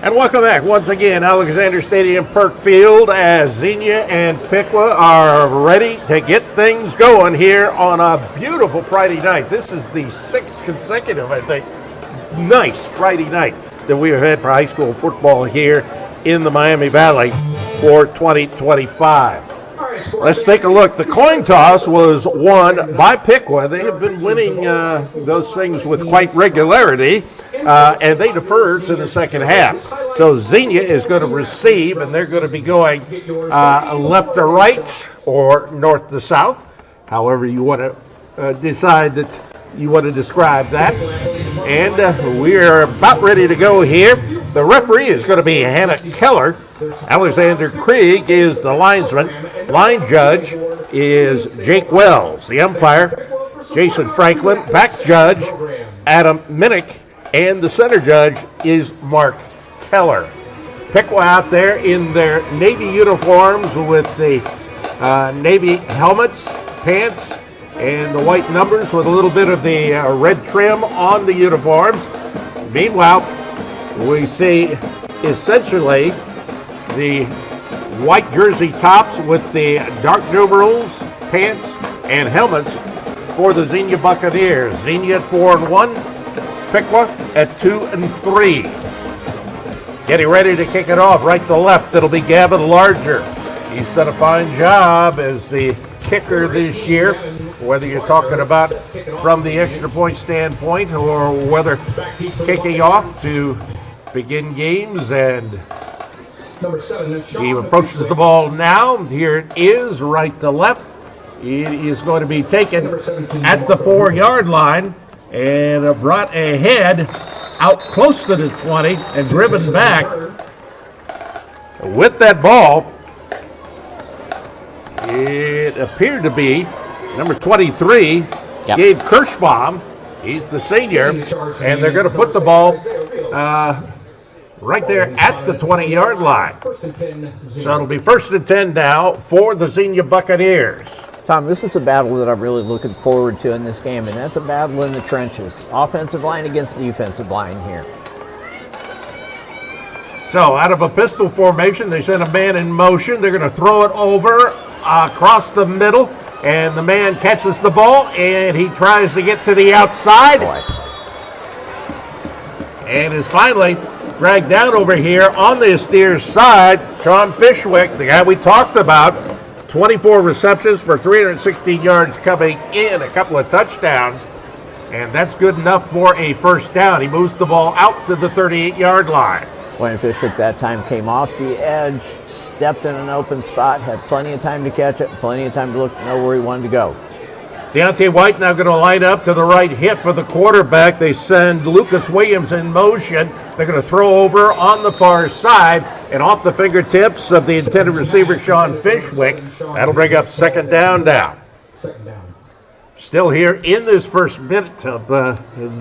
And welcome back once again, Alexander Stadium, Perk Field, as Xenia and Piqua are ready to get things going here on a beautiful Friday night. This is the sixth consecutive, I think, nice Friday night that we have had for high school football here in the Miami Valley for 2025. Let's take a look. The coin toss was won by Piqua. They have been winning those things with quite regularity, and they defer to the second half. So Xenia is going to receive, and they're going to be going left to right or north to south, however you want to decide that you want to describe that. And we are about ready to go here. The referee is going to be Hannah Keller. Alexander Krieg is the linesman. Line judge is Jake Wells. The umpire, Jason Franklin. Back judge, Adam Minnick. And the center judge is Mark Keller. Piqua out there in their Navy uniforms with the Navy helmets, pants, and the white numbers with a little bit of the red trim on the uniforms. Meanwhile, we see essentially the white jersey tops with the dark numerals, pants, and helmets for the Xenia Buccaneers. Xenia at 4-1, Piqua at 2-3. Getting ready to kick it off right to left. It'll be Gavin Larger. He's done a fine job as the kicker this year, whether you're talking about from the extra point standpoint or whether kicking off to begin games. And he approaches the ball now. Here it is, right to left. It is going to be taken at the 4-yard line and brought ahead out close to the 20 and driven back with that ball. It appeared to be number 23, Gabe Kirschbaum. He's the senior, and they're going to put the ball right there at the 20-yard line. So it'll be 1st and 10 now for the Xenia Buccaneers. Tom, this is a battle that I'm really looking forward to in this game, and that's a battle in the trenches. Offensive line against defensive line here. So out of a pistol formation, they send a man in motion. They're going to throw it over across the middle, and the man catches the ball, and he tries to get to the outside. And is finally dragged down over here on this near side. Sean Fishwick, the guy we talked about, 24 receptions for 316 yards coming in, a couple of touchdowns, and that's good enough for a first down. He moves the ball out to the 38-yard line. Wayne Fishwick that time came off the edge, stepped in an open spot, had plenty of time to catch it, plenty of time to look to know where he wanted to go. Deontay White now going to line up to the right hip of the quarterback. They send Lucas Williams in motion. They're going to throw over on the far side and off the fingertips of the intended receiver, Sean Fishwick. That'll bring up second down now. Still here in this first minute of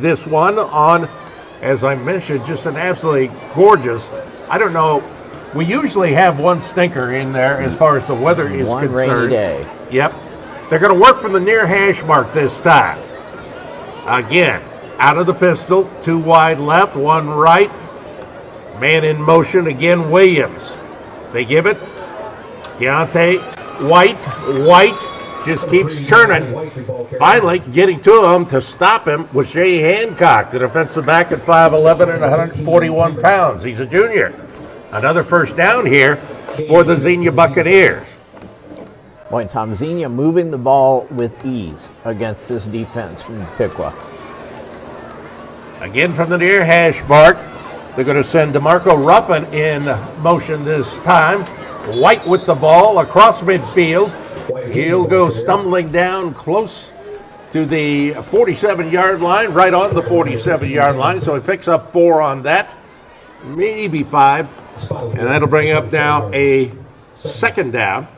this one on, as I mentioned, just an absolutely gorgeous, I don't know, we usually have one stinker in there as far as the weather is concerned. One rainy day. Yep. They're going to work from the near hash mark this time. Again, out of the pistol, 2 wide left, 1 right. Man in motion, again, Williams. They give it. Deontay White just keeps churning. Finally, getting to him to stop him was Jay Hancock, the defensive back at 5'11" and 141 pounds. He's a junior. Another first down here for the Xenia Buccaneers. Boy, Tom, Xenia moving the ball with ease against this defense from Piqua. Again from the near hash mark, they're going to send DeMarco Ruffin in motion this time. White with the ball across midfield. He'll go stumbling down close to the 47-yard line, right on the 47-yard line. So he picks up 4 on that, maybe 5. And that'll bring up now a second down.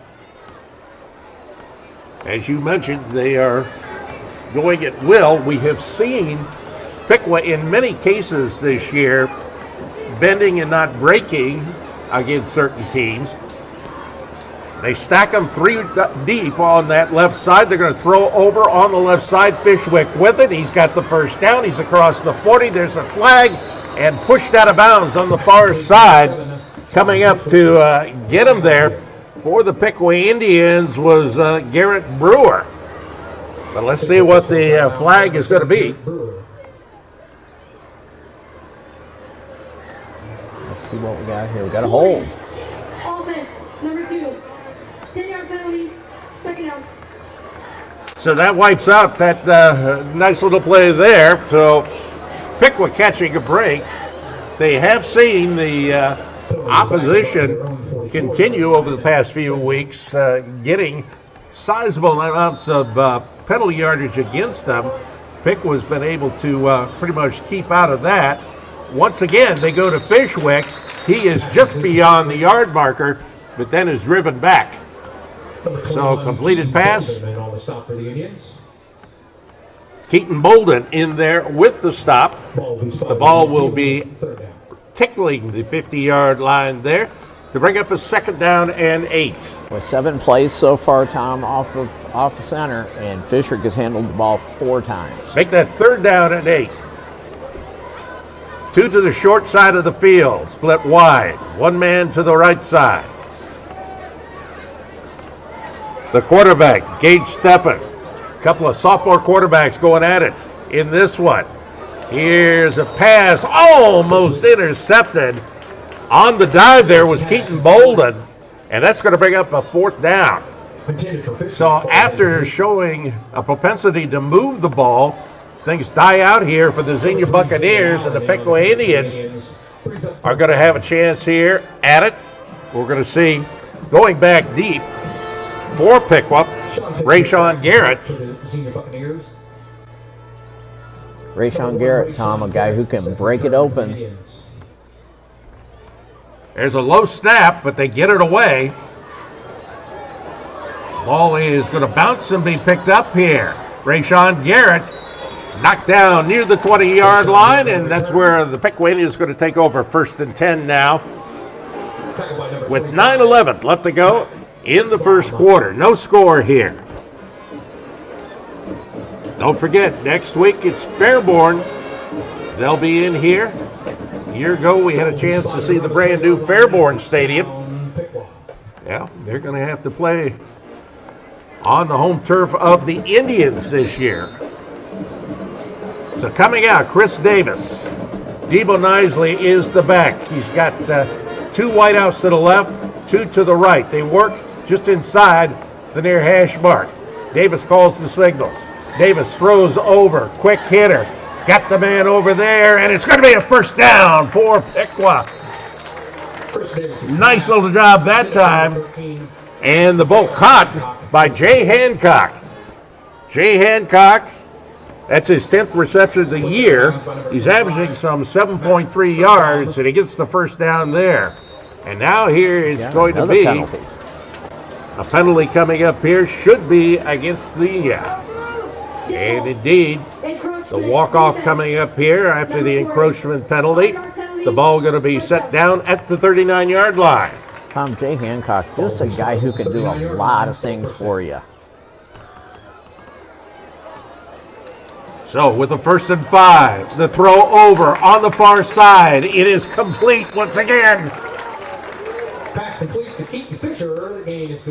As you mentioned, they are going at will. We have seen Piqua in many cases this year bending and not breaking against certain teams. They stack them 3 deep on that left side. They're going to throw over on the left side. Fishwick with it. He's got the first down. He's across the 40. There's a flag, and pushed out of bounds on the far side. Coming up to get him there for the Piqua Indians was Garrett Brewer. But let's see what the flag is going to be. Let's see what we got here. We got a hold. Offense, number 2. 10-yard penalty, second down. So that wipes out that nice little play there. So Piqua catching a break. They have seen the opposition continue over the past few weeks, getting sizable amounts of penalty yardage against them. Piqua's been able to pretty much keep out of that. Once again, they go to Fishwick. He is just beyond the yard marker, but then is driven back. So completed pass. Keaton Bolden in there with the stop. The ball will be tickling the 50-yard line there to bring up a second down and 8. With 7 plays so far, Tom, off of center, and Fisher has handled the ball 4 times. Make that third down and 8. 2 to the short side of the field, split wide. 1 man to the right side. The quarterback, Gage Steffen. A couple of sophomore quarterbacks going at it in this one. Here's a pass, almost intercepted. On the dive there was Keaton Bolden, and that's going to bring up a 4th down. So after showing a propensity to move the ball, things die out here for the Xenia Buccaneers, and the Piqua Indians are going to have a chance here at it. We're going to see, going back deep for Piqua, Rayshawn Garrett. Rayshawn Garrett, Tom, a guy who can break it open. There's a low snap, but they get it away. Ball is going to bounce and be picked up here. Rayshawn Garrett knocked down near the 20-yard line, and that's where the Piqua Indians is going to take over 1st and 10 now. With 9:11 left to go in the first quarter. No score here. Don't forget, next week it's Fairborn. They'll be in here. A year ago, we had a chance to see the brand new Fairborn Stadium. Yeah, they're going to have to play on the home turf of the Indians this year. So coming out, Chris Davis. Debo Nisley is the back. He's got 2 wideouts to the left, 2 to the right. They work just inside the near hash mark. Davis calls the signals. Davis throws over, quick hitter. Got the man over there, and it's going to be a 1st down for Piqua. Nice little job that time. And the ball caught by Jay Hancock. Jay Hancock, that's his 10th reception of the year. He's averaging some 7.3 yards, and he gets the 1st down there. And now here is going to be a penalty coming up here. Should be against Xenia. And indeed, the walk-off coming up here after the encroachment penalty. The ball going to be set down at the 39-yard line. Tom, Jay Hancock, just a guy who can do a lot of things for you. So with the 1st and 5, the throw over on the far side. It is complete once again. Pass complete to Keaton Fisher.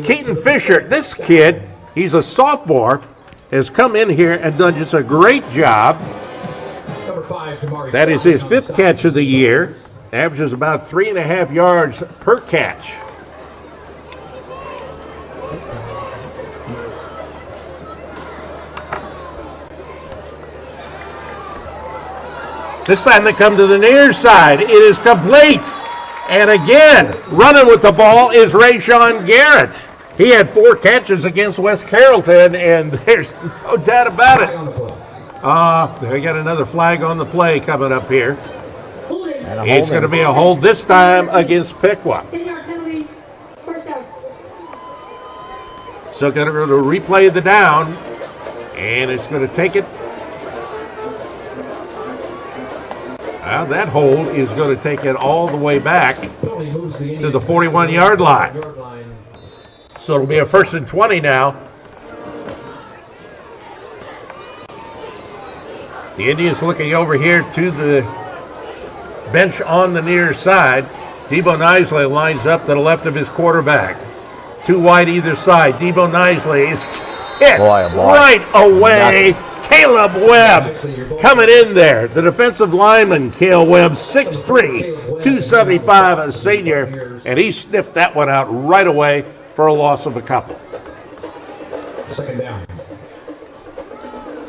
Keaton Fisher, this kid, he's a sophomore, has come in here and done just a great job. That is his 5th catch of the year. Averages about 3.5 yards per catch. This time they come to the near side. It is complete. And again, running with the ball is Rayshawn Garrett. He had 4 catches against West Carrollton, and there's no doubt about it. They got another flag on the play coming up here. It's going to be a hold this time against Piqua. 10-yard penalty, 1st down. So going to replay the down, and it's going to take it. That hold is going to take it all the way back to the 41-yard line. So it'll be a 1st and 20 now. The Indians looking over here to the bench on the near side. Debo Nisley lines up to the left of his quarterback. 2 wide either side. Debo Nisley is hit right away. Caleb Webb coming in there. The defensive lineman, Caleb Webb, 6'3", 275, a senior, and he sniffed that one out right away for a loss of a couple. Second down.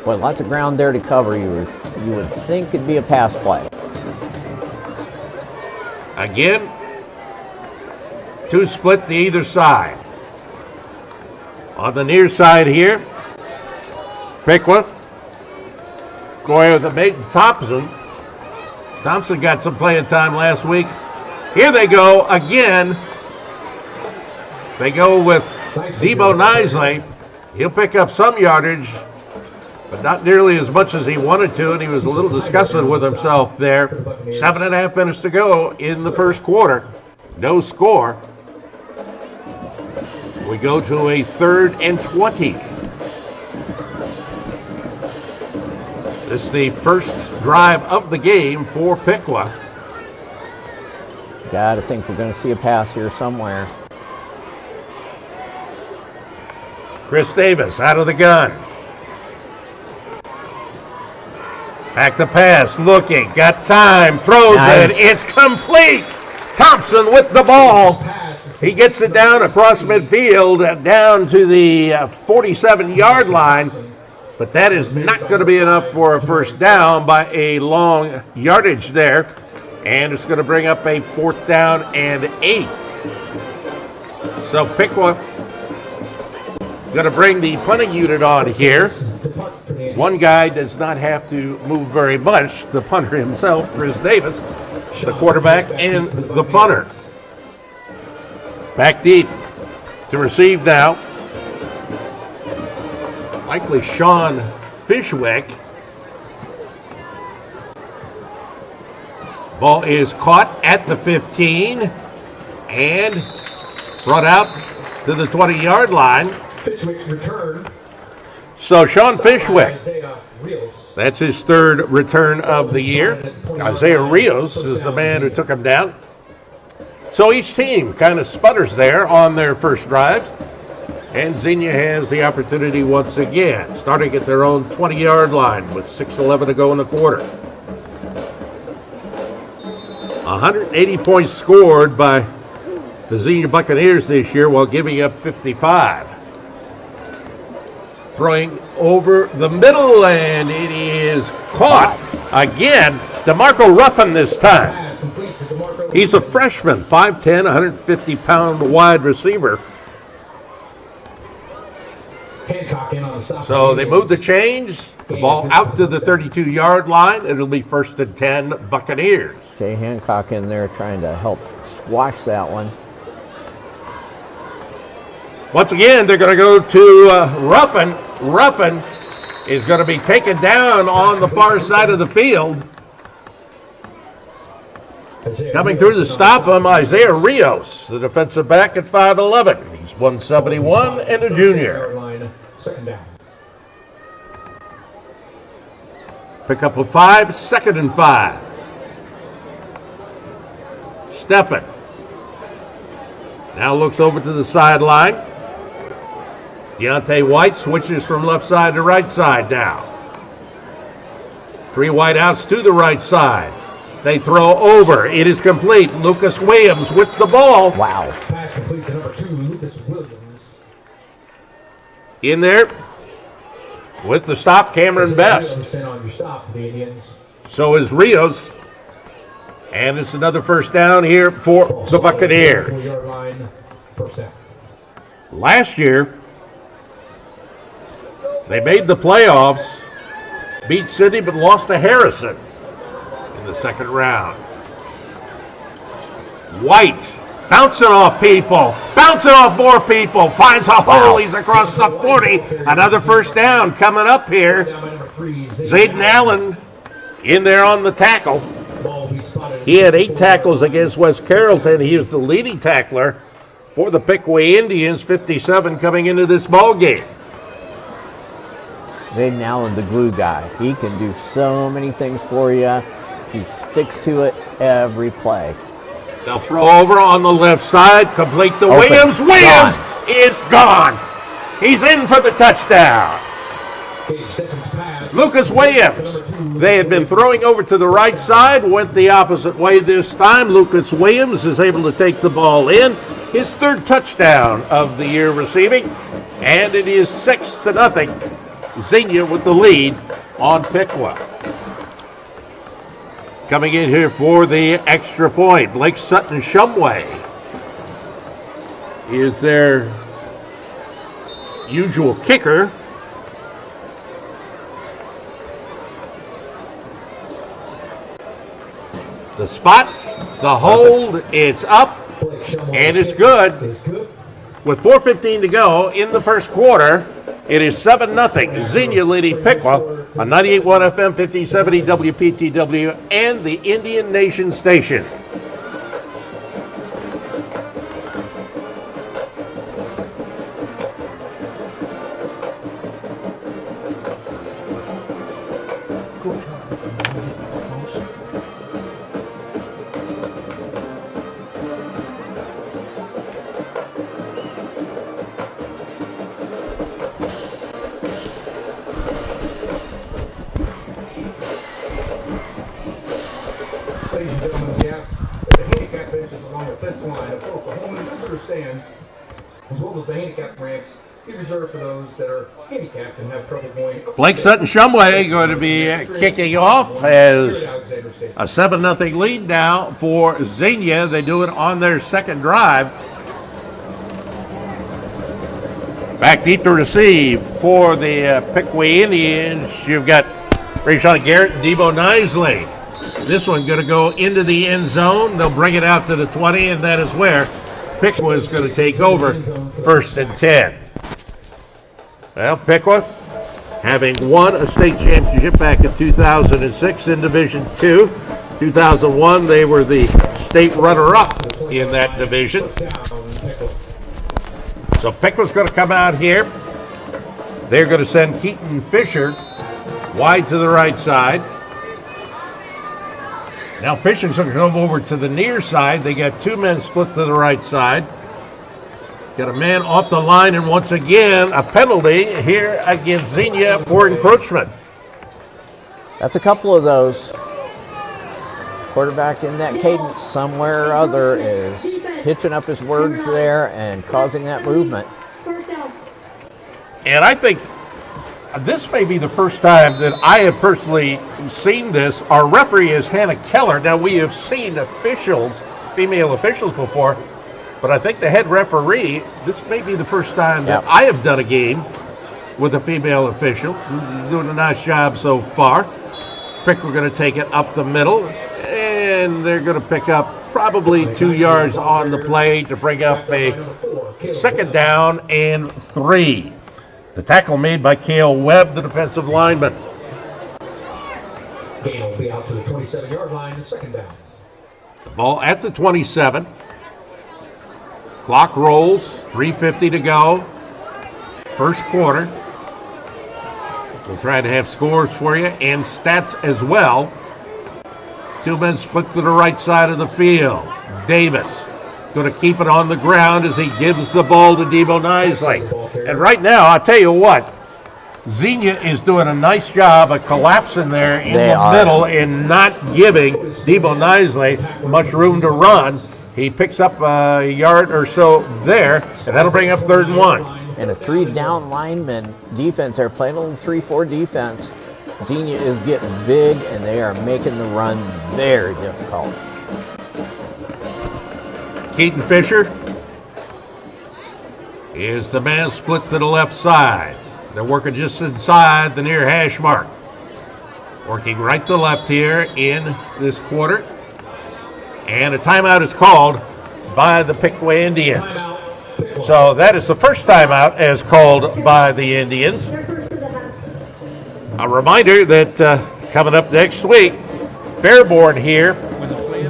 Boy, lots of ground there to cover. You would think it'd be a pass play. Again, 2 split to either side. On the near side here, Piqua going with the big Thompson. Thompson got some playing time last week. Here they go again. They go with Debo Nisley. He'll pick up some yardage, but not nearly as much as he wanted to, and he was a little disgusted with himself there. 7.5 minutes to go in the first quarter. No score. We go to a 3rd and 20. This is the first drive of the game for Piqua. Gotta think we're going to see a pass here somewhere. Chris Davis out of the gun. Back to pass, looking, got time, throws it, it's complete. Thompson with the ball. He gets it down across midfield, down to the 47-yard line. But that is not going to be enough for a first down by a long yardage there. And it's going to bring up a 4th down and 8. So Piqua going to bring the punting unit on here. One guy does not have to move very much. The punter himself, Chris Davis, the quarterback, and the punter. Back deep to receive now. Likely Sean Fishwick. Ball is caught at the 15 and brought out to the 20-yard line. Fishwick's return. So Sean Fishwick, that's his 3rd return of the year. Isaiah Rios is the man who took him down. So each team kind of sputters there on their first drives. And Xenia has the opportunity once again, starting at their own 20-yard line with 6:11 to go in the quarter. 180 points scored by the Xenia Buccaneers this year while giving up 55. Throwing over the middle, and it is caught again. DeMarco Ruffin this time. He's a freshman, 5'10", 150-pound wide receiver. So they move the chains, the ball out to the 32-yard line. It'll be 1st and 10 Buccaneers. Jay Hancock in there trying to help squash that one. Once again, they're going to go to Ruffin. Ruffin is going to be taken down on the far side of the field. Coming through to stop him, Isaiah Rios, the defensive back at 5'11". He's 171 and a junior. Second down. Pick up a 5, 2nd and 5. Steffen now looks over to the sideline. Deontay White switches from left side to right side now. 3 wide outs to the right side. They throw over. It is complete. Lucas Williams with the ball. Wow. Pass complete to number 2, Lucas Williams. In there with the stop, Cameron Best. So is Rios. And it's another first down here for the Buccaneers. Last year, they made the playoffs, beat Sydney, but lost to Harrison in the 2nd round. White bouncing off people, bouncing off more people, finds a hole, he's across the 40. Another first down coming up here. Zayden Allen in there on the tackle. He had 8 tackles against West Carrollton. He is the leading tackler for the Piqua Indians, 57 coming into this ball game. Zayden Allen, the glue guy. He can do so many things for you. He sticks to it every play. They'll throw over on the left side, complete to Open. Williams. Williams Gone. is gone. He's in for the touchdown. Cade Stephens pass. Lucas Williams. They had been throwing over to the right side, went the opposite way this time. Lucas Williams is able to take the ball in. His third touchdown of the year receiving, and it is 6-0. Xenia with the lead on Piqua. Coming in here for the extra point, Blake Sutton-Shumway is their usual kicker. The spot, the hold, it's up, and it's good. With 4:15 to go in the first quarter, it is 7-0. Xenia leading Piqua on 98.1 FM, 1570 WPTW, and the Indian Nation Station. Ladies and gentlemen, yes, the handicap benches along the fence line of Oklahoma and visitor stands, as well as the handicap ramps, be reserved for those that are handicapped and have trouble going up. Blake Sutton-Shumway going to be kicking off as a 7-0 lead now for Xenia. They do it on their second drive. Back deep to receive for the Piqua Indians. You've got Rashawn Garrett and Debo Nisley. This one going to go into the end zone. They'll bring it out to the 20, and that is where Piqua is going to take over 1st and 10. Well, Piqua, having won a state championship back in 2006 in Division II. 2001, they were the state runner-up in that division. So Piqua's going to come out here. They're going to send Keaton Fisher wide to the right side. Now Fisher's going to come over to the near side. They got two men split to the right side. Got a man off the line, and once again, a penalty here against Xenia for encroachment. That's a couple of those. Quarterback in that cadence somewhere or other is hitching up his words there and causing that movement. And I think this may be the first time that I have personally seen this. Our referee is Hannah Keller. Now, we have seen officials, female officials before, but I think the head referee, this may be the first time that I have done a game with a female official. Doing a nice job so far. Piqua going to take it up the middle, and they're going to pick up probably 2 yards on the play to bring up a 2nd down and 3. The tackle made by Cale Webb, the defensive lineman. Gain will be out to the 27-yard line, the 2nd down. The ball at the 27. Clock rolls, 3:50 to go. First quarter. We'll try to have scores for you and stats as well. Two men split to the right side of the field. Davis going to keep it on the ground as he gives the ball to Debo Nisley. And right now, I'll tell you what, Xenia is doing a nice job of collapsing there in the middle and not giving Debo Nisley much room to run. He picks up a yard or so there, and that'll bring up 3rd and 1. And a 3-down lineman defense. They're playing a little 3-4 defense. Xenia is getting big, and they are making the run very difficult. Keaton Fisher is the man split to the left side. They're working just inside the near hash mark. Working right to left here in this quarter. And a timeout is called by the Piqua Indians. So that is the first timeout as called by the Indians. A reminder that coming up next week, Fairborn here,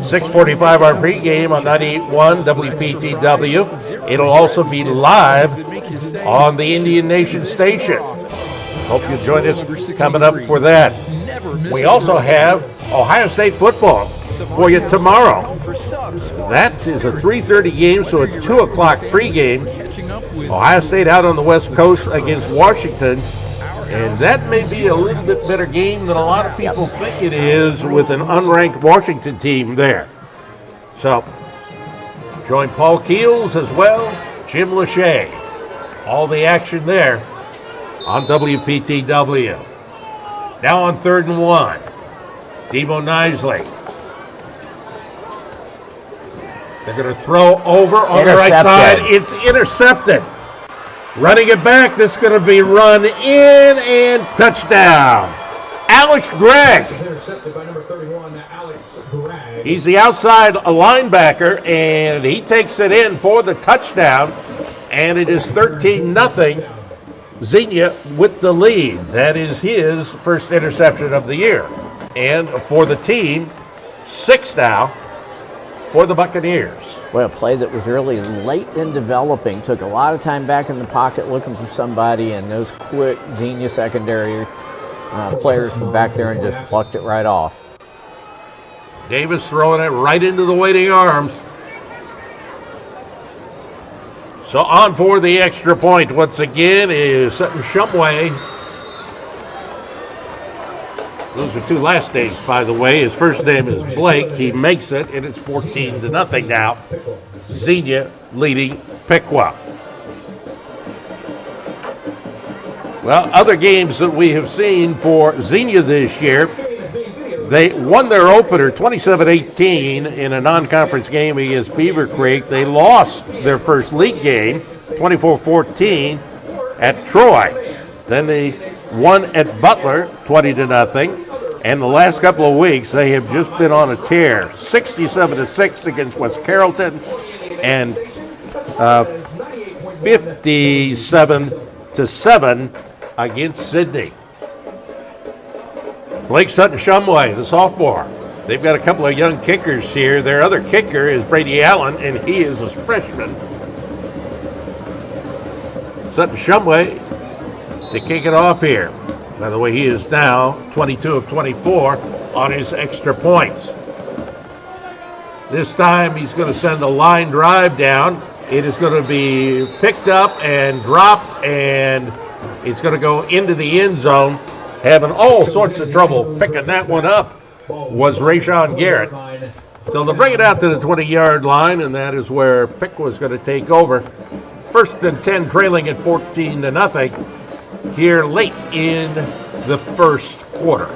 6:45 our pregame on 98.1 WPTW. It'll also be live on the Indian Nation Station. Hope you join us coming up for that. We also have Ohio State football for you tomorrow. That is a 3:30 game, so a 2 o'clock pregame. Ohio State out on the West Coast against Washington. And that may be a little bit better game than a lot of people think it is with an unranked Washington team there. So, join Paul Keels as well, Jim Lachey. All the action there on WPTW. Now on 3rd and 1, Debo Nisley. They're going to throw over on the right side. It's intercepted. Running it back, this is going to be run in and touchdown. Alex Gregg. Intercepted by number 31, Alex Gregg. He's the outside linebacker, and he takes it in for the touchdown. And it is 13-0. Xenia with the lead. That is his first interception of the year. And for the team, 6 now for the Buccaneers. Well, a play that was really late in developing. Took a lot of time back in the pocket looking for somebody, and those quick Xenia secondary players from back there and just plucked it right off. Davis throwing it right into the waiting arms. So on for the extra point once again is Sutton Shumway. Those are 2 last names, by the way. His first name is Blake. He makes it, and it's 14-0 now. Xenia leading Piqua. Well, other games that we have seen for Xenia this year, they won their opener 27-18 in a non-conference game against Beaver Creek. They lost their first league game 24-14 at Troy. Then they won at Butler 20-0. And the last couple of weeks, they have just been on a tear. 67-6 against West Carrollton and 57-7 against Sydney. Blake Sutton Shumway, the sophomore. They've got a couple of young kickers here. Their other kicker is Brady Allen, and he is a freshman. Sutton Shumway to kick it off here. By the way, he is now 22 of 24 on his extra points. This time he's going to send a line drive down. It is going to be picked up and dropped, and it's going to go into the end zone. Having all sorts of trouble picking that one up was Rayshawn Garrett. So they'll bring it out to the 20-yard line, and that is where Piqua is going to take over. 1st and 10, trailing at 14-0 here late in the first quarter.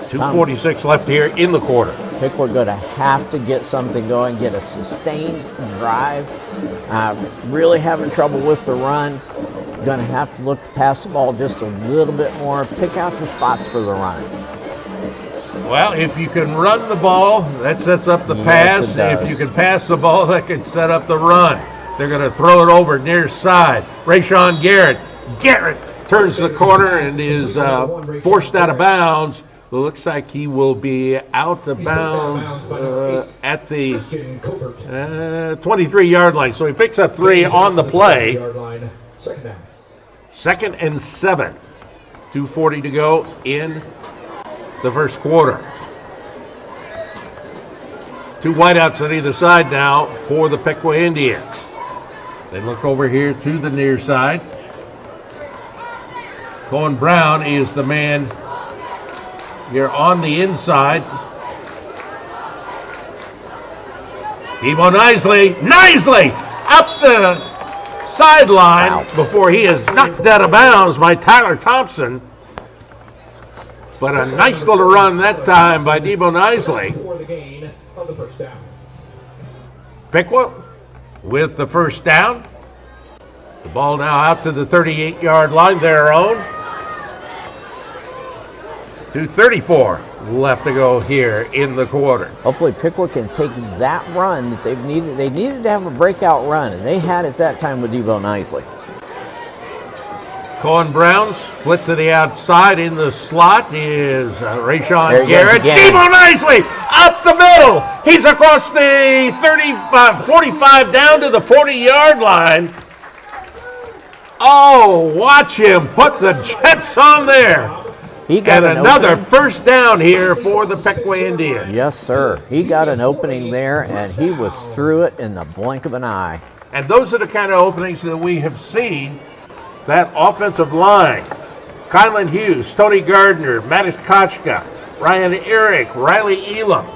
2:46 left here in the quarter. Piqua going to have to get something going, get a sustained drive. Really having trouble with the run. Going to have to look to pass the ball just a little bit more. Pick out your spots for the run. Well, if you can run the ball, that sets up the pass. If you can pass the ball, that can set up the run. They're going to throw it over near side. Rayshawn Garrett. Garrett turns the corner and is forced out of bounds. It looks like he will be out of bounds at the 23-yard line. So he picks up 3 on the play. 2nd and 7. 2:40 to go in the first quarter. 2 wideouts on either side now for the Piqua Indians. They look over here to the near side. Cohen Brown is the man here on the inside. Debo Nisley up the sideline before he is knocked out of bounds by Tyler Thompson. But a nice little run that time by Debo Nisley. Piqua with the first down. The ball now out to the 38-yard line, their own. 2:34 left to go here in the quarter. Hopefully Piqua can take that run that they've needed. They needed to have a breakout run, and they had it that time with Debo Nisley. Cohen Brown split to the outside. In the slot is Rayshawn Garrett. Debo Nisley up the middle. He's across the 45 down to the 40-yard line. Oh, watch him put the Jets on there. He got And an another opening. first down here for the Piqua Indians. Yes, sir. He got an opening there, and he was through it in the blink of an eye. And those are the kind of openings that we have seen. That offensive line, Kylan Hughes, Tony Gardner, Mattis Kochka, Ryan Eric, Riley Elam.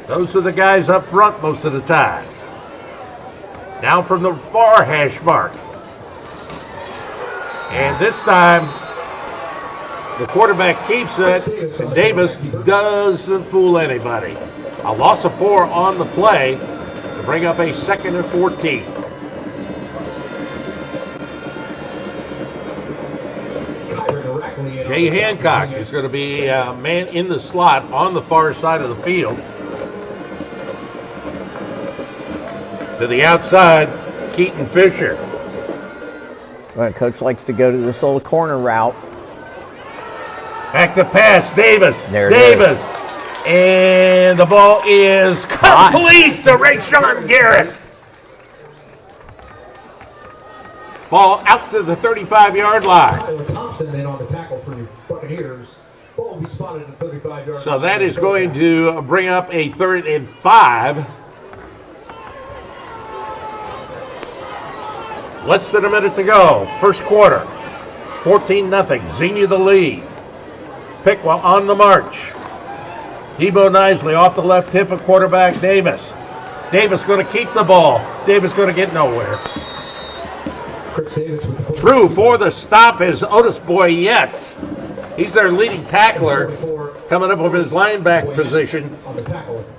Those are the guys up front most of the time. Now from the far hash mark. And this time, the quarterback keeps it, and Davis doesn't fool anybody. A loss of 4 on the play to bring up a 2nd and 14. Jay Hancock is going to be a man in the slot on the far side of the field. To the outside, Keaton Fisher. Well, Coach likes to go to this little corner route. Back to pass, Davis. There it Davis. And the ball is complete to Rayshawn Garrett. Ball out to the 35-yard line. Tyler Thompson then on the tackle for the Buccaneers. Ball will be spotted at the 35-yard line. So that is going to bring up a 3rd and 5. Less than a minute to go. First quarter. 14-0. Xenia the lead. Piqua on the march. Debo Nisley off the left hip of quarterback Davis. Davis going to keep the ball. Davis going to get nowhere. Through for the stop is Otis Boyette. He's their leading tackler, coming up with his linebacker position.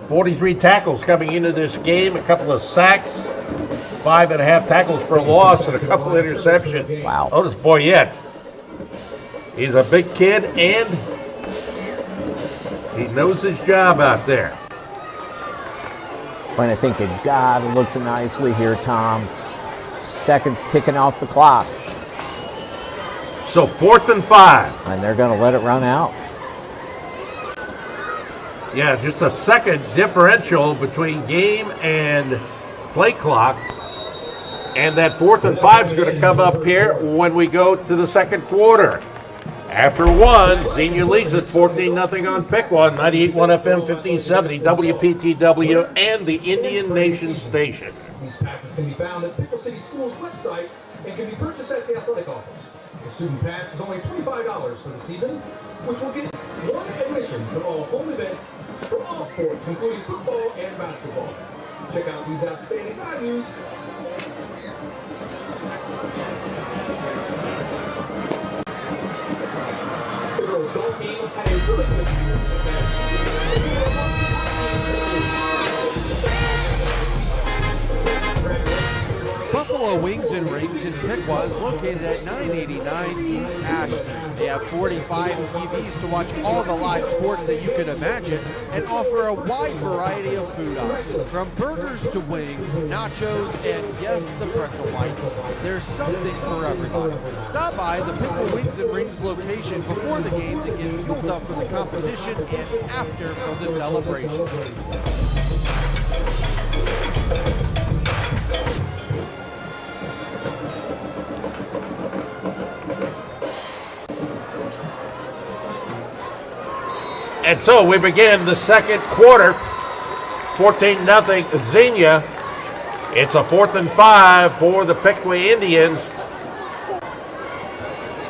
43 tackles coming into this game, a couple of sacks, 5.5 tackles for a loss, and a couple of interceptions. Wow. Otis Boyette. He's a big kid, and he knows his job out there. But I think you got to look nicely here, Tom. Seconds ticking off the clock. So 4th and 5. And they're going to let it run out. Yeah, just a second differential between game and play clock. And that 4th and 5 is going to come up here when we go to the second quarter. After 1, Xenia leads at 14-0 on Piqua, 98.1 FM, 1570, WPTW, and the Indian Nation Station. These passes can be found at Piqua City School's website and can be purchased at the athletic office. The student pass is only $25 for the season, which will get 1 admission to all home events for all sports, including football and basketball. Check out these outstanding values. The girls' golf team had a really good year. Buffalo Wings and Rings in Piqua is located at 989 East Ash Street. They have 45 TVs to watch all the live sports that you can imagine and offer a wide variety of food options. From burgers to wings, nachos, and yes, the pretzel bites. There's something for everybody. Stop by the Piqua Wings and Rings location before the game to get fueled up for the competition and after for the celebration. And so we begin the second quarter, 14-0 Xenia. It's a 4th and 5 for the Piqua Indians.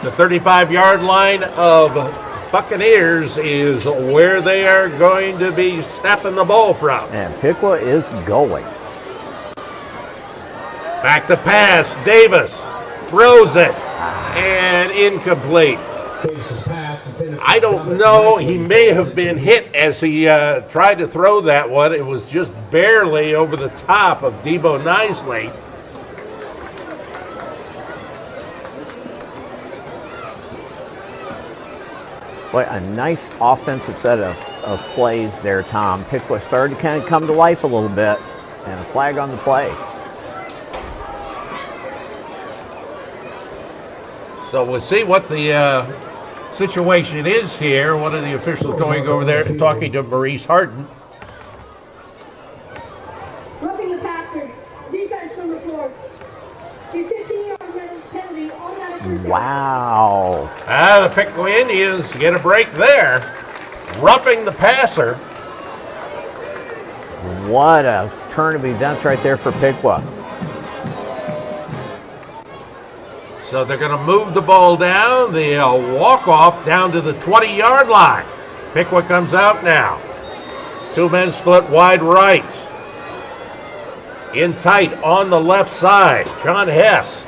The 35-yard line of Buccaneers is where they are going to be snapping the ball from. And Piqua is going. Back to pass, Davis throws it, and incomplete. I don't know. He may have been hit as he tried to throw that one. It was just barely over the top of Debo Nisley. Boy, a nice offensive set of plays there, Tom. Piqua started to kind of come to life a little bit, and a flag on the play. So we'll see what the situation is here. One of the officials going over there and talking to Maurice Harden. Roughing the passer. Defense number 4. A 15-yard penalty, automatic first down. Wow. The Piqua Indians get a break there, roughing the passer. What a turn of events right there for Piqua. So they're going to move the ball down. They'll walk off down to the 20-yard line. Piqua comes out now. Two men split wide right. In tight on the left side, John Hess.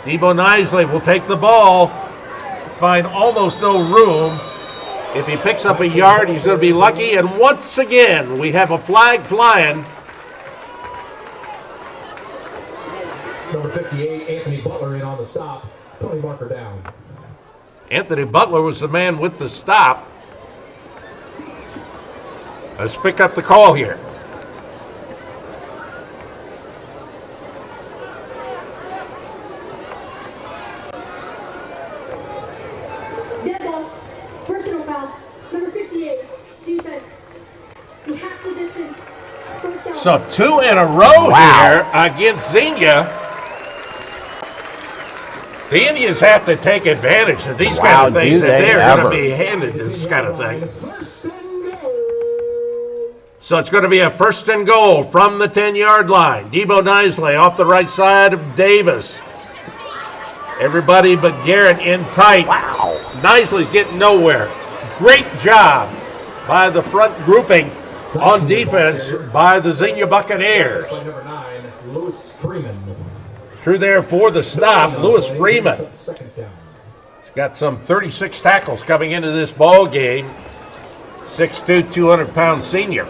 Debo Nisley will take the ball. Find almost no room. If he picks up a yard, he's going to be lucky. And once again, we have a flag flying. Number 58, Anthony Butler in on the stop. Tony Barker down. Anthony Butler was the man with the stop. Let's pick up the call here. Dead ball. Personal foul. Number 58. Defense. In half the distance. First down. So 2 in a row here against Xenia. The Indians have to take advantage of these kind of things, do and they they're going ever. to be handed this kind of thing. First and goal. So it's going to be a first and goal from the 10-yard line. Debo Nisley off the right side of Davis. Everybody but Garrett in tight. Wow. Nisley's getting nowhere. Great job by the front grouping on defense by the Xenia Buccaneers. By number 9, Lewis Freeman. Through there for the stop, Lewis Freeman. Second down. He's got some 36 tackles coming into this ball game. 6'2", 200-pound senior.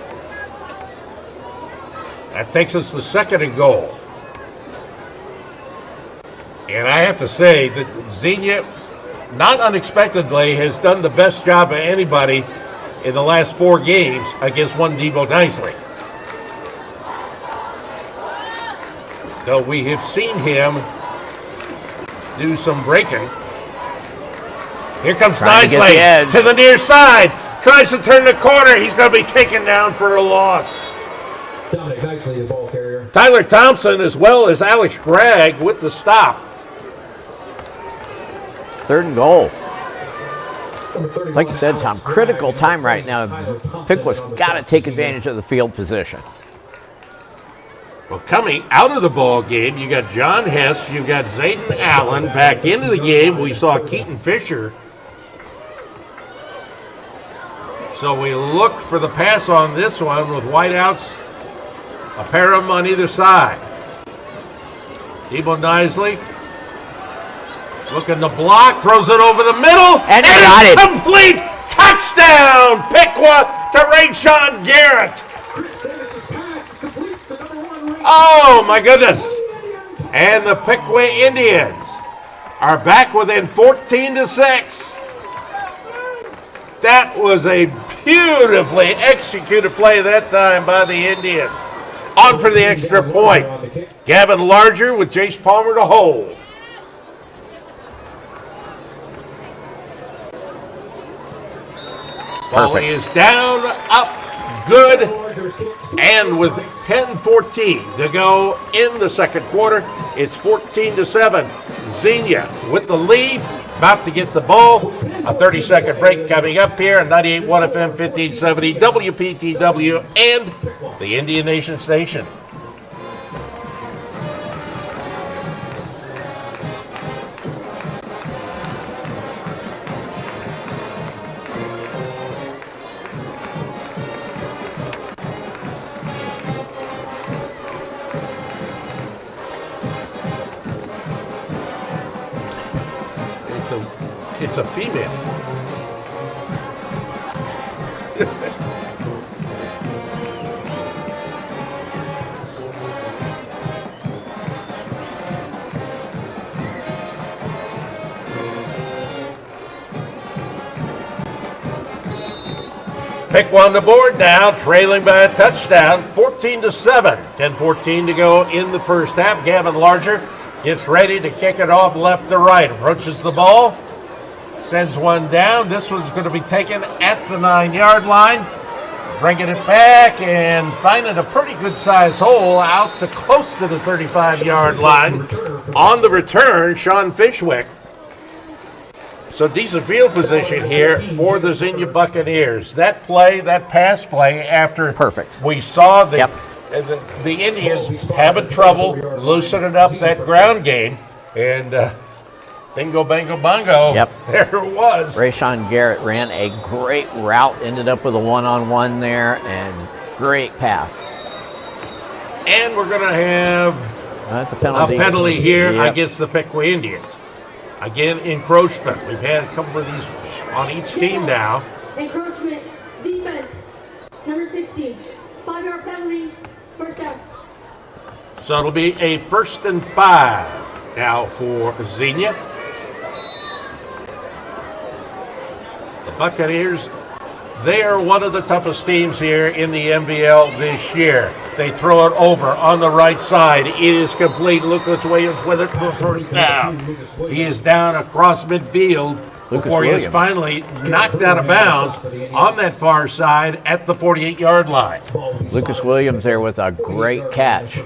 That takes us to second and goal. And I have to say that Xenia, not unexpectedly, has done the best job of anybody in the last 4 games against one Debo Nisley. Though we have seen him do some breaking. Here comes Trying to get the Nisley edge. to the near side. Tries to turn the corner. He's going to be taken down for a loss. Dominic Nicely, the ball carrier. Tyler Thompson as well as Alex Gregg with the stop. Third and goal. Number 31, Like you said, Tom, Alex critical Gregg. time right now. Tyler Thompson Piqua's on the got to stop. take advantage of the field position. Well, coming out of the ball game, you got John Hess, you got Zayden Allen back into the game. We saw Keaton Fisher. So we look for the pass on this one with wideouts, a pair of them on either side. Debo Nisley looking to block, throws it over the middle, And they got it. Complete touchdown, Piqua to Rayshawn Garrett. Chris Davis's pass is complete to number 1. Oh my goodness. And the Piqua Indians are back within 14-6. That was a beautifully executed play that time by the Indians. On for the extra point. Gavin Larger with Jace Palmer to hold. Volley is down, up, good, and with 10:14 to go in the second quarter, it's 14-7. Xenia with the lead, about to get the ball. A 30-second break coming up here on 98.1 FM, 1570 WPTW, and the Indian Nation Station. It's a female. Piqua on the board now, trailing by a touchdown, 14-7. 10:14 to go in the first half. Gavin Larger gets ready to kick it off left to right. Approaches the ball, sends one down. This one's going to be taken at the 9-yard line. bringing it back and finding a pretty good-sized hole out to close to the 35-yard line. On the return, Sean Fishwick. So decent field position here for the Xenia Buccaneers. That play, that pass play, after Perfect. we saw the Indians having trouble loosening up that ground game, and bingo, bango, bongo. Yep. There it was. Rashawn Garrett ran a great route, ended up with a one-on-one there, and great pass. And we're going to have That's a penalty. a penalty here Yep. against the Piqua Indians. Again, encroachment. We've had a couple of these on each team now. Encroachment, defense, number 60. 5-yard penalty, first down. So it'll be a 1st and 5 now for Xenia. The Buccaneers, they are one of the toughest teams here in the MVL this year. They throw it over on the right side. It is complete. Lucas Williams with it for first down. He is down across midfield before he is finally knocked out of bounds on that far side at the 48-yard line. Lucas Williams there with a great catch.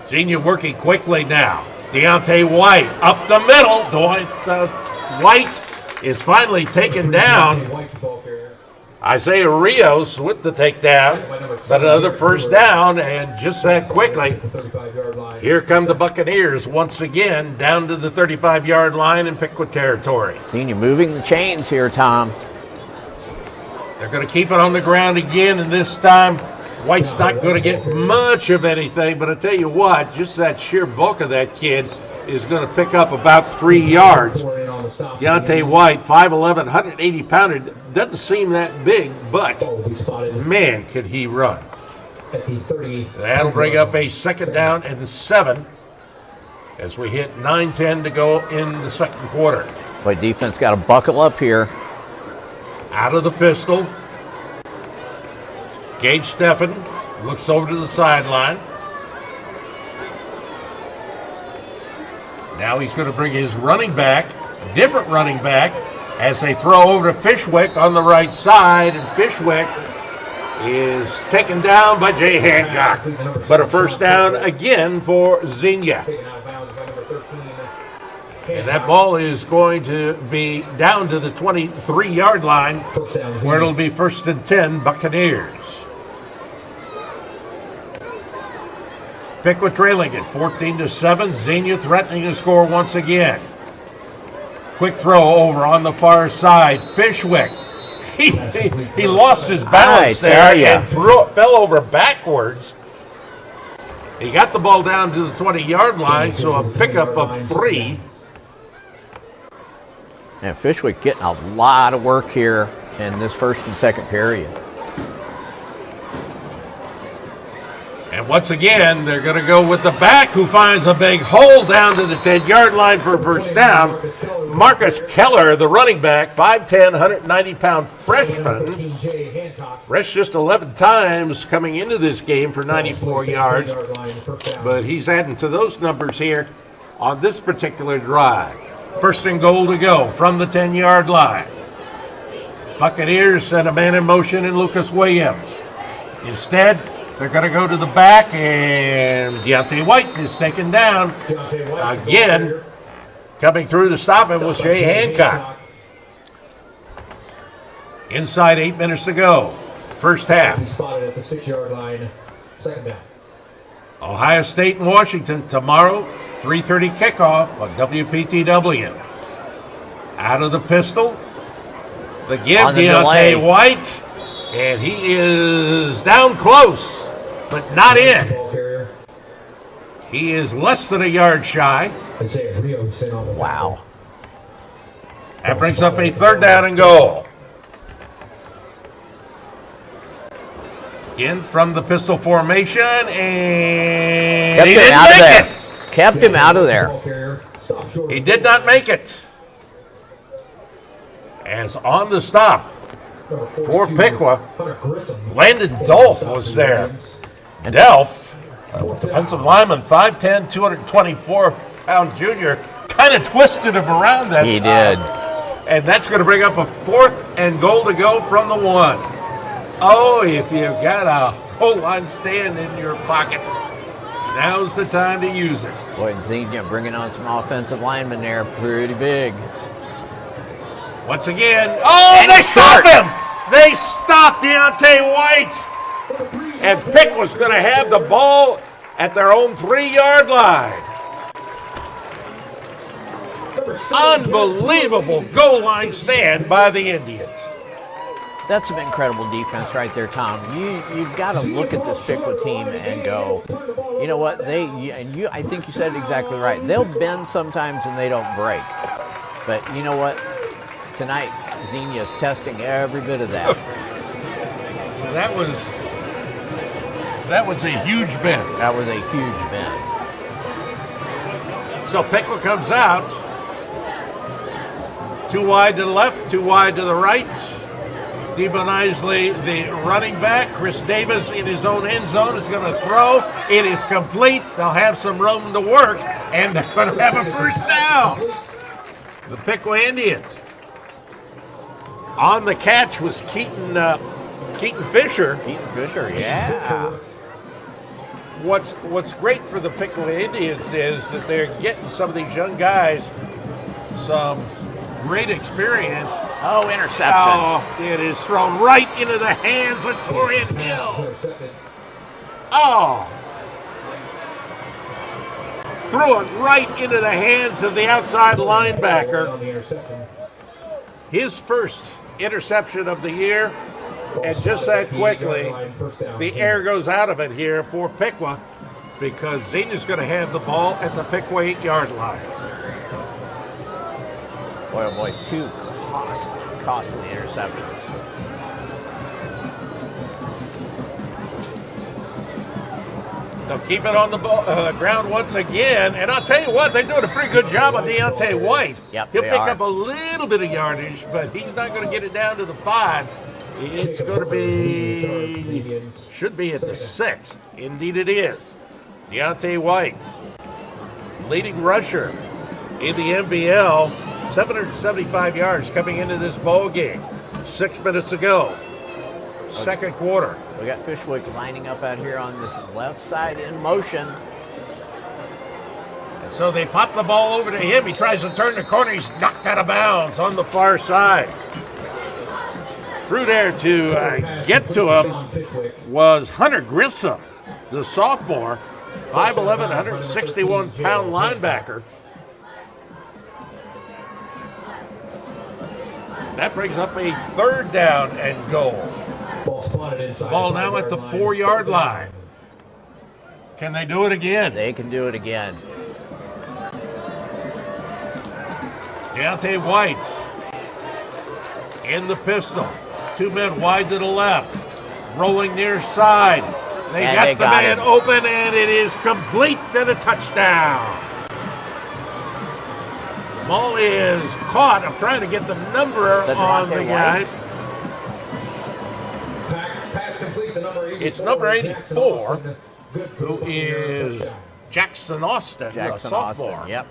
Xenia working quickly now. Deontay White up the middle. White is finally taken down. Isaiah Rios with the takedown, but another first down, and just that quickly, here come the Buccaneers once again down to the 35-yard line in Piqua territory. Xenia moving the chains here, Tom. They're going to keep it on the ground again, and this time White's not going to get much of anything, but I tell you what, just that sheer bulk of that kid is going to pick up about 3 yards. Deontay White, 5'11", 180-pounder, doesn't seem that big, but man, could he run. That'll bring up a 2nd down and 7 as we hit 9:10 to go in the second quarter. Boy, defense got to buckle up here. Out of the pistol. Gage Steffen looks over to the sideline. Now he's going to bring his running back, different running back, as they throw over to Fishwick on the right side, and Fishwick is taken down by Jay Hancock. But a first down again for Xenia. And that ball is going to be down to the 23-yard line, where it'll be 1st and 10 Buccaneers. Piqua trailing it 14-7. Xenia threatening to score once again. Quick throw over on the far side. Fishwick. He lost his balance there and fell over backwards. He got the ball down to the 20-yard line, so a pickup of 3. And Fishwick getting a lot of work here in this first and second period. And once again, they're going to go with the back, who finds a big hole down to the 10-yard line for a first down. Marcus Keller, the running back, 5'10", 190-pound freshman. Rushed just 11 times coming into this game for 94 yards. But he's adding to those numbers here on this particular drive. 1st and goal to go from the 10-yard line. Buccaneers send a man in motion in Lucas Williams. Instead, they're going to go to the back, and Deontay White is taken down. Again, coming through to stop him was Jay Hancock. Inside 8 minutes to go. First half. He's spotted at the 6-yard line. 2nd down. Ohio State and Washington tomorrow, 3:30 kickoff on WPTW. Out of the pistol. The give, Deontay White. And he is down close, but not in. He is less than a yard shy. Wow. That brings up a 3rd down and goal. Again from the pistol formation, and Kept he him didn't out of make there. it. Kept him out of there. He did not make it. As on the stop for Piqua, Landon Dolph was there. And Dolph, defensive lineman, 5'10", 224-pound junior, kind of twisted him around that He time. did. And that's going to bring up a 4th and goal to go from the 1. Oh, if you've got a whole line stand in your pocket, now's the time to use it. Boy, Xenia bringing on some offensive linemen there, pretty big. Once again, oh, And they it's stop short. him! They stopped Deontay White. And Piqua's going to have the ball at their own 3-yard line. Unbelievable goal line stand by the Indians. That's some incredible defense right there, Tom. You've got to look at this Piqua team and go, you know what? I think you said it exactly right. They'll bend sometimes and they don't break. But you know what? Tonight, Xenia's testing every bit of that. That was a huge bend. That was a huge bend. So Piqua comes out. 2 wide to the left, 2 wide to the right. Debo Nisley, the running back. Chris Davis in his own end zone is going to throw. It is complete. They'll have some room to work, and they're going to have a first down. The Piqua Indians. On the catch was Keaton Fisher. Keaton Fisher, yeah. What's great for the Piqua Indians is that they're getting some of these young guys some great experience. Oh, interception. Oh, it is thrown right into the hands of Torian Hill. Oh. Threw it right into the hands of the outside linebacker. His first interception of the year. And just that quickly, the air goes out of it here for Piqua because Xenia's going to have the ball at the Piqua 8-yard line. Boy, oh boy, 2 costly interceptions. They'll keep it on the ground once again. And I'll tell you what, they're doing a pretty good job on Deontay White. Yep, He'll they pick are. up a little bit of yardage, but he's not going to get it down to the 5. It's going to be, should be at the 6. Indeed it is. Deontay White, leading rusher in the NBL, 775 yards coming into this ball game. 6 minutes ago, second quarter. We got Fishwick lining up out here on this left side in motion. And so they pop the ball over to him. He tries to turn the corner. He's knocked out of bounds on the far side. Through there to get to him was Hunter Grissom, the sophomore, 5'11", 161-pound linebacker. That brings up a 3rd down and goal. Ball now at the 4-yard line. Can they do it again? They can do it again. Deontay White in the pistol. 2 men wide to the left. Rolling near side. They And got they the got man him. open, and it is complete and a touchdown. Ball is caught. I'm trying to get the number on the guy. Pass complete to number 84. It's number 84, who is Jackson Austin, the Jackson sophomore. Austin, yep.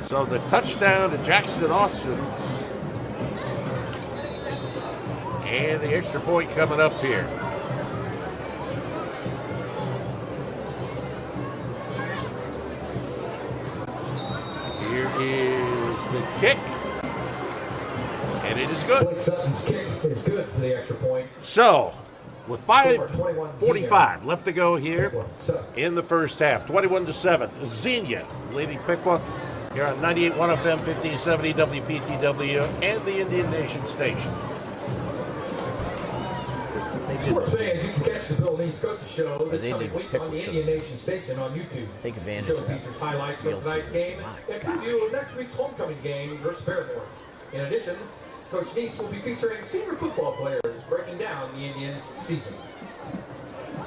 So the touchdown to Jackson Austin. And the extra point coming up here. Here is the kick. And it is good. Blake Sutton's kick is good for the extra point. So, with 5:45 left to go here in the first half, 21-7, Xenia leading Piqua here on 98.1 FM, 1570 WPTW, and the Indian Nation station. Sports fans, you can catch the Bill Lee's Coaches Show this They coming did week pick on the with Indian Nation station on YouTube. Take advantage The show of that. features highlights from Field tonight's game My and God. preview of next week's homecoming game versus Fairmore. In addition, Coach Neese will be featuring senior football players breaking down the Indians' season.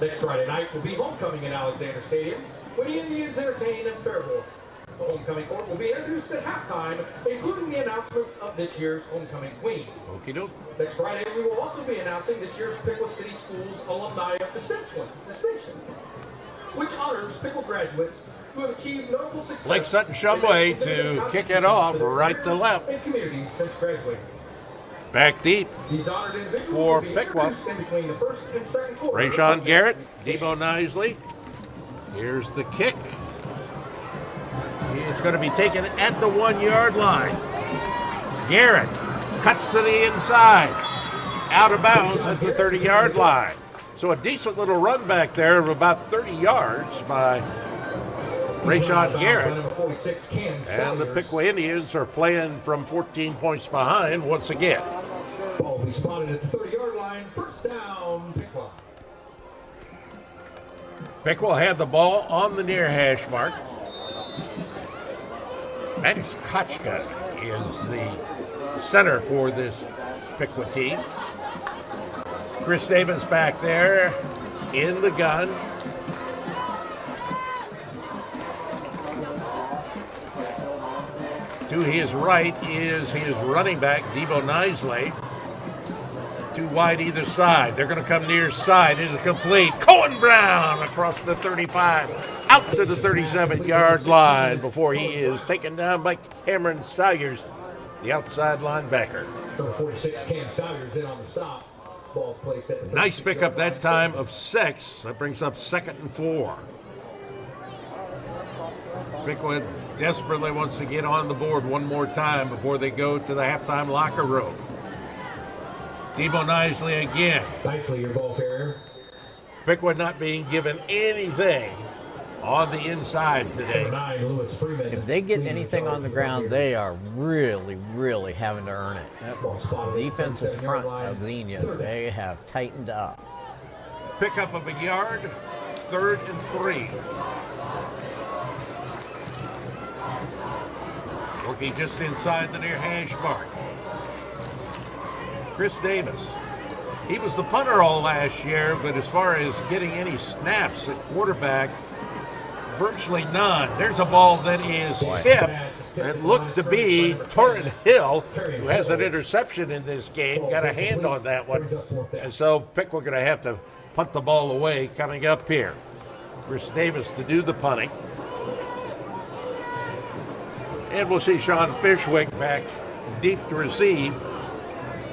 Next Friday night will be homecoming in Alexander Stadium when the Indians entertain at Fairmore. The homecoming court will be introduced at halftime, including the announcements of this year's homecoming queen. Okie doke. Next Friday, we will also be announcing this year's Piqua City Schools Alumni of Distinction. which honors Piqua graduates who have achieved notable success. Blake Sutton Shumway to kick it off right to left. And communities since graduating. Back deep These honored individuals for will be Piqua. introduced in between the first and second quarter. Rayshawn Garrett, Debo Nisley. Here's the kick. He's going to be taken at the 1 yard line. Garrett cuts to the inside, out of bounds at the 30 yard line. So a decent little run back there of about 30 yards by Rayshawn Garrett. And the Piqua Indians are playing from 14 points behind once again. Ball will be spotted at the 30-yard line. First down, Piqua. Piqua had the ball on the near hash mark. Max Kochka is the center for this Piqua team. Chris Davis back there in the gun. To his right is his running back, Debo Nisley. Too wide either side. They're going to come near side. It is complete. Cohen Brown across the 35, out to the 37-yard line before he is taken down by Cameron Salyers, the outside linebacker. Number 46, Cam Salyers in on the stop. Ball's placed at the Nice pickup that time of 6. That brings up 2nd and 4. Piqua desperately wants to get on the board one more time before they go to the halftime locker room. Debo Nisley again. Nicely, your ball carrier. Piqua not being given anything on the inside today. Number 9, Lewis Freeman. If they get anything on the ground, they are really, really having to earn it. Ball spotted at the Defensive 37-yard front line. of Xenia, they have tightened up. Pickup of a yard, 3rd and 3. Working just inside the near hash mark. Chris Davis. He was the punter all last year, but as far as getting any snaps at quarterback, virtually none. There's a ball that is tipped and looked to be Torrin Hill, who has an interception in this game, got a hand on that one. And so Piqua going to have to punt the ball away coming up here. Chris Davis to do the punting. And we'll see Sean Fishwick back deep to receive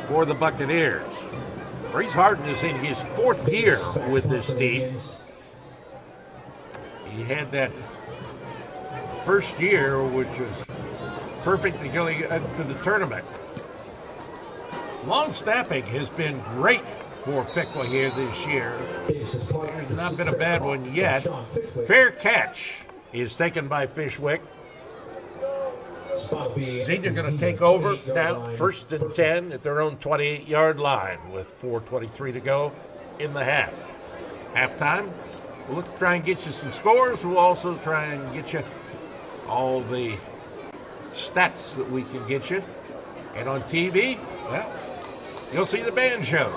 for the Buccaneers. Reese Harden is in his 4th year with this team. He had that first year, which was perfect to go to the tournament. Long snapping has been great for Piqua here this year. There's not been a bad one yet. Fair catch is taken by Fishwick. Xenia going to take over now, 1st and 10 at their own 28-yard line with 4:23 to go in the half. Halftime, we'll look to try and get you some scores. We'll also try and get you all the stats that we can get you. And on TV, well, you'll see the band shows.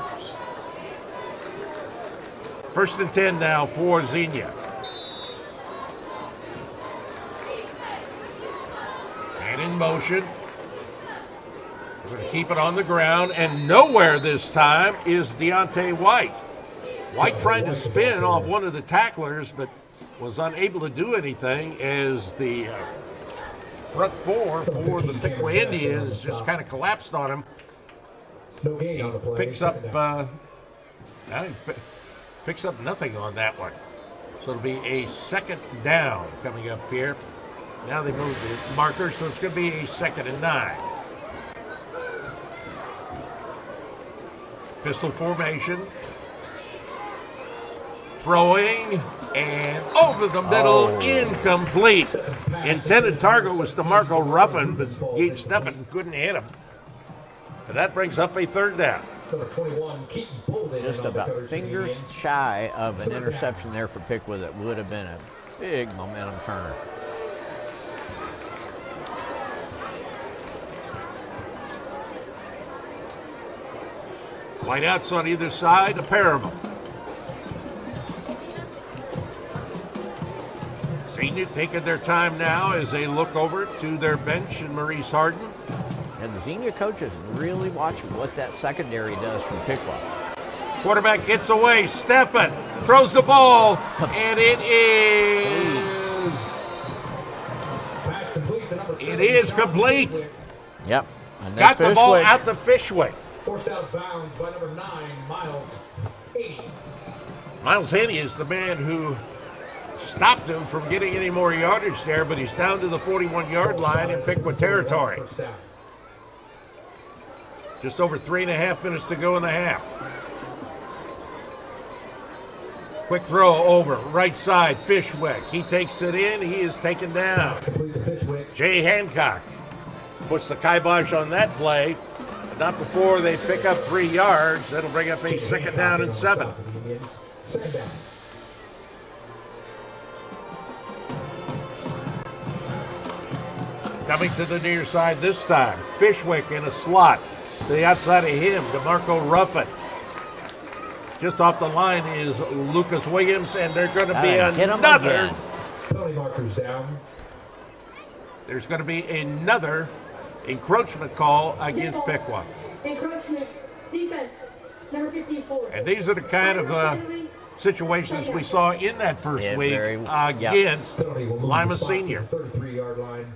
1st and 10 now for Xenia. And in motion. We're going to keep it on the ground, and nowhere this time is Deontay White. White trying to spin off one of the tacklers, but was unable to do anything as the front four for the Piqua Indians just kind of collapsed on him. He picks up picks up nothing on that one. So it'll be a 2nd down coming up here. Now they moved the marker, so it's going to be a 2nd and 9. Pistol formation. Throwing and over the middle, incomplete. Intended target was DeMarco Ruffin, but Gage Steffen couldn't hit him. And that brings up a 3rd down. Just about fingers shy of an interception there for Piqua that would have been a big momentum turner. Whiteouts on either side, a pair of them. Xenia taking their time now as they look over to their bench and Maurice Harden. And the Xenia coaches really watching what that secondary does from Piqua. Quarterback gets away. Steffen throws the ball, and it is Pass complete to number 7. it is complete. Yep. And Got that's the ball Fishwick. out the Fishwick. Forced out of bounds by number 9, Miles Haney. Miles Haney is the man who stopped him from getting any more yardage there, but he's down to the 41-yard line in Piqua territory. First down. Just over 3.5 minutes to go in the half. Quick throw over, right side, Fishwick. He takes it in, he is taken down. Pass complete to Fishwick. Jay Hancock puts the kibosh on that play, but not before they pick up 3 yards. That'll bring up a 2nd down and 7. Second down. Coming to the near side this time, Fishwick in a slot. To the outside of him, DeMarco Ruffin. Just off the line is Lucas Williams, and they're going to be Hit him another. again. Penalty markers down. There's going to be another encroachment call against Piqua. Encroachment. Defense. Number 54. And these are the kind of situations we saw in that first Yeah, week yep. against Penalty will move Lima the spot to Senior. the 33-yard line.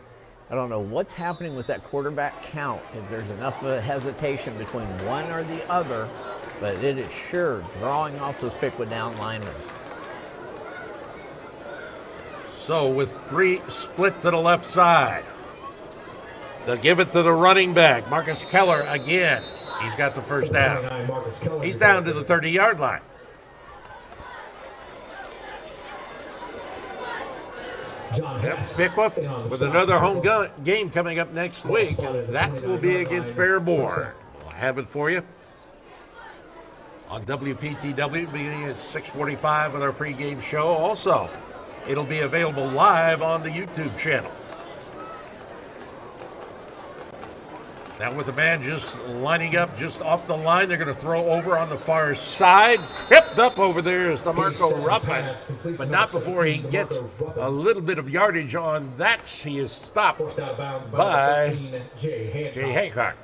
I don't know what's happening with that quarterback count. If there's enough of a hesitation between one or the other, but it is sure drawing off those Piqua down linemen. So with 3 split to the left side, they'll give it to the running back, Marcus Keller again. He's got the first down. 29, Marcus Keller. He's down to the 30-yard line. John Yep, Hess Piqua in on the with stop. another home game coming up next week, and that will be against Fairborn. We'll have it for you on WPTW beginning at 6:45 with our pregame show. Also, it'll be available live on the YouTube channel. Now with the man just lining up just off the line, they're going to throw over on the far side. Tripped up over there is DeMarco Ruffin, but not before he gets a little bit of yardage on that. He is stopped Forced out of bounds by 13, Jay Hancock. Jay Hancock.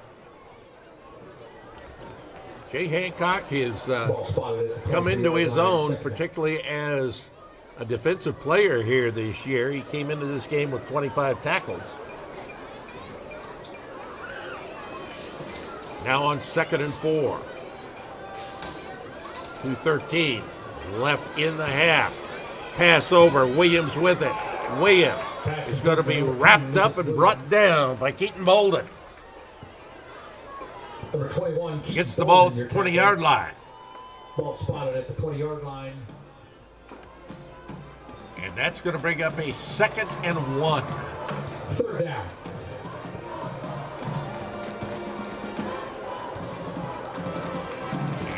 Jay Hancock has Ball spotted at the come into 23-yard his line, own, second. particularly as a defensive player here this year. He came into this game with 25 tackles. Now on 2nd and 4. 2:13 left in the half. Pass over, Williams with it. Williams is going to be wrapped up and brought down by Keaton Bolden. Number 21 Keith Gets the ball at Bolden, the your 20-yard tackle. line. Ball spotted at the 20-yard line. And that's going to bring up a 2nd and 1. Third down.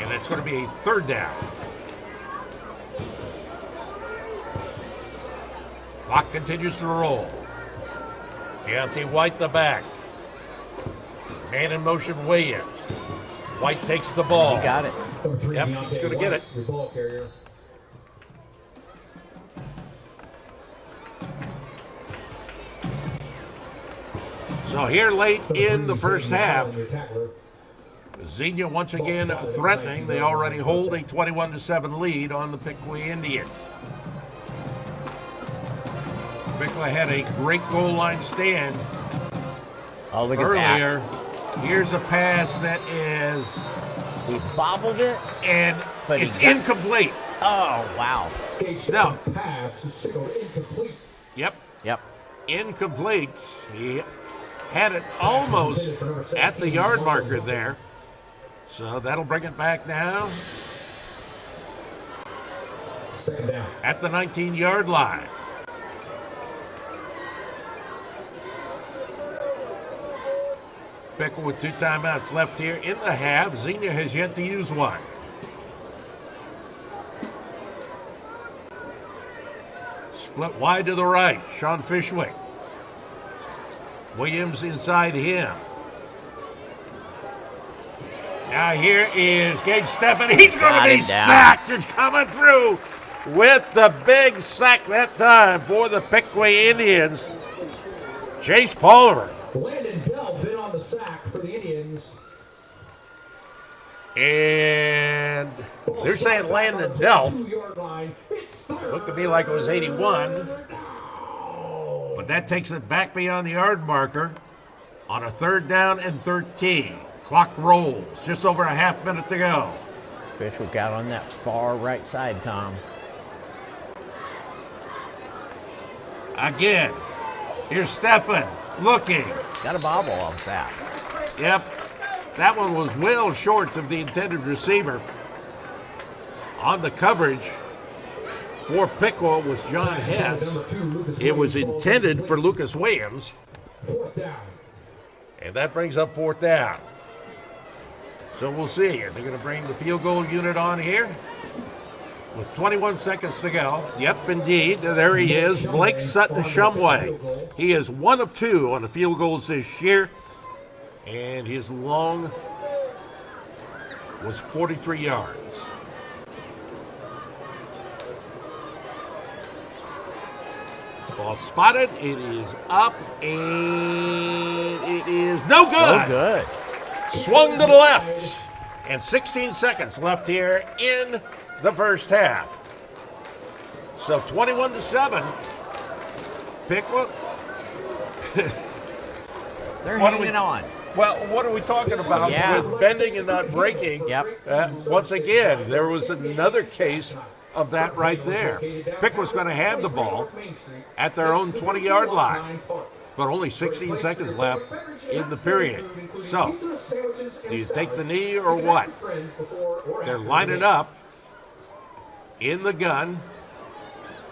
And it's going to be a 3rd down. Clock continues to roll. Deontay White the back. Man in motion Williams. White takes the ball. He got it. Number 3, Yep, Deontay he's gonna get White, it. Your ball carrier. So here late Number in the 3, first Xenia half, Allen, your tackler. Xenia once again threatening. They already hold a 21-7 lead on the Piqua Indians. Piqua had a great goal line stand Oh, look at earlier. Here's a pass that is, that. He bobbled it. and But he it's got- incomplete. Oh, wow. A No. pass is signaled incomplete. Yep, Yep. incomplete. He had it almost at the yard marker there. So that'll bring it back now Second down. at the 19-yard line. Piqua with 2 timeouts left here in the half. Xenia has yet to use one. Split wide to the right. Sean Fishwick. Williams inside him. Now here is Gage Steffen. He's going Got to be him down. sacked and coming through with the big sack that time for the Piqua Indians. Chase Palmer. Landon Delph in on the sack for the Indians. And Ball They're saying Landon Delp. Looked to me like it was 81. But that takes it back beyond the yard marker on a 3rd down and 13. Clock rolls. Just over a half minute to go. Fish look out on that far right side, Tom. Again. Here's Stefan looking. Got a bobble off that. Yep. That one was well short of the intended receiver. On the coverage for Piqua was John Hess. It was intended for Lucas Williams. 4th down. And that brings up 4th down. So we'll see. Are they going to bring the field goal unit on here? With 21 seconds to go. Yep, indeed. There he is, Blake Sutton Shumway. He is 1 of 2 on the field goals this year. And his long was 43 yards. Ball spotted. It is up, and it is no good. Oh, good. Swung to the left. And 16 seconds left here in the first half. So 21-7. Piqua. They're What do hanging we- on. Well, what are we talking about Yeah. with bending and not breaking? Yep. Once again, there was another case of that right there. Piqua's going to have the ball at their own 20-yard line, but only 16 seconds left in the period. So, do you take the knee or what? They're lining up in the gun.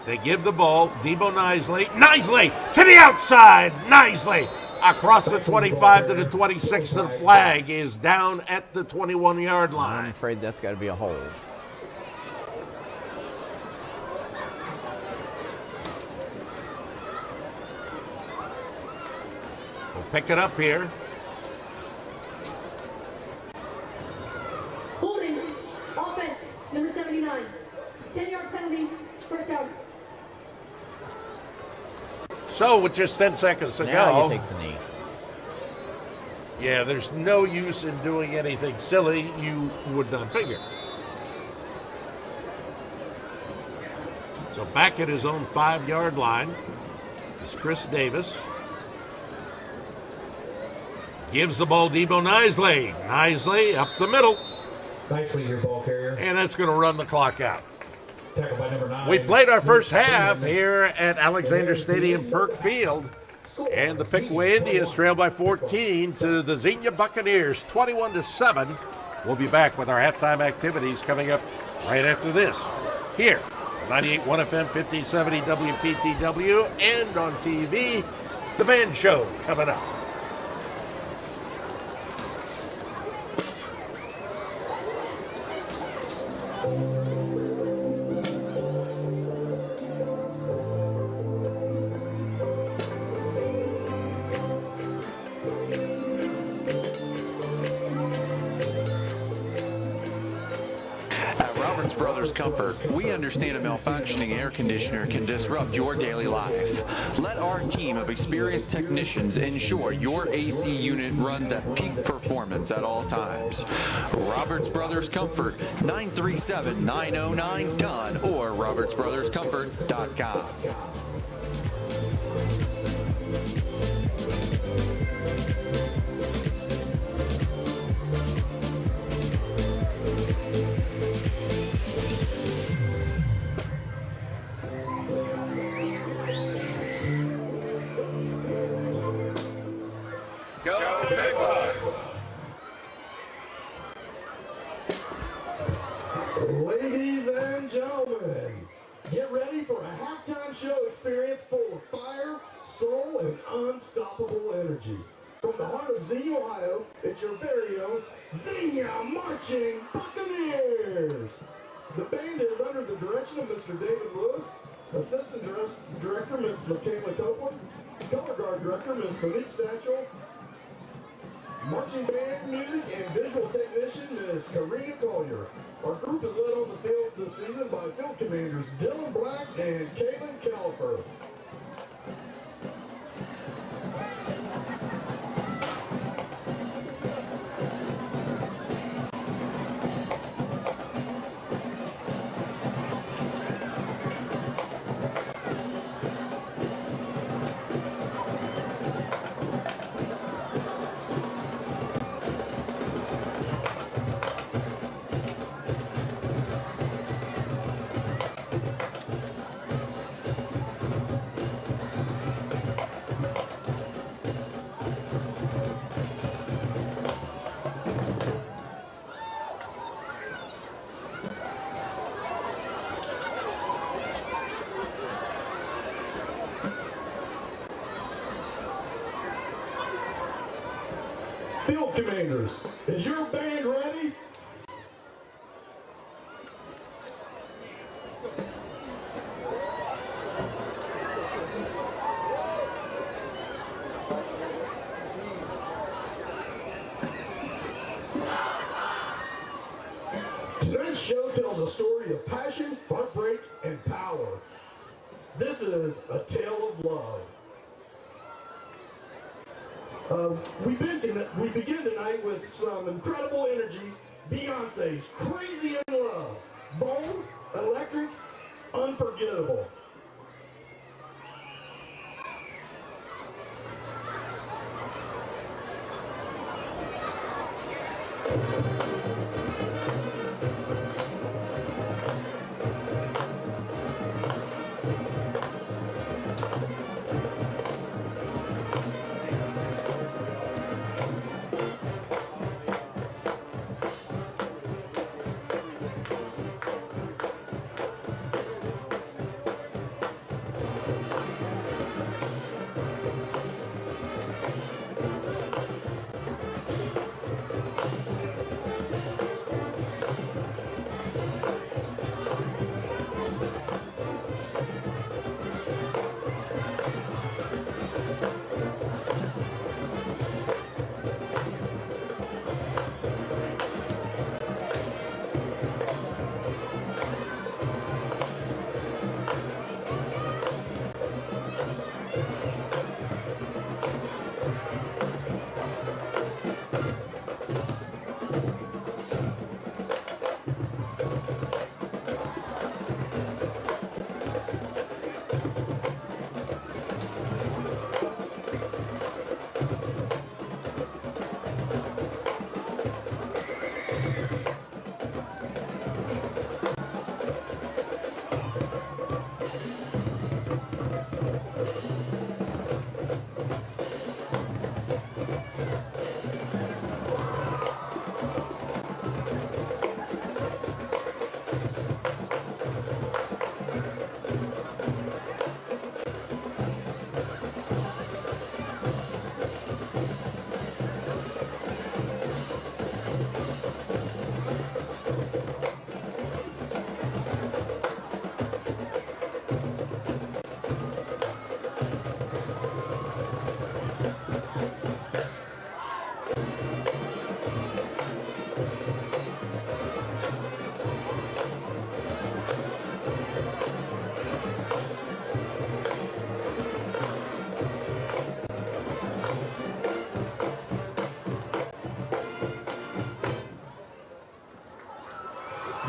They give the ball. Debo Nisley. Nisley to the outside. Nisley across the 25 to the 26. The flag is down at the 21-yard I'm line. afraid that's got to be a hold. We'll pick it up here. Holding. Offense. Number 79. 10-yard penalty. First down. So with just 10 seconds to Now go. you take the knee. Yeah, there's no use in doing anything silly you would not figure. So back at his own 5-yard line is Chris Davis. Gives the ball Debo Nisley. Nisley up the middle. Nicely your ball carrier. And that's going to run the clock out. Tackled by number 9. We played our first half here at Alexander Stadium, Perk Field. And the Piqua Indians trail by 14 to the Xenia Buccaneers, 21-7. We'll be back with our halftime activities coming up right after this. Here, 98.1 FM, 1570 WPTW, and on TV, The Man Show coming up. Brothers Comfort, we understand a malfunctioning air conditioner can disrupt your daily life. Let our team of experienced technicians ensure your AC unit runs at peak performance at all times. Roberts Brothers Comfort, 937-909-DONE or robertsbrotherscomfort.com. Ladies and gentlemen, get ready for a halftime show experience full of fire, soul, and unstoppable energy. From the heart of Xenia, Ohio, it's your very own Xenia Marching Buccaneers. The band is under the direction of Mr. David Lewis, Assistant Director Ms. Michaela Copeland, Color Guard Director Ms. Monique Satchel, Marching band music and visual technician Ms. Karina Collier. Our group is led on the field this season by field commanders Dylan Black and Kaylin Caliper. Commanders, is your band ready? Tonight's show tells a story of passion, heartbreak, and power. This is a tale of love. We begin tonight with some incredible energy. Beyonce's Crazy in Love. Bold, electric, unforgettable.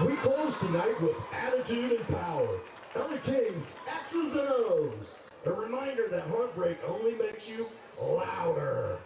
We close tonight with attitude and power. LA King's X's and O's. A reminder that heartbreak only makes you louder.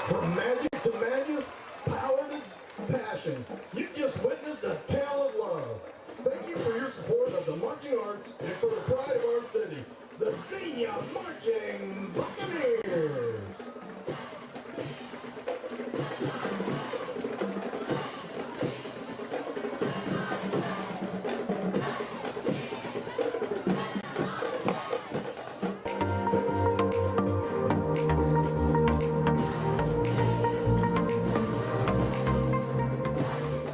From magic to madness, power to passion, you just witnessed a tale of love. Thank you for your support of the marching arts and for the pride of our city, the Xenia Marching Buccaneers.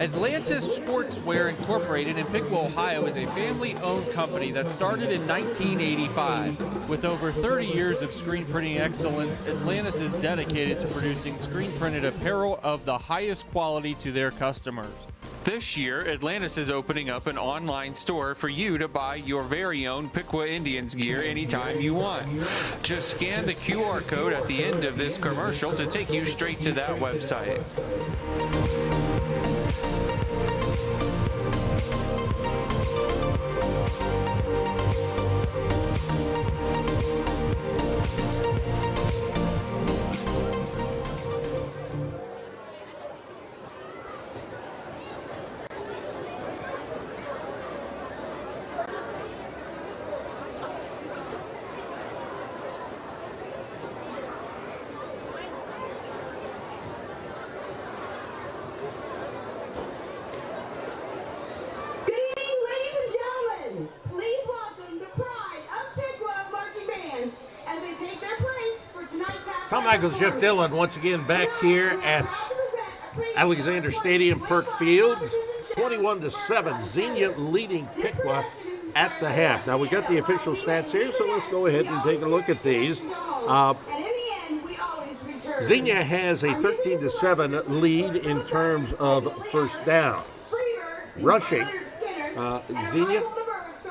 Atlantis Sportswear Incorporated in Piqua, Ohio is a family-owned company that started in 1985. With over 30 years of screen printing excellence, Atlantis is dedicated to producing screen-printed apparel of the highest quality to their customers. This year, Atlantis is opening up an online store for you to buy your very own Piqua Indians gear anytime you want. Just scan the QR code at the end of this commercial to take you straight to that website. Good evening, ladies and gentlemen. Please welcome the pride of Piqua Marching Band as they take their place for tonight's halftime Tom Michaels, Jeff performance. Dillon, once again back here at Alexander Stadium, Perk Field. 21-7, Xenia leading Piqua at the half. Now we got the official stats here, so let's go ahead and take a look at these. Xenia has a 13-7 lead in terms of first down. Rushing, Xenia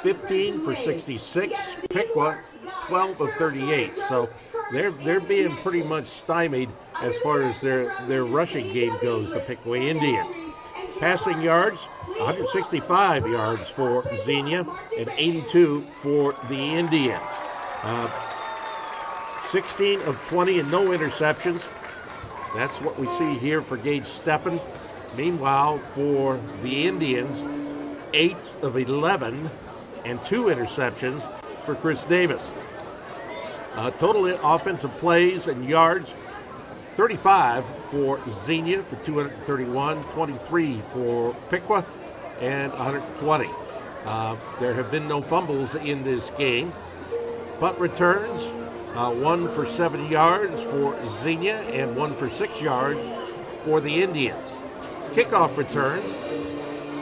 15 for 66, Piqua 12 of 38. So they're being pretty much stymied as far as their rushing game goes, the Piqua Indians. Passing yards, 165 yards for Xenia and 82 for the Indians. 16 of 20 and no interceptions. That's what we see here for Gage Steffen. Meanwhile, for the Indians, 8 of 11 and 2 interceptions for Chris Davis. Total offensive plays and yards, 35 for Xenia for 231, 23 for Piqua, and 120. There have been no fumbles in this game. Punt returns, 1 for 70 yards for Xenia and 1 for 6 yards for the Indians. Kickoff returns,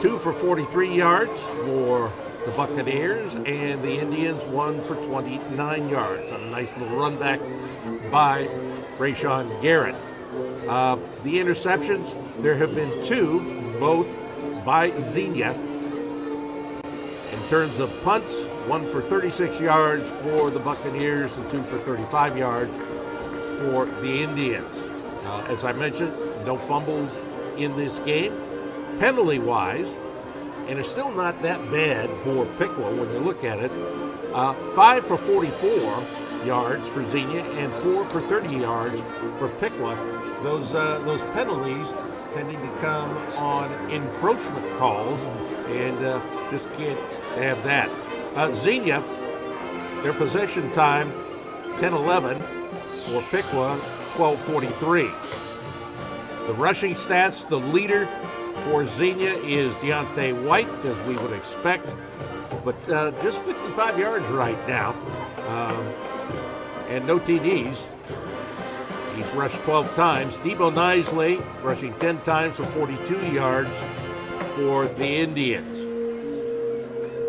2 for 43 yards for the Buccaneers, and the Indians 1 for 29 yards. A nice little run back by Rayshawn Garrett. The interceptions, there have been 2, both by Xenia. In terms of punts, 1 for 36 yards for the Buccaneers and 2 for 35 yards for the Indians. As I mentioned, no fumbles in this game. Penalty-wise, and it's still not that bad for Piqua when you look at it. 5 for 44 yards for Xenia and 4 for 30 yards for Piqua. Those penalties tending to come on encroachment calls, and just can't have that. Xenia, their possession time, 10-11 for Piqua, 12-43. The rushing stats, the leader for Xenia is Deontay White, as we would expect, but just 55 yards right now, and no TDs. He's rushed 12 times. Debo Nisley rushing 10 times for 42 yards for the Indians.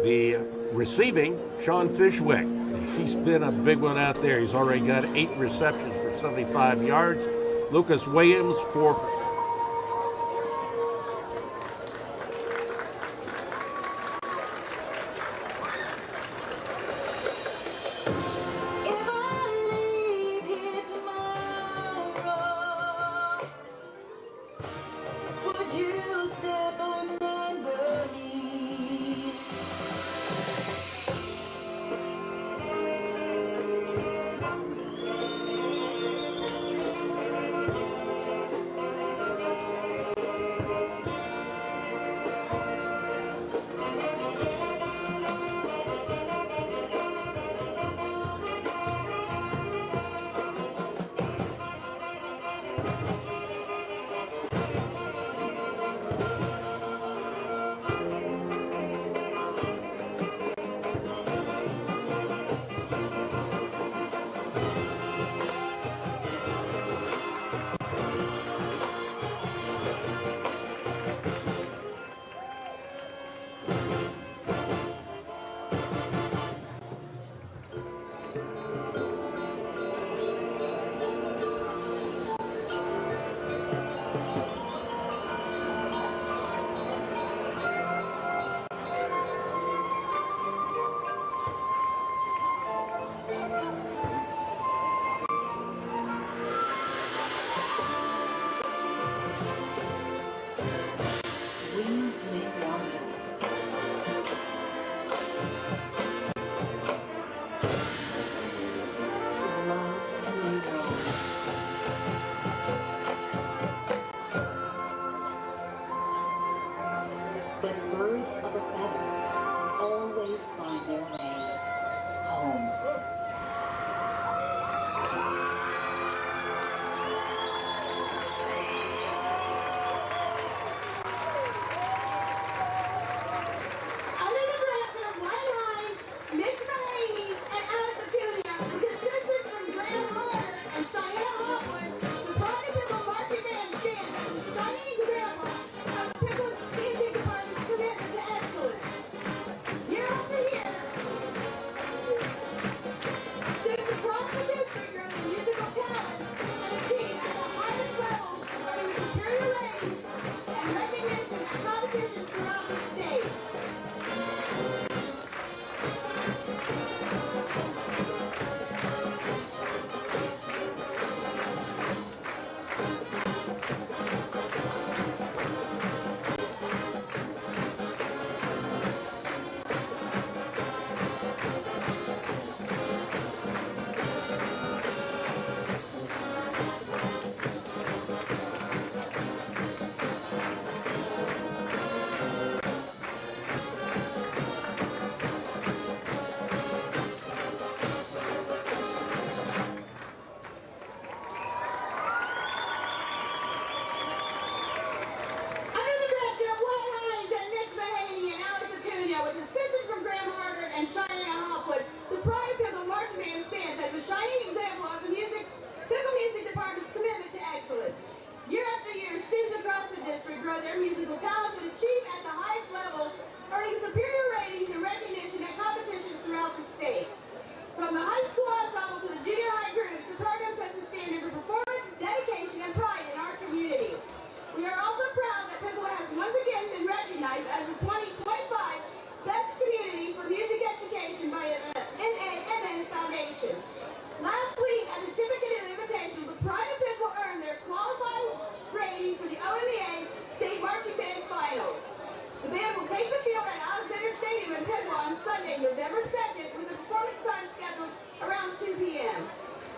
The receiving, Sean Fishwick. He's been a big one out there. He's already got 8 receptions for 75 yards. Lucas Williams, 4.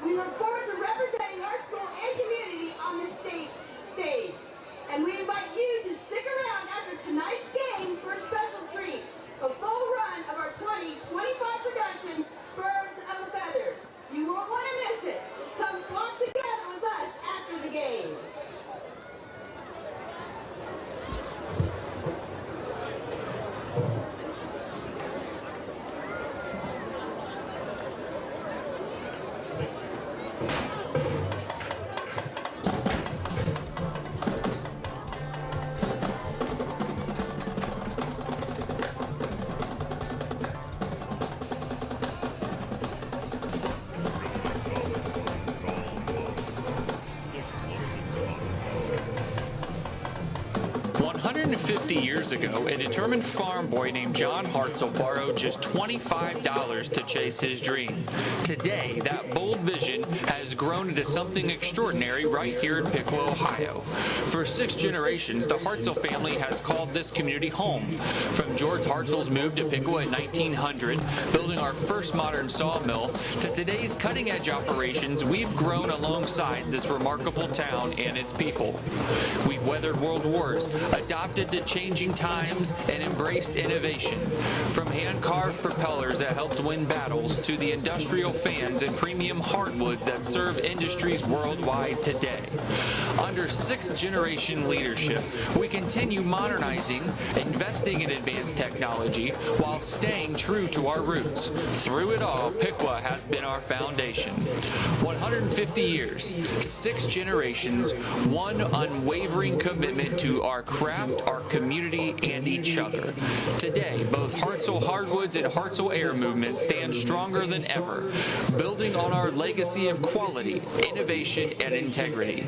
We look forward to representing our school and community on this stage. And we invite you to stick around after tonight's game for a special treat, a full run of our 2025 production, Birds of a Feather. You won't want to miss it. Come flock together with us after the game. Years ago, a determined farm boy named John Hartzell borrowed just $25 to chase his dream. Today, that bold vision has grown into something extraordinary right here in Piqua, Ohio. For 6 generations, the Hartzell family has called this community home. From George Hartzell's move to Piqua in 1900, building our first modern sawmill, to today's cutting-edge operations, we've grown alongside this remarkable town and its people. We've weathered world wars, adopted to changing times, and embraced innovation. From hand-carved propellers that helped win battles to the industrial fans and premium hardwoods that serve industries worldwide today. Under 6th generation leadership, we continue modernizing, investing in advanced technology, while staying true to our roots. Through it all, Piqua has been our foundation. 150 years, 6 generations, one unwavering commitment to our craft, our community, and each other. Today, both Hartzell Hardwoods and Hartzell Air Movement stand stronger than ever, building on our legacy of quality, innovation, and integrity.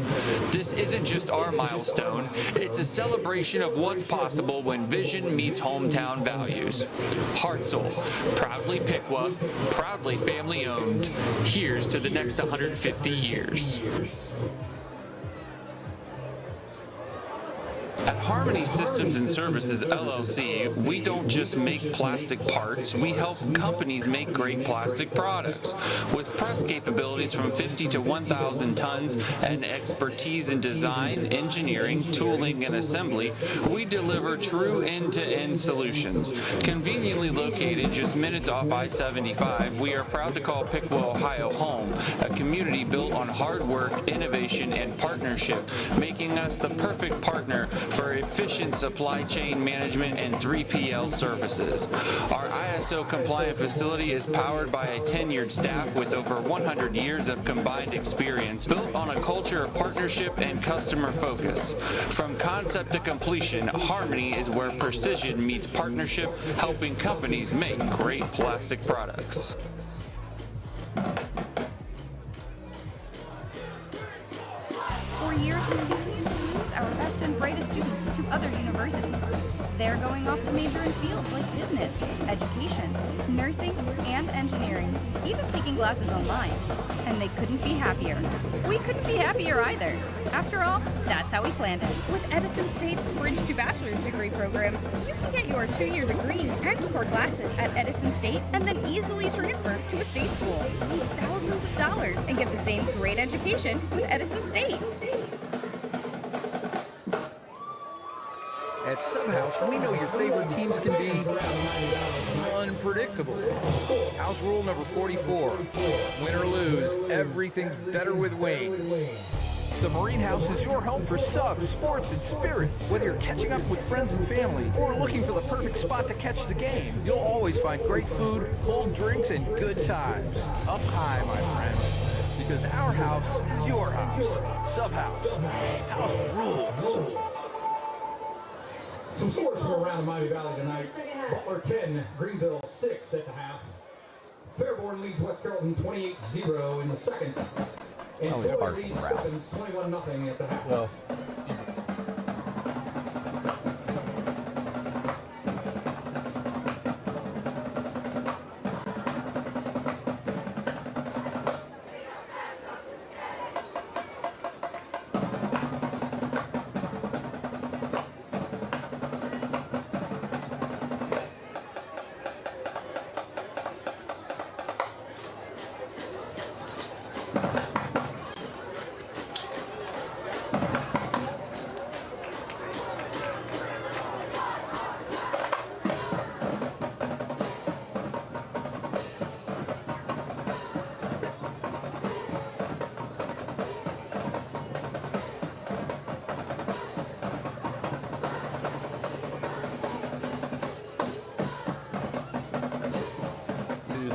This isn't just our milestone, it's a celebration of what's possible when vision meets hometown values. Hartzell, proudly Piqua, proudly family owned. Here's to the next 150 years. At Harmony Systems and Services, LLC, we don't just make plastic parts, we help companies make great plastic products. With press capabilities from 50 to 1,000 tons and expertise in design, engineering, tooling, and assembly, we deliver true end-to-end solutions. Conveniently located just minutes off I-75, we are proud to call Piqua, Ohio home, a community built on hard work, innovation, and partnership, making us the perfect partner for efficient supply chain management and 3PL services. Our ISO compliant facility is powered by a tenured staff with over 100 years of combined experience, built on a culture of partnership and customer focus. From concept to completion, Harmony is where precision meets partnership, helping companies make great plastic products. For years, we continue to lose our best and brightest students to other universities. They're going off to major in fields like business, education, nursing, and engineering, even taking classes online. And they couldn't be happier. We couldn't be happier either. After all, that's how we planned it. With Edison State's Bridge to Bachelor's degree program, you can get your 2-year degree and core classes at Edison State and then easily transfer to a state school. Save thousands of dollars and get the same great education with Edison State. At Subhouse, we know your favorite teams can be unpredictable. House rule number 44, win or lose, everything's better with wings. Submarine House is your home for subs, sports, and spirits. Whether you're catching up with friends and family or looking for the perfect spot to catch the game, you'll always find great food, cold drinks, and good times. Up high, my friend, because our house is your house. Subhouse. House rules. Some scores from around Miami Valley tonight. Butler 10, Greenville 6 at the half. Fairborn leads West Carrollton 28-0 in the second. And Troy leads Stephens 21-0 at the half.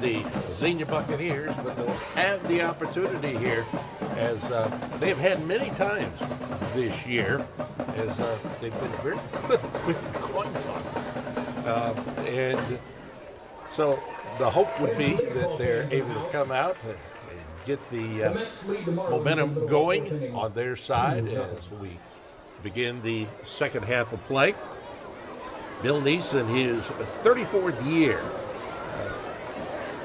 The Xenia Buccaneers, but they'll have the opportunity here as they have had many times this year, as they've been very good with coin tosses. And so the hope would be that they're able to come out and get the momentum going on their side as we begin the second half of play. Bill Neese in his 34th year.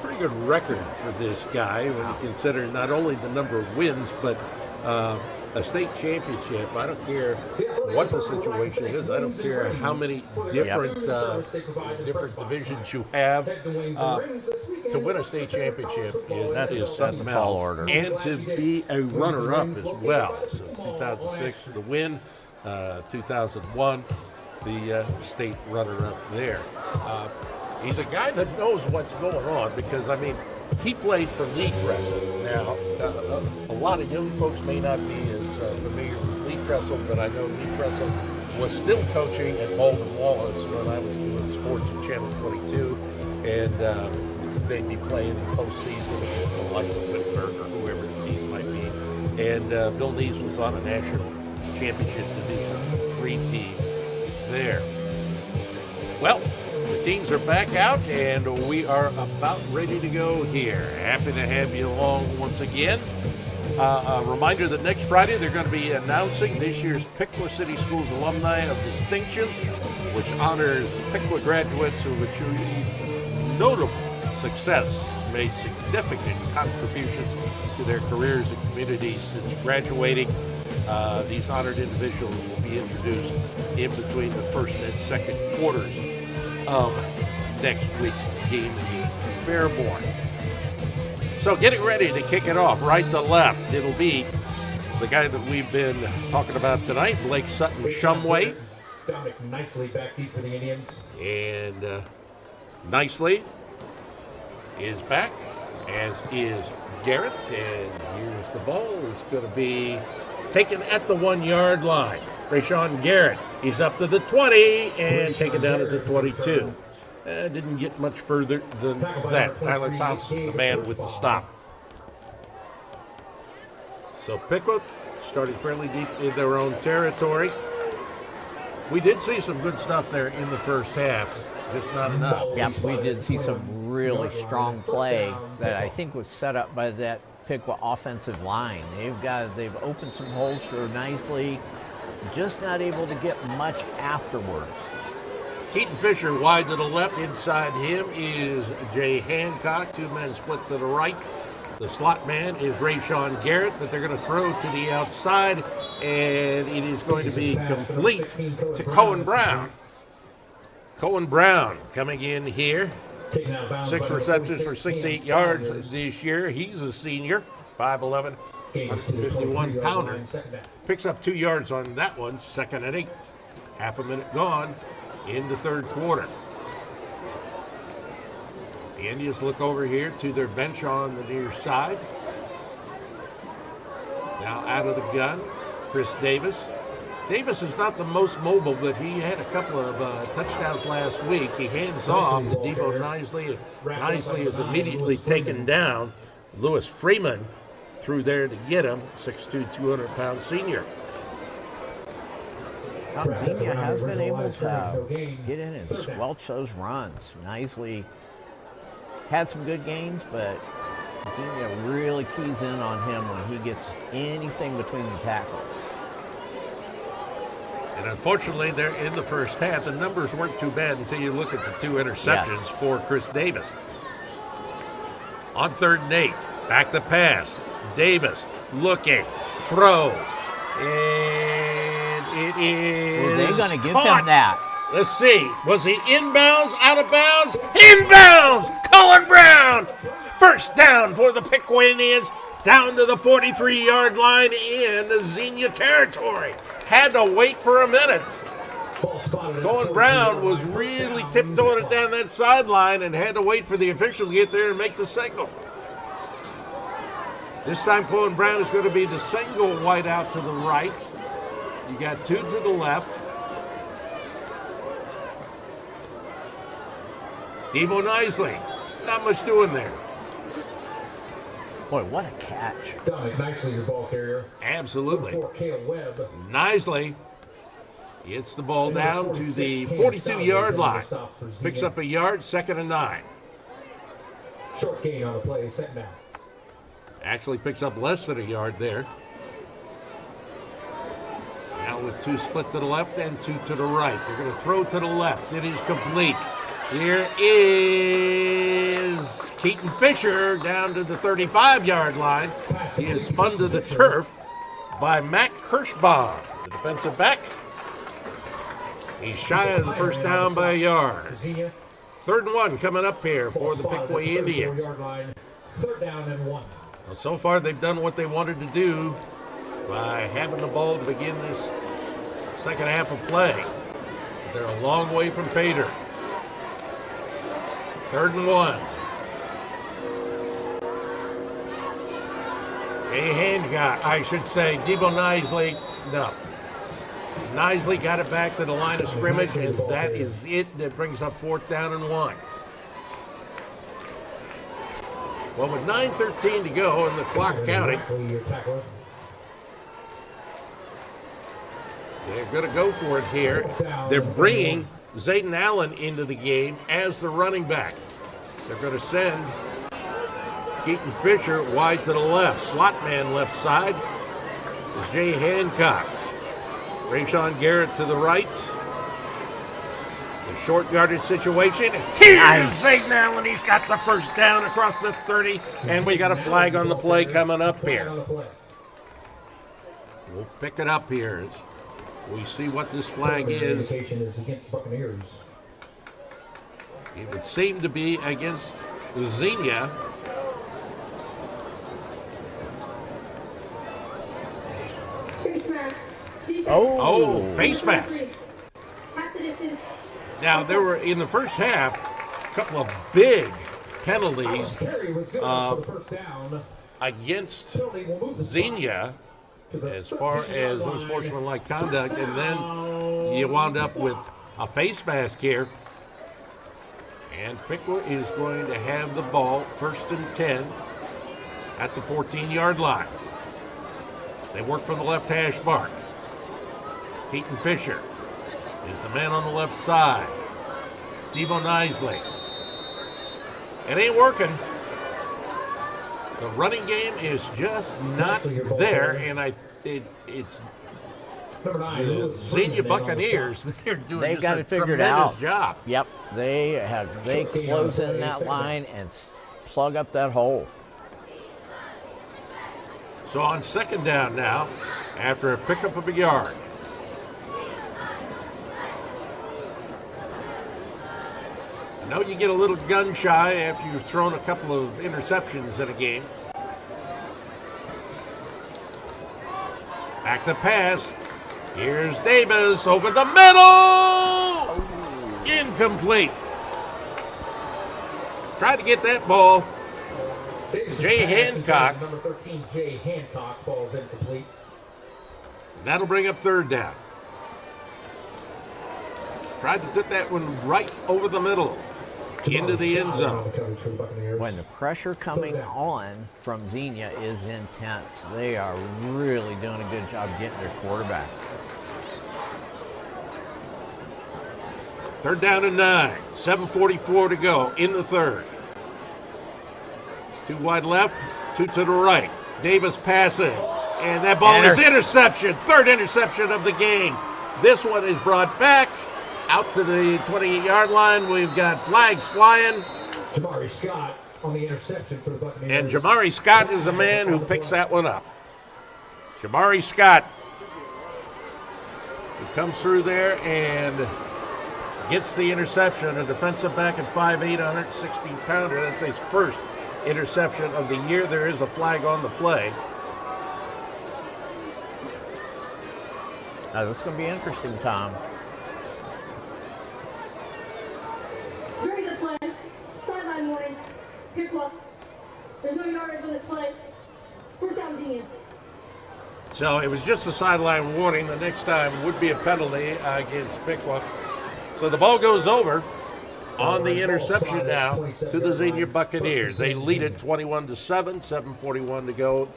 Pretty good record for this guy when you consider not only the number of wins, but a state championship. I don't care what the situation is. I don't care how many different different divisions you have. To win a state championship is something else. Order. And to be a runner-up as well. So 2006, the win. 2001, the state runner-up there. He's a guy that knows what's going on because, I mean, he played for Lee Trestle. Now, a lot of young folks may not be as familiar with Lee Trestle, but I know Lee Trestle was still coaching at Baldwin Wallace when I was doing sports at Channel 22, and they'd be playing in postseason against the likes of Whitburg or whoever the teams might be. And Bill Neese was on a national championship Division III team there. Well, the teams are back out, and we are about ready to go here. Happy to have you along once again. A reminder that next Friday they're going to be announcing this year's Piqua City Schools Alumni of Distinction, which honors Piqua graduates who have achieved notable success, made significant contributions to their careers and communities since graduating. These honored individuals will be introduced in between the first and second quarters of next week's game in Fairborn. So getting ready to kick it off, right to left, it'll be the guy that we've been talking about tonight, Blake Sutton Shumway. Dominic Nicely back deep for the Indians. And Nicely is back, as is Garrett. And here's the ball. It's going to be taken at the 1 yard line. Rayshawn Garrett, he's up to the 20 and taken down at the 22. Didn't get much further than that. Tyler Thompson, the man with the stop. So Piqua starting fairly deep in their own territory. We did see some good stuff there in the first half, just not enough. Yep, we did see some really strong play that I think was set up by that Piqua offensive line. They've opened some holes for Nicely, just not able to get much afterwards. Keaton Fisher wide to the left. Inside him is Jay Hancock. Two men split to the right. The slot man is Rayshawn Garrett, but they're going to throw to the outside, and it is going to be complete to Cohen Brown. Cohen Brown coming in here. 6 receptions for 68 yards this year. He's a senior, 5'11", 151-pounder. Picks up 2 yards on that one, 2nd and 8. Half a minute gone in the third quarter. The Indians look over here to their bench on the near side. Now out of the gun, Chris Davis. Davis is not the most mobile, but he had a couple of touchdowns last week. He hands off to Debo Nicely. Nicely is immediately taken down. Lewis Freeman through there to get him, 6'2", 200-pound senior. Xenia has been able to get in and squelch those runs. Nicely had some good games, but Xenia really keys in on him when he gets anything between the tackles. And unfortunately, they're in the first half. The numbers weren't too bad until you look at the 2 interceptions for Chris Davis. On 3rd and 8, back to pass. Davis looking, throws, and it is Were they going to give caught. him that? Let's see. Was he inbounds, out of bounds? Inbounds! Cohen Brown! First down for the Piqua Indians down to the 43-yard line in Xenia territory. Had to wait for a minute. Colin Brown was really tiptoeing it down that sideline and had to wait for the official to get there and make the signal. This time Colin Brown is going to be the single wide out to the right. You got two to the left. Debo Nisley, not much doing there. Boy, what a catch. Dominic Nicely, your ball carrier. Absolutely. For Caleb Webb. Nisley gets the ball down to the 42-yard line. Picks up a yard, 2nd and 9. Short gain on the play, second down. Actually picks up less than a yard there. Now with two split to the left and two to the right. They're going to throw to the left. It is complete. Here is Keaton Fisher down to the 35-yard line. He is spun to the turf by Matt Kirschbaum, the defensive back. He's shy of the first down by a yard. 3rd and 1 coming up here for the Piqua Indians. 3rd down and 1. Well, so far they've done what they wanted to do by having the ball to begin this second half of play. They're a long way from pay dirt. 3rd and 1. Debo Nisley, no. Nisley got it back to the line of scrimmage, and that is it. That brings up 4th down and 1. Well, with 9:13 to go and the clock counting, they're going to go for it here. They're bringing Zayden Allen into the game as the running back. They're going to send Keaton Fisher wide to the left. Slot man left side is Jay Hancock. Rayshawn Garrett to the right. The short yardage situation. Here's Zayden Allen. He's got the first down across the 30, and we got a flag on the play coming up here. We'll pick it up here. We see what this flag is. Against Buccaneers. It would seem to be against Xenia. Face mask. Defense. Oh, face mask. Half the distance. Now, there were, in the first half, a couple of big penalties against Xenia as far as unsportsmanlike conduct, and then you wound up with a face mask here. And Piqua is going to have the ball 1st and 10 at the 14-yard line. They work from the left hash mark. Keaton Fisher is the man on the left side. Debo Nisley. It ain't working. The running game is just not there, and it's the Xenia Buccaneers. They've got it figured tremendous out. Job. Yep, they close in that line and plug up that hole. So on 2nd down now, after a pickup of a yard. I know you get a little gun shy after you've thrown a couple of interceptions in a game. Back to pass. Here's Davis over the middle. Incomplete. Tried to get that ball. Jay Hancock. Number 13, Jay Hancock, falls incomplete. That'll bring up 3rd down. Tried to put that one right over the middle into the end zone. When the pressure coming on from Xenia is intense, they are really doing a good job getting their quarterback. 3rd down and 9. 7:44 to go in the 3rd. 2 wide left, 2 to the right. Davis passes, and that ball is interception. 3rd interception of the game. This one is brought back out to the 28-yard line. We've got flags flying. Jamari Scott on the interception for the Buccaneers. And Jamari Scott is the man who picks that one up. Jamari Scott, who comes through there and gets the interception. A defensive back at 5'8", 116-pounder. That's his first interception of the year. There is a flag on the play. Now, this is going to be interesting, Tom. Very good play. Sideline warning. Piqua. There's no yardage on this play. First down, Xenia. So it was just a sideline warning. The next time would be a penalty against Piqua. So the ball goes over on the interception now to the Xenia Buccaneers. They lead it 21-7, 7:41 to go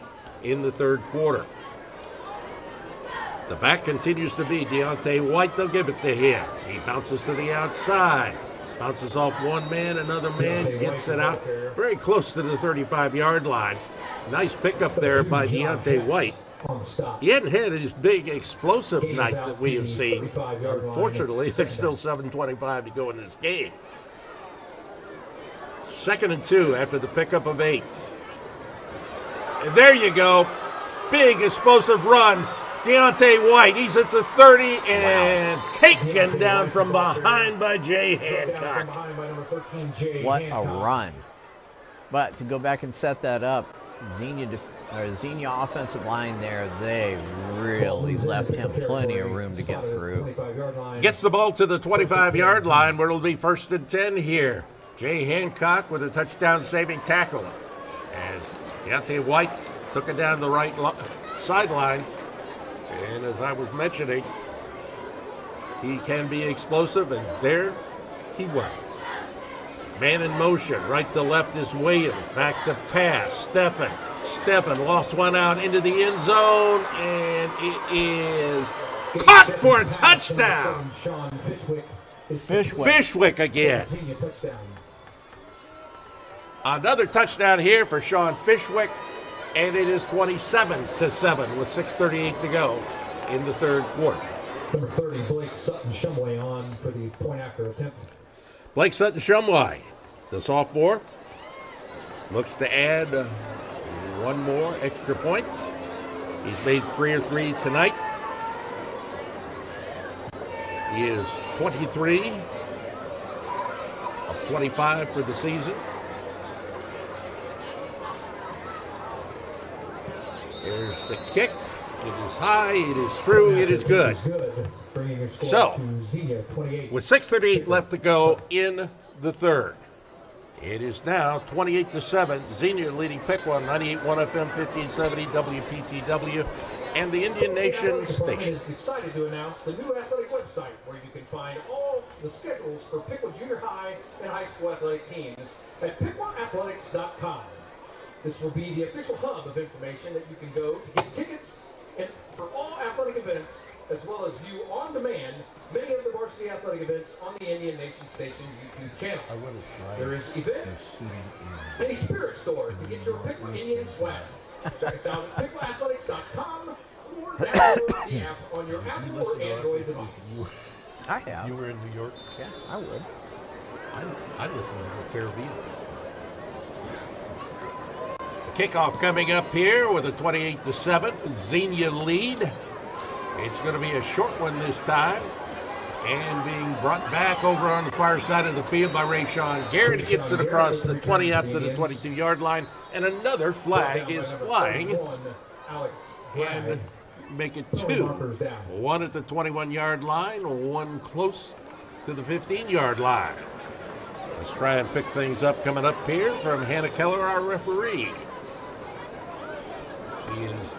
in the third quarter. The back continues to be Deontay White. They'll give it to him. He bounces to the outside. Bounces off one man, another man gets it out very close to the 35-yard line. Nice pickup there by Deontay White. He hadn't had his big explosive night that we have seen. Unfortunately, there's still 7:25 to go in this game. 2nd and 2 after the pickup of 8. And there you go. Big explosive run. Deontay White, he's at the 30 and taken down from behind by Jay Hancock. What a run. But to go back and set that up, Xenia offensive line there, they really left him plenty of room to get through. Gets the ball to the 25-yard line where it'll be 1st and 10 here. Jay Hancock with a touchdown-saving tackle. As Deontay White took it down the right sideline. And as I was mentioning, he can be explosive, and there he was. Man in motion, right to left is Williams. Back to pass, Steffen lost one out into the end zone, and it is caught for a touchdown. Fishwick again. Another touchdown here for Sean Fishwick. And it is 27-7 with 6:38 to go in the third quarter. Number 30, Blake Sutton-Shumway on for the point after attempt. Blake Sutton-Shumway, the sophomore, looks to add one more extra point. He's made 3 of 3 tonight. He is 23 of 25 for the season. There's the kick. It is high. It is through. It is good. So, with 6:38 left to go in the third, it is now 28-7. Xenia leading Piqua on 98.1 FM, 1570 WPTW, and the Indian Nation station. is excited to announce the new athletic website where you can find all the schedules for Piqua Junior High and high school athletic teams at piquaathletics.com. This will be the official hub of information that you can go to get tickets and for all athletic events, as well as view on demand many of the varsity athletic events on the Indian Nation Station YouTube channel. There is events and a spirit store to get your Piqua Indian swag. Check us out at piquaathletics.com or download the app on your Apple or Android device. I have. You were in New York? Yeah, I would. I listened to Caribbean. Kickoff coming up here with a 28-7 Xenia lead. It's going to be a short one this time. And being brought back over on the far side of the field by Rayshawn Garrett. He gets it across the 20 up to the 22-yard line. And another flag is flying. And make it 2. One at the 21-yard line, one close to the 15-yard line. Let's try and pick things up coming up here from Hannah Keller, our referee. She is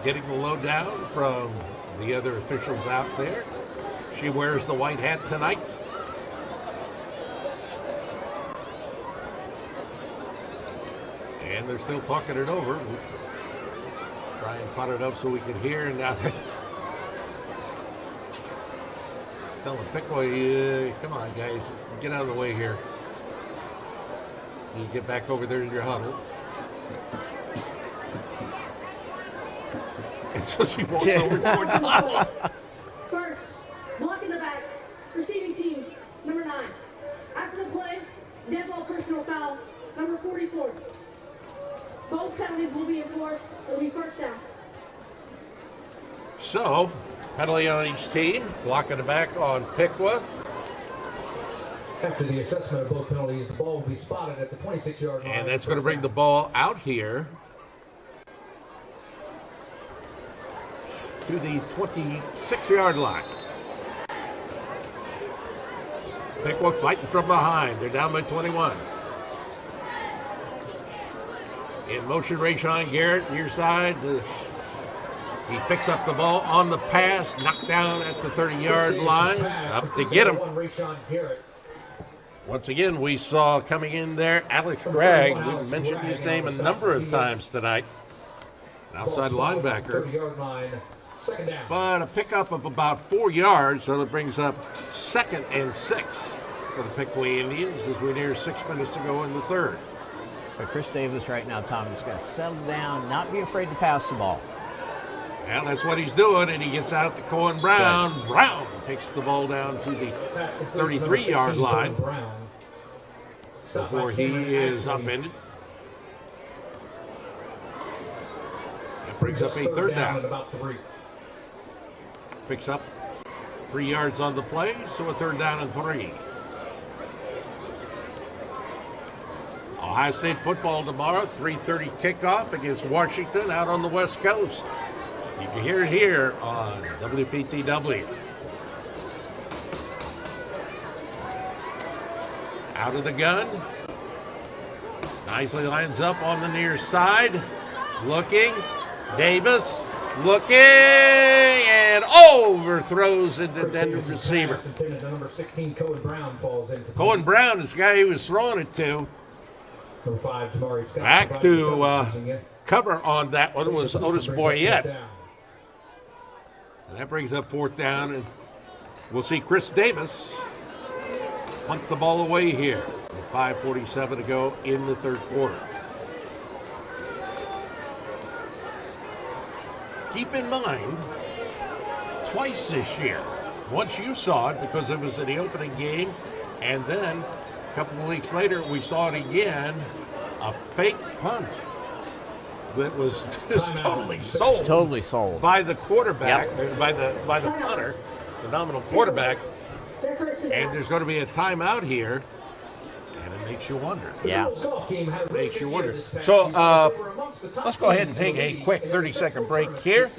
getting the lowdown from the other officials out there. She wears the white hat tonight. And they're still talking it over. We'll try and pot it up so we can hear. And now they're telling Piqua, come on, guys, get out of the way here. You get back over there in your huddle. And so she walks over toward the huddle. First, block in the back, receiving team, number 9. After the play, dead ball personal foul, number 44. Both penalties will be enforced. It will be first down. So, penalty on each team. Block in the back on Piqua. After the assessment of both penalties, the ball will be spotted at the 26-yard line. And that's going to bring the ball out here to the 26-yard line. Piqua fighting from behind. They're down by 21. In motion, Rashawn Garrett, near side. He picks up the ball on the pass, knocked down at the 30-yard line. Up to get him. Once again, we saw coming in there Alex Gregg. We mentioned his name a number of times tonight. An outside linebacker. But a pickup of about 4 yards, so it brings up 2nd and 6 for the Piqua Indians as we near 6 minutes to go in the third. But Chris Davis right now, Tom, is going to settle down, not be afraid to pass the ball. Well, that's what he's doing, and he gets out to Cohen Brown. Good. Brown takes the ball down to the 33-yard line before he is upended. That brings up a third down. Picks up 3 yards on the play, so a third down and 3. Ohio State football tomorrow, 3:30 kickoff against Washington out on the West Coast. You can hear it here on WPTW. Out of the gun. Nicely lines up on the near side. Looking. Davis. Looking. And overthrows into the receiver. Number 16, Cohen Brown falls in. Cohen Brown is the guy he was throwing it to. Number 5, Tamari Scott. Back to cover on that one was Otis Boyette. And that brings up 4th down, and we'll see Chris Davis punt the ball away here with 5:47 to go in the third quarter. Keep in mind, twice this year, once you saw it because it was in the opening game, and then a couple of weeks later we saw it again, a fake punt that was just totally sold by the quarterback, by the punter, the nominal quarterback, and there's going to be a timeout here, and it makes you wonder. Yeah. It makes you wonder. So let's go ahead and take a quick 30-second break here.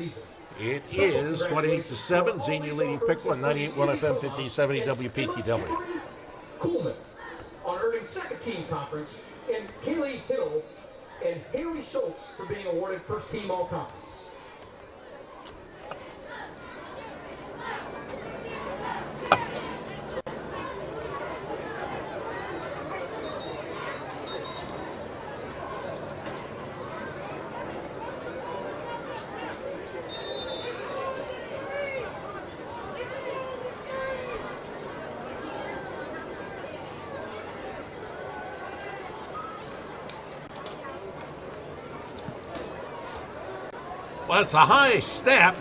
It is 28-7, Xenia leading Piqua, 98.1 FM, 1570 WPTW. Coolman on earning second team conference, and Kaylee Hiddle and Haley Schultz for being awarded first team all conference. Well, it's a high snap,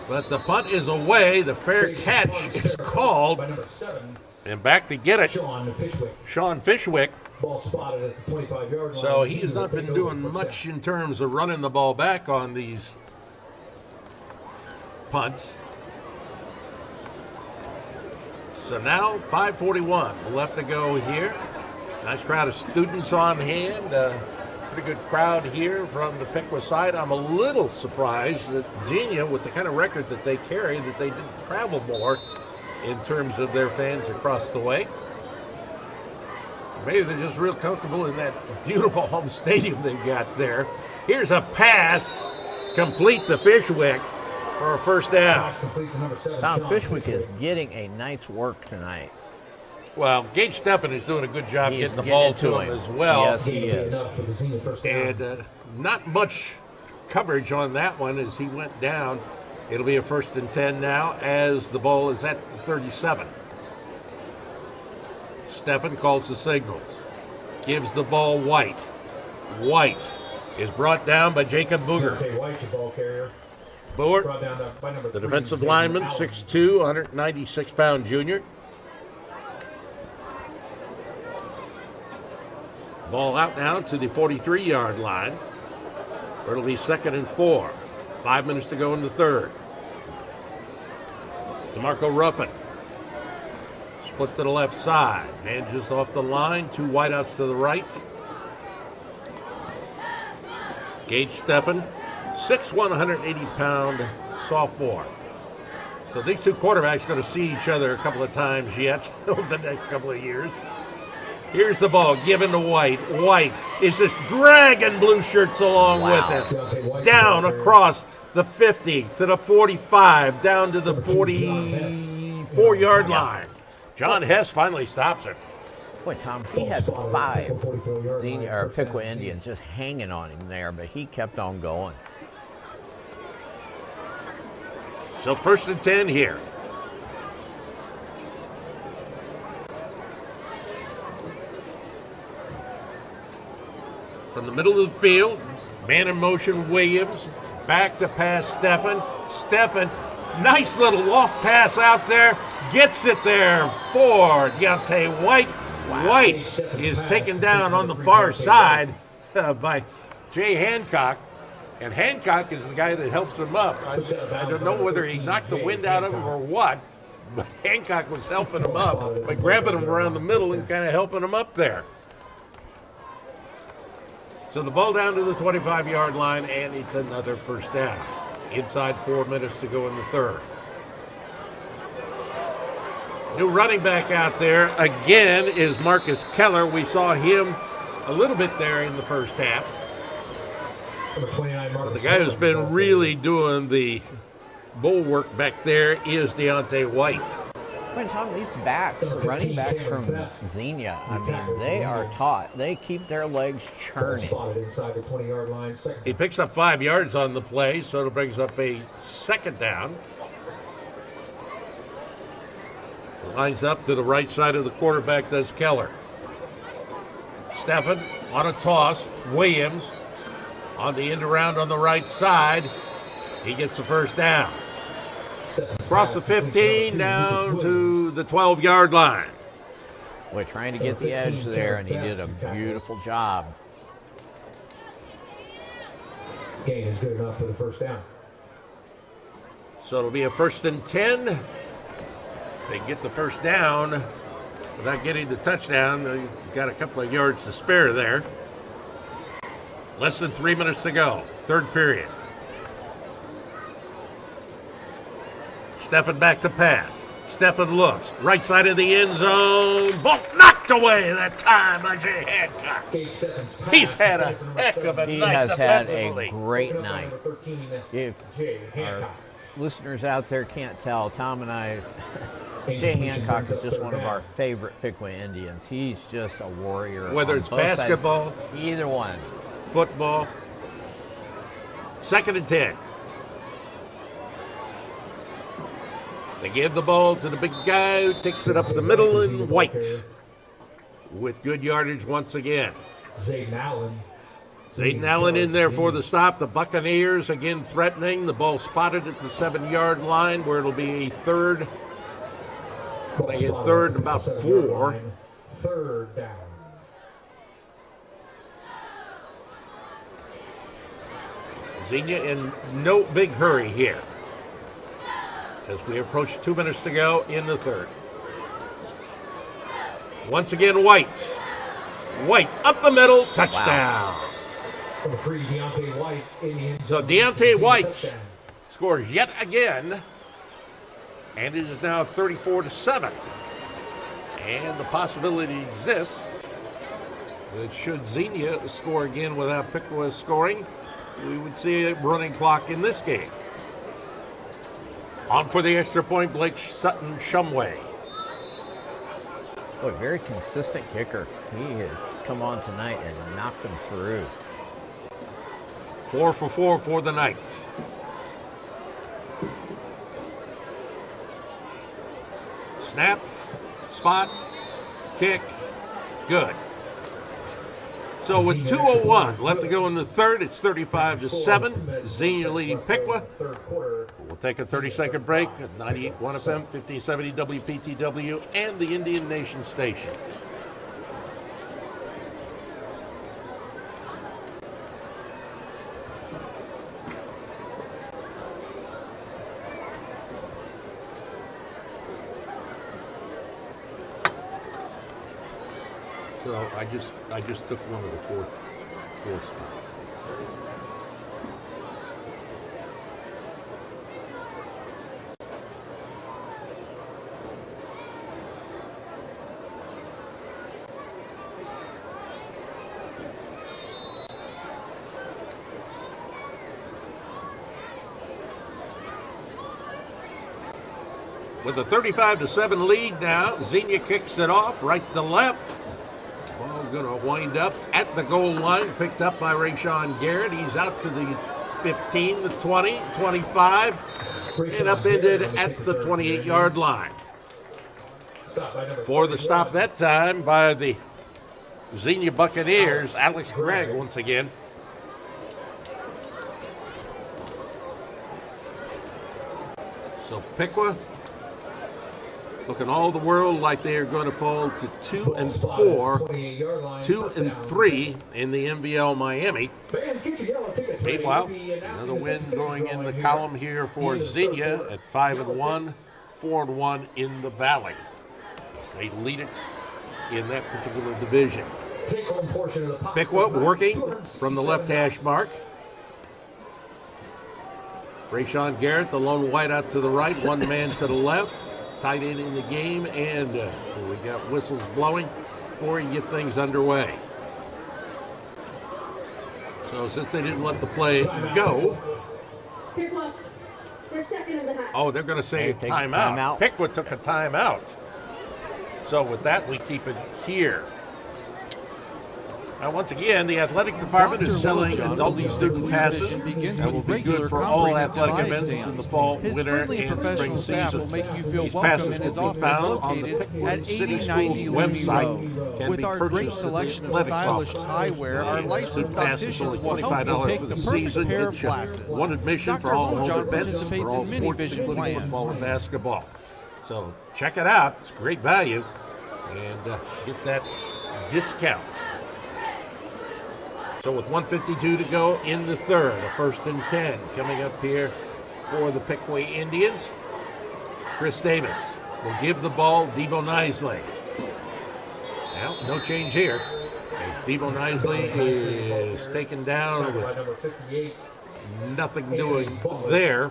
but the punt is away. The fair catch is called. And back to get it, Sean Fishwick. Ball spotted at the 25-yard line. So he has not been doing much in terms of running the ball back on these punts. So now 5:41 left to go here. Nice crowd of students on hand. Pretty good crowd here from the Piqua side. I'm a little surprised that Xenia, with the kind of record that they carry, that they didn't travel more in terms of their fans across the way. Maybe they're just real comfortable in that beautiful home stadium they've got there. Here's a pass, complete to Fishwick for a first down. Tom Fishwick is getting a night's work tonight. Well, Gage Steffen is doing a good job getting the ball to him as well. Yes, he is. And not much coverage on that one as he went down. It'll be a 1st and 10 now as the ball is at 37. Steffen calls the signals. Gives the ball White. White is brought down by Jacob Booger. Booger, the defensive lineman, 6'2", 196-pound junior. Ball out now to the 43-yard line, where it'll be 2nd and 4. 5 minutes to go in the third. DeMarco Ruffin Split to the left side. Man just off the line. 2 wideouts to the right. Gage Steffen, 6'1", 180-pound sophomore. So these two quarterbacks are going to see each other a couple of times yet over the next couple of years. Here's the ball given to White. White is just dragging blue shirts along with him. Down across the 50 to the 45, down to the 44-yard line. John Hess finally stops him. Boy, Tom, he had 5 Xenia or Piqua Indians just hanging on him there, but he kept on going. So 1st and 10 here. From the middle of the field, man in motion Williams, back to pass Steffen. Steffen, nice little off pass out there, gets it there for Deontay White. Wow. White is taken down on the far side by Jay Hancock. And Hancock is the guy that helps him up. I don't know whether he knocked the wind out of him or what, but Hancock was helping him up by grabbing him around the middle and kind of helping him up there. So the ball down to the 25-yard line, and it's another 1st down. Inside 4 minutes to go in the 3rd. New running back out there again is Marcus Keller. We saw him a little bit there in the 1st half. But the guy who's been really doing the bulwark back there is Deontay White. When Tom, these backs, the running backs from Xenia, I mean, they are taut. They keep their legs churning. He picks up 5 yards on the play, so it brings up a 2nd down. Lines up to the right side of the quarterback, does Keller. Steffen on a toss. Williams on the end around on the right side. He gets the 1st down. Across the 15 down to the 12-yard line. We're trying to get the edge there, and he did a beautiful job. Gain is good enough for the 1st down. So it'll be a 1st and 10. They get the 1st down without getting the touchdown. They've got a couple of yards to spare there. Less than 3 minutes to go. 3rd period. Steffen back to pass. Steffen looks. Right side of the end zone. Ball knocked away that time by Jay Hancock. He's had a heck of a night. He has had a defensively. Great night. If our listeners out there can't tell, Tom and I, Jay Hancock is just one of our favorite Piqua Indians. He's just a warrior. Whether it's basketball, either one. Football. 2nd and 10. They give the ball to the big guy who takes it up the middle, and White with good yardage once again. Zayden Allen. Zayden Allen in there for the stop. The Buccaneers again threatening. The ball spotted at the 7-yard line where it'll be a 3rd. Like a 3rd, about 4. 3rd down. Xenia in no big hurry here as we approach 2 minutes to go in the 3rd. Once again, White. White up the middle, touchdown. Wow. Number 3, Deontay White. So Deontay White scores yet again, and it is now 34-7. And the possibility exists that should Xenia score again without Piqua scoring, we would see a running clock in this game. On for the extra point, Blake Sutton Shumway. Boy, very consistent kicker. He has come on tonight and knocked them through. 4 for 4 for the night. Snap, spot, kick, good. So with 2:01 left to go in the 3rd, it's 35-7. Xenia leading Piqua. We'll take a 30-second break at 98.1 FM, 1570 WPTW, and the Indian Nation station. Well, I just took one of the fourth spots. With a 35-7 lead now, Xenia kicks it off right to left. Ball going to wind up at the goal line, picked up by Rayshawn Garrett. He's out to the 15, the 20, 25, and upended at the 28-yard line. For the stop that time by the Xenia Buccaneers, Alex Gregg once again. So Piqua looking all the world like they are going to fall to 2-4, 2-3 in the NBL Miami. Meanwhile, another win going in the column here for Xenia at 5-1, 4-1 in the Valley. They lead it in that particular division. Piqua working from the left hash mark. Rayshawn Garrett, the lone white out to the right, one man to the left. Tight end in the game, and we got whistles blowing before you get things underway. So since they didn't let the play go, Piqua, they're second in the half. oh, they're going to say timeout. Piqua took a timeout. So with that, we keep it here. Now, once again, the athletic department is selling adult student passes that will be good for all athletic events in the fall, winter, and spring season. These passes will be found on the Piqua City Schools website. With our great selection of stylish eyewear, our licensed opticians will help you pick the perfect pair of glasses. One admission for Dr. all home Holmjohn events, participates for all in many sports, vision including plans. football and basketball. So check it out. It's great value. And get that discount. So with 1:52 to go in the third, a 1st and 10 coming up here for the Piqua Indians. Chris Davis will give the ball Debo Nisley. Well, no change here. Debo Nisley is taken down with nothing doing there.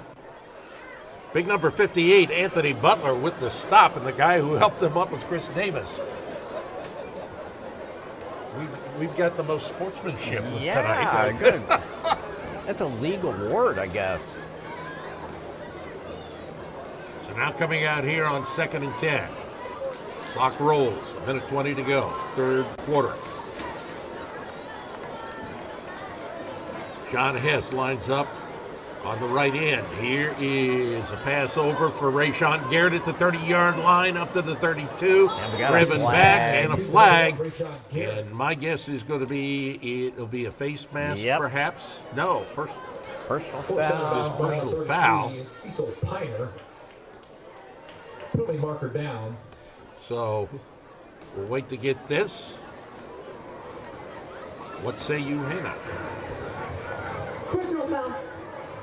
Big number 58, Anthony Butler with the stop, and the guy who helped him up was Chris Davis. We've got the most sportsmanship tonight. Yeah, good. That's a league award, I guess. So now coming out here on 2nd and 10. Clock rolls, 1:20 to go, third quarter. John Hess lines up on the right end. Here is a pass over for Rayshawn Garrett at the 30-yard line, up to the 32, driven back, and a flag. And my guess is going to be, it'll be a face mask, perhaps. No, personal foul. Personal foul. Cecil Piner. Penalty marker down. So we'll wait to get this. What say you, Hannah? Personal foul.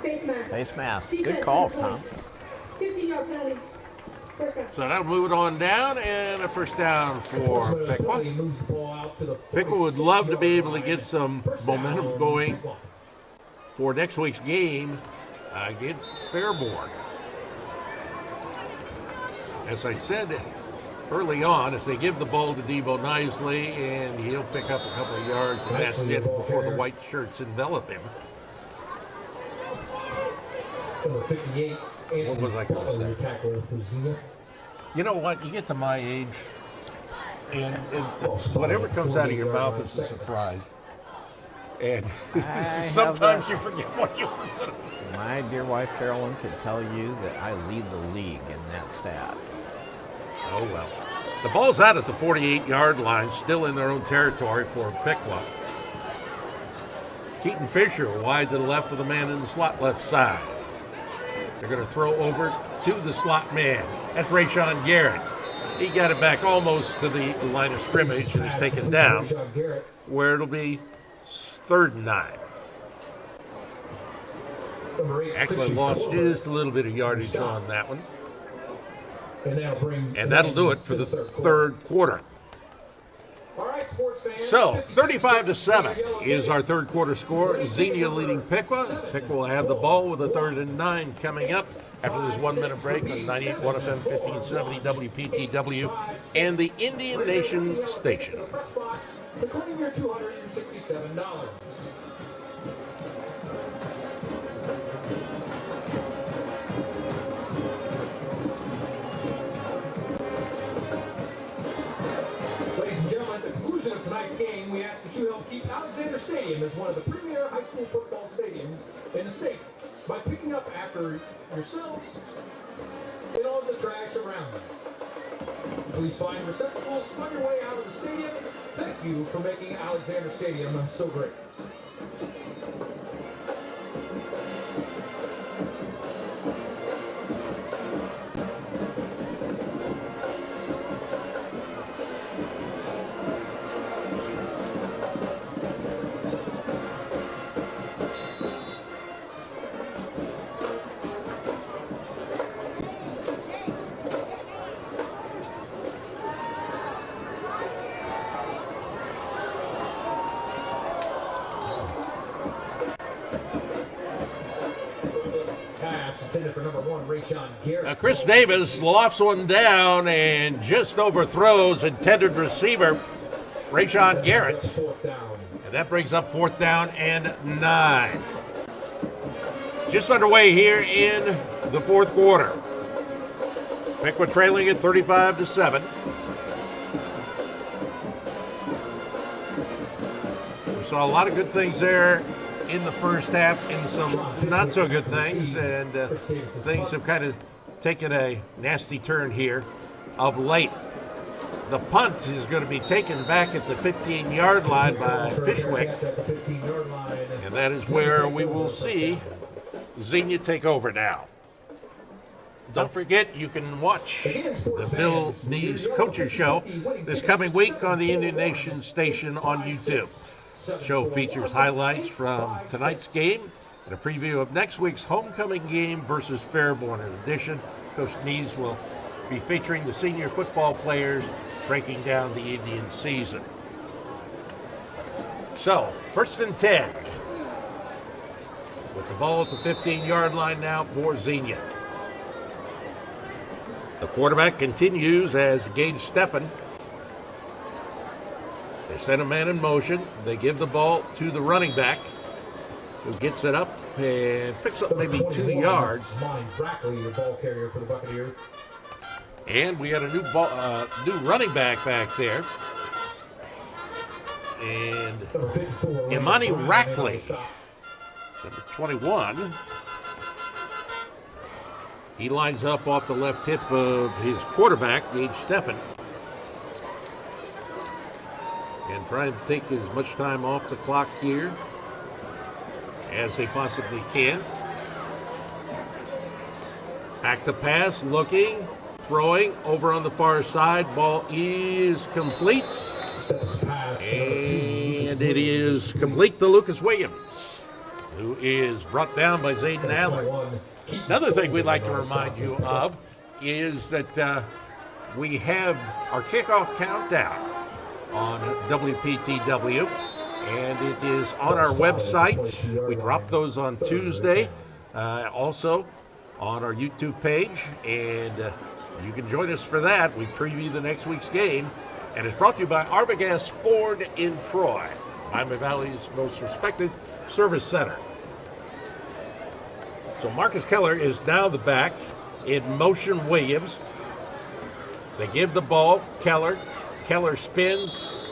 Face mask. Face mask. Defense, Good call, number 20. Tom. 15-yard penalty. First down. So that'll move it on down, and a first down for Piqua. Piqua would love to be able to get some momentum going for next week's game against Fairborn. As I said early on, as they give the ball to Debo Nisley, and he'll pick up a couple of yards, and that's it before the white shirts envelop him. What was I going to say? You know what? You get to my age, and whatever comes out of your mouth is a surprise. And sometimes you forget what you were going to say. My dear wife, Carolyn, could tell you that I lead the league in that stat. Oh, well. The ball's out at the 48-yard line, still in their own territory for Piqua. Keaton Fisher wide to the left with a man in the slot left side. They're going to throw over to the slot man. That's Rayshawn Garrett. He got it back almost to the line of scrimmage and is taken down, where it'll be 3rd and 9. Actually lost just a little bit of yardage on that one. And that'll do it for the third quarter. All right, sports fans. So 35-7 is our third quarter score. Xenia leading Piqua. Piqua will have the ball with a 3rd and 9 coming up after this 1 minute break on 98.1 FM 1570 WPTW and the Indian Nation station. To claim your $267. Ladies and gentlemen, at the conclusion of tonight's game, we ask that you help keep Alexander Stadium as one of the premier high school football stadiums in the state by picking up after yourselves and all the trash around them. Please find receptacles on your way out of the stadium. Thank you for making Alexander Stadium so great. Chris Davis lofts one down and just overthrows intended receiver Rayshon Garrett. And that brings up 4th down and 9. Just underway here in the 4th quarter. Piqua trailing at 35-7. We saw a lot of good things there in the first half and some not so good things, and things have kind of taken a nasty turn here of late. The punt is going to be taken back at the 15-yard line by Fishwick, and that is where we will see Xenia take over now. Don't forget, you can watch the Bill Nees Coaches Show this coming week on the Indian Nation station on YouTube. The show features highlights from tonight's game and a preview of next week's homecoming game versus Fairborn. In addition, Coach Nees will be featuring the senior football players breaking down the Indian season. So, 1st and 10. With the ball at the 15-yard line now for Xenia. The quarterback continues as Gage Steffen. They send a man in motion. They give the ball to the running back, who gets it up and picks up maybe 2 yards. And we had a new running back there. And Imani Rackley, number 21. He lines up off the left hip of his quarterback, Gage Steffen. And trying to take as much time off the clock here as they possibly can. Back to pass, looking, throwing, over on the far side. Ball is complete. And it is complete to Lucas Williams, who is brought down by Zayden Allen. Another thing we'd like to remind you of is that we have our kickoff countdown on WPTW, and it is on our website. We drop those on Tuesday, also on our YouTube page, and you can join us for that. We preview the next week's game, and it's brought to you by Arbogast Ford in Troy, Miami Valley's most respected service center. So Marcus Keller is now the back. In motion, Williams. They give the ball, Keller spins.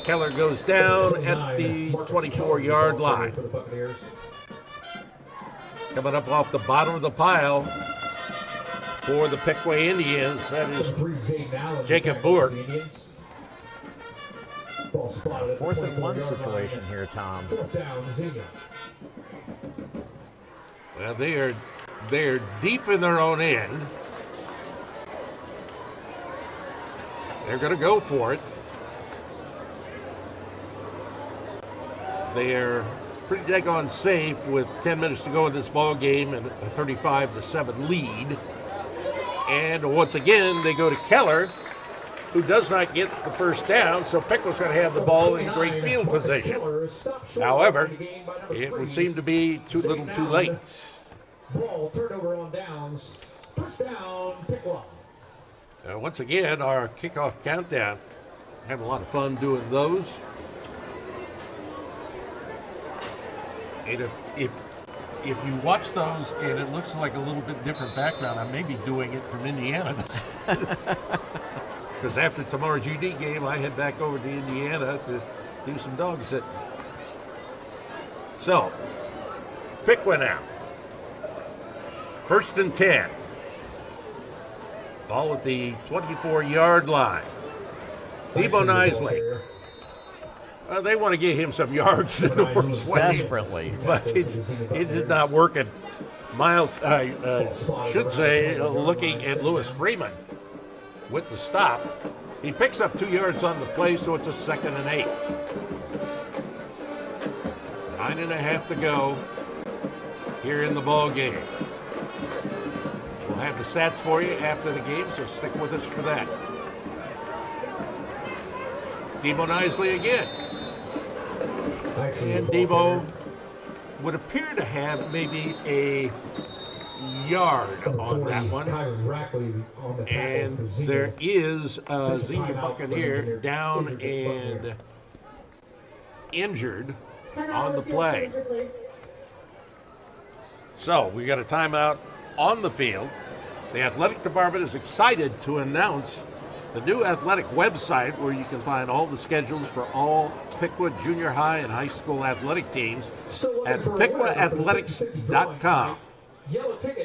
Keller goes down at the 24-yard line. Coming up off the bottom of the pile for the Piqua Indians, that is Jacob Bourke. 4th and 1 situation here, Tom. Well, they're deep in their own end. They're going to go for it. They're pretty daggone safe with 10 minutes to go in this ball game and a 35-7 lead. And once again, they go to Keller, who does not get the first down, so Piqua's going to have the ball in great field position. However, it would seem to be too little too late. Ball turned over on downs. First down, Piqua. Once again, our kickoff countdown. Have a lot of fun doing those. And if you watch those and it looks like a little bit different background, I may be doing it from Indiana. Because after tomorrow's UD game, I head back over to Indiana to do some dog sitting. So, Piqua now. 1st and 10. Ball at the 24-yard line. Debo Nisley. They want to get him some yards in the worst way. Desperately. But it is not working. Miles, should say, looking at Lewis Freeman with the stop. He picks up 2 yards on the play, so it's a 2nd and 8. 9.5 to go here in the ball game. We'll have the stats for you after the game, so stick with us for that. Debo Nisley again. And Debo would appear to have maybe a yard on that one. And there is a Xenia Buccaneer down and injured on the play. So we got a timeout on the field. The athletic department is excited to announce the new athletic website where you can find all the schedules for all Piqua junior high and high school athletic teams at piquaathletics.com.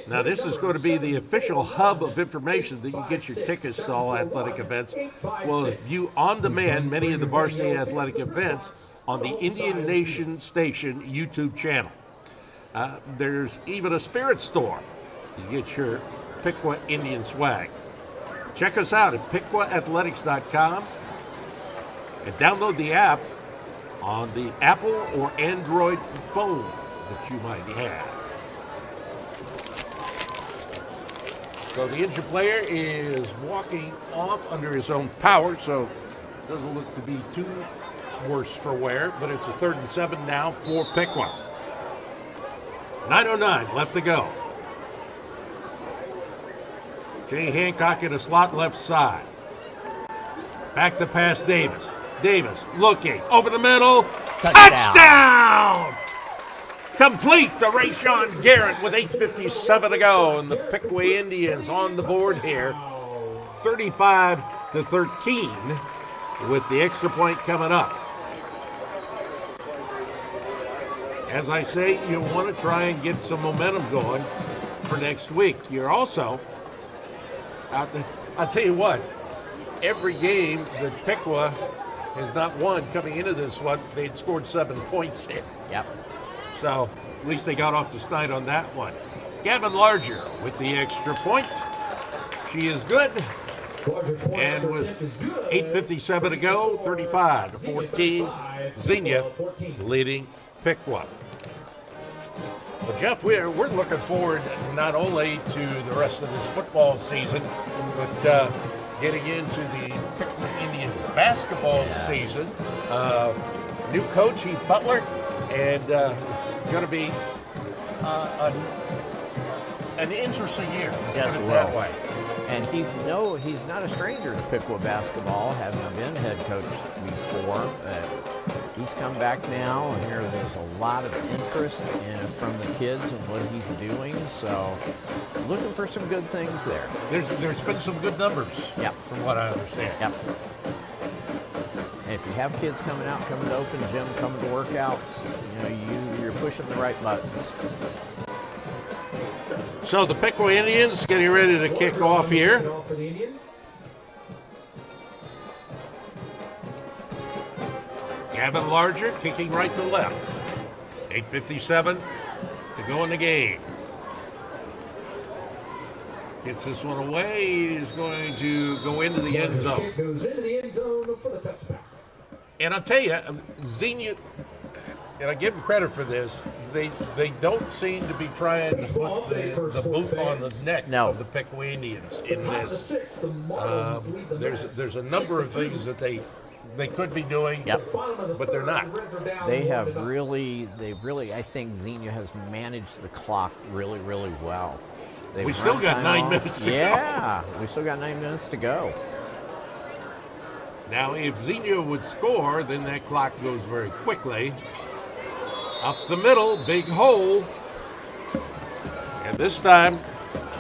Now this is going to be the official hub of information that you get your tickets to all athletic events. We'll view on demand many of the varsity athletic events on the Indian Nation Station YouTube channel. There's even a spirit store. You get your Piqua Indian swag. Check us out at piquaathletics.com and download the app on the Apple or Android phone that you might have. So the injured player is walking off under his own power, so it doesn't look to be too worse for wear, but it's a 3rd and 7 now for Piqua. 9:09 left to go. Jay Hancock in a slot left side. Back to pass Davis. Davis looking over the middle. Touchdown! Complete to Rayshawn Garrett with 8:57 to go. And the Piqua Indians on the board here. 35-13 with the extra point coming up. As I say, you want to try and get some momentum going for next week. You're also I'll tell you what, every game that Piqua has not won coming into this one, they'd scored 7 points in. Yep. So at least they got off the snide on that one. Gavin Larger with the extra point. She is good. And with 8:57 to go, 35-14, Xenia leading Piqua. Well, Jeff, we're looking forward not only to the rest of this football season, but getting into the Piqua Indians basketball season. New coach, Heath Butler, and going to be an interesting year. Let's put it that way. And he's not a stranger to Piqua basketball, having been head coach before. He's come back now, and there's a lot of interest from the kids and what he's doing. So, looking for some good things there. There's been some good numbers. Yep. From what I understand. Yep. And if you have kids coming out, coming to open gym, coming to workouts, you're pushing the right buttons. So the Piqua Indians getting ready to kick off here. Gavin Larger kicking right to left. 8:57 to go in the game. Gets this one away. He's going to go into the end zone. Goes into the end zone for the touchback. And I'll tell you, Xenia, and I give him credit for this, they don't seem to be trying to put the boot on the neck of the Piqua Indians in this. There's a number of things that they could be doing, but they're not. They really, I think Xenia has managed the clock really, really well. We still got 9 minutes to go. Yeah, we still got 9 minutes to go. Now, if Xenia would score, then that clock goes very quickly. Up the middle, big hole. And this time,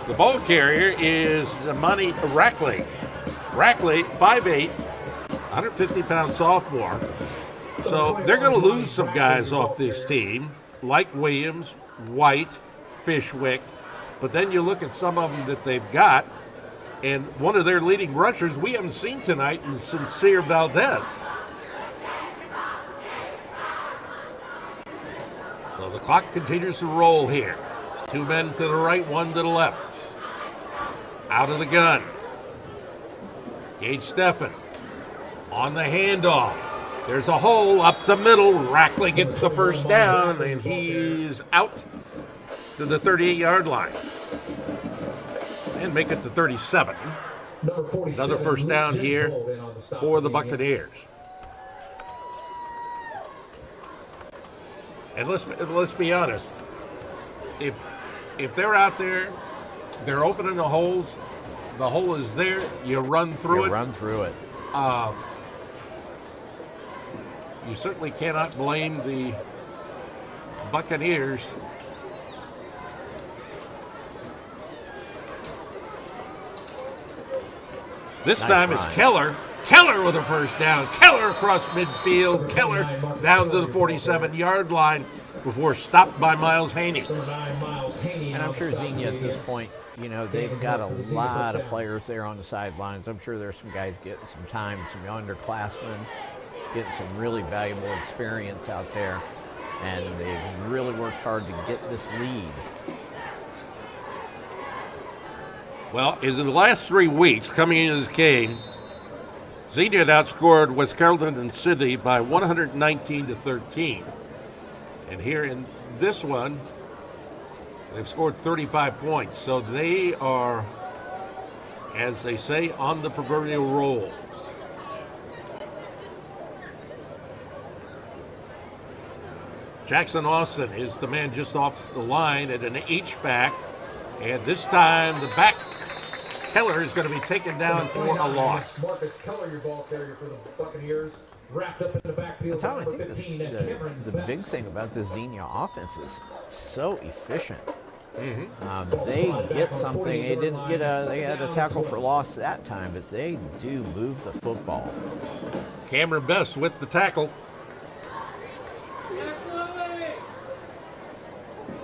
the ball carrier is Imani Rackley. Rackley, 5'8", 150-pound sophomore. So they're going to lose some guys off this team, like Williams, White, Fishwick. But then you look at some of them that they've got, and one of their leading rushers we haven't seen tonight is Sincere Valdez. So the clock continues to roll here. 2 men to the right, 1 to the left. Out of the gun. Gage Steffen on the handoff. There's a hole up the middle. Rackley gets the first down, and he's out to the 38-yard line. And make it to 37. Another first down here for the Buccaneers. And let's be honest. If they're out there, they're opening the holes. The hole is there. You run through it. Run through it. You certainly cannot blame the Buccaneers. This time it's Keller. Keller with a first down. Keller across midfield. Keller down to the 47-yard line before stopped by Miles Haney. And I'm sure Xenia at this point, they've got a lot of players there on the sidelines. I'm sure there's some guys getting some time, some underclassmen, getting some really valuable experience out there. And they've really worked hard to get this lead. Well, in the last 3 weeks coming into this game, Xenia had outscored West Carrollton and Sidney by 119 to 13. And here in this one, they've scored 35 points. So they are, as they say, on the proverbial roll. Jackson Austin is the man just off the line at an H-back. And this time the back Keller is going to be taken down for a loss. Marcus Keller, your ball carrier for the Buccaneers, wrapped up in the backfield. Tom, I think the big thing about the Xenia offense is so efficient. They get something. They didn't get they had a tackle for loss that time, but they do move the football. Cameron Best with the tackle.